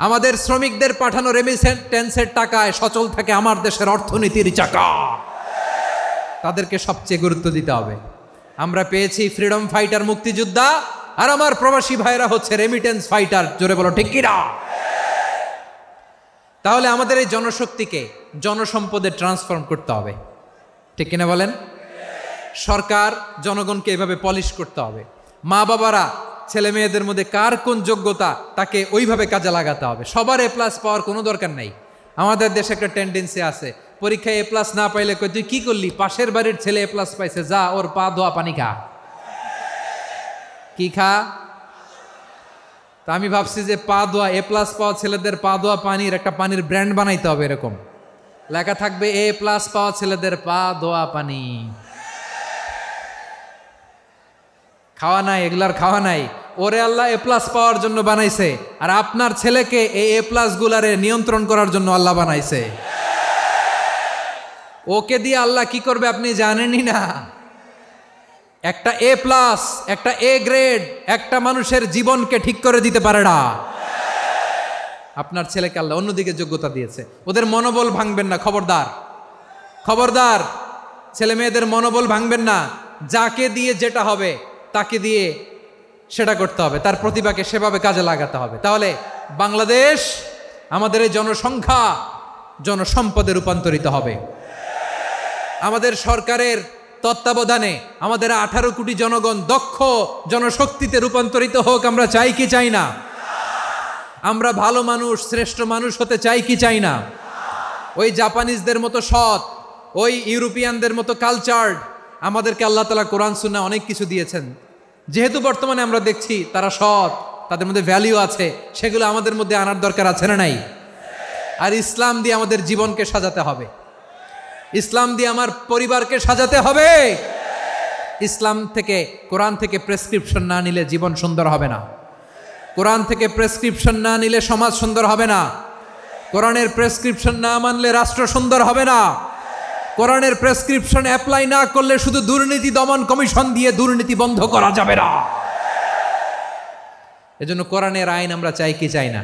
আমাদের শ্রমিকদের পাঠানো রেমিটেন্সের টাকায় সচল থাকে আমার দেশের অর্থনীতির চাকা। তাদেরকে সবচেয়ে গুরুত্ব দিতে হবে। আমরা পেয়েছি ফ্রিডম ফাইটার, মুক্তিযোদ্ধা, আর আমার প্রবাসী ভাইরা হচ্ছে রেমিটেন্স ফাইটার। জোরে বলো ঠিক কিনা? তাহলে আমাদের এই জনশক্তিকে জনসম্পদে ট্রান্সফর্ম করতে হবে, ঠিক কিনা বলেন? সরকার জনগণকে এভাবে পলিশ করতে হবে। মা বাবারা ছেলে মেয়েদের মধ্যে কার কোন যোগ্যতা তাকে ওইভাবে কাজে লাগাতে হবে। সবার A+ পাওয়ার কোনো দরকার নাই। আমাদের দেশে একটা টেন্ডেন্সি আছে, পরীক্ষায় A+ না পাইলে কই তুই কি করলি, পাশের বাড়ির ছেলে A+ পাইছে, যা ওর পা ধোয়া পানি খা। কি খা? তা আমি ভাবছি যে পা ধোয়া, A+ পাওয়া ছেলেদের পা ধোয়া পানির একটা পানির ব্র্যান্ড বানাইতে হবে। এরকম লেখা থাকবে, A+ পাওয়া ছেলেদের পা ধোয়া পানি। খাওয়া নাই, এগুলার খাওয়া নাই। ওরে আল্লাহ A+ পাওয়ার জন্য বানাইছে, আর আপনার ছেলেকে এই A+ গুলারে নিয়ন্ত্রণ করার জন্য আল্লাহ বানাইছে। ওকে দিয়ে আল্লাহ কি করবে আপনি জানেনই না। একটা A+, একটা A গ্রেড একটা মানুষের জীবনকে ঠিক করে দিতে পারে না। আপনার ছেলেকে আল্লাহ অন্যদিকে যোগ্যতা দিয়েছে। ওদের মনোবল ভাঙবেন না, খবরদার, খবরদার। ছেলে মেয়েদের মনোবল ভাঙবেন না। যাকে দিয়ে যেটা হবে তাকে দিয়ে সেটা করতে হবে, তার প্রতিভাকে সেভাবে কাজে লাগাতে হবে। তাহলে বাংলাদেশ, আমাদের এই জনসংখ্যা জনসম্পদে রূপান্তরিত হবে। আমাদের সরকারের তত্ত্বাবধানে আমাদের 18 কোটি জনগণ দক্ষ জনশক্তিতে রূপান্তরিত হোক, আমরা চাই কি চাই না? আমরা ভালো মানুষ, শ্রেষ্ঠ মানুষ হতে চাই কি চাই না? ওই জাপানিজদের মতো সৎ, ওই ইউরোপিয়ানদের মতো কালচার্ড। আমাদেরকে আল্লাহ তাআলা কোরআন সুন্নাহ অনেক কিছু দিয়েছেন। যেহেতু বর্তমানে আমরা দেখছি তারা সৎ, তাদের মধ্যে ভ্যালিউ আছে, সেগুলো আমাদের মধ্যে আনার দরকার আছে না নাই? আর ইসলাম দিয়ে আমাদের জীবনকে সাজাতে হবে, ইসলাম দিয়ে আমার পরিবারকে সাজাতে হবে। ইসলাম থেকে, কোরআন থেকে প্রেসক্রিপশন না নিলে জীবন সুন্দর হবে না। কোরআন থেকে প্রেসক্রিপশন না নিলে সমাজ সুন্দর হবে না। কোরআনের প্রেসক্রিপশন না মানলে রাষ্ট্র সুন্দর হবে না। কোরআনের প্রেসক্রিপশন অ্যাপ্লাই না করলে শুধু দুর্নীতি দমন কমিশন দিয়ে দুর্নীতি বন্ধ করা যাবে না। এজন্য কোরআনের আইন আমরা চাই কি চাই না?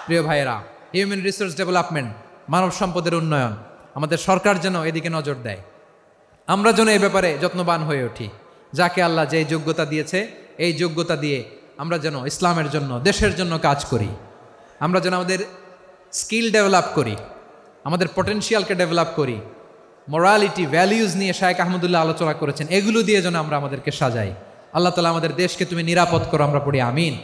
প্রিয় ভাইয়েরা, হিউম্যান রিসোর্স ডেভেলপমেন্ট, মানব সম্পদের উন্নয়ন, আমাদের সরকার যেন এদিকে নজর দেয়। আমরা যেন এই ব্যাপারে যত্নবান হয়ে উঠি। যাকে আল্লাহ যে যোগ্যতা দিয়েছে, এই যোগ্যতা দিয়ে আমরা যেন ইসলামের জন্য, দেশের জন্য কাজ করি। আমরা যেন আমাদের স্কিল ডেভেলপ করি, আমাদের পটেনশিয়ালকে ডেভেলপ করি। মোরালিটি, ভ্যালিউজ নিয়ে শায়েখ আহমদুল্লাহ আলোচনা করেছেন, এগুলো দিয়ে যেন আমরা আমাদেরকে সাজাই। আল্লাহ তাআলা আমাদের দেশকে তুমি নিরাপদ করো, আমরা পড়ি আমিন।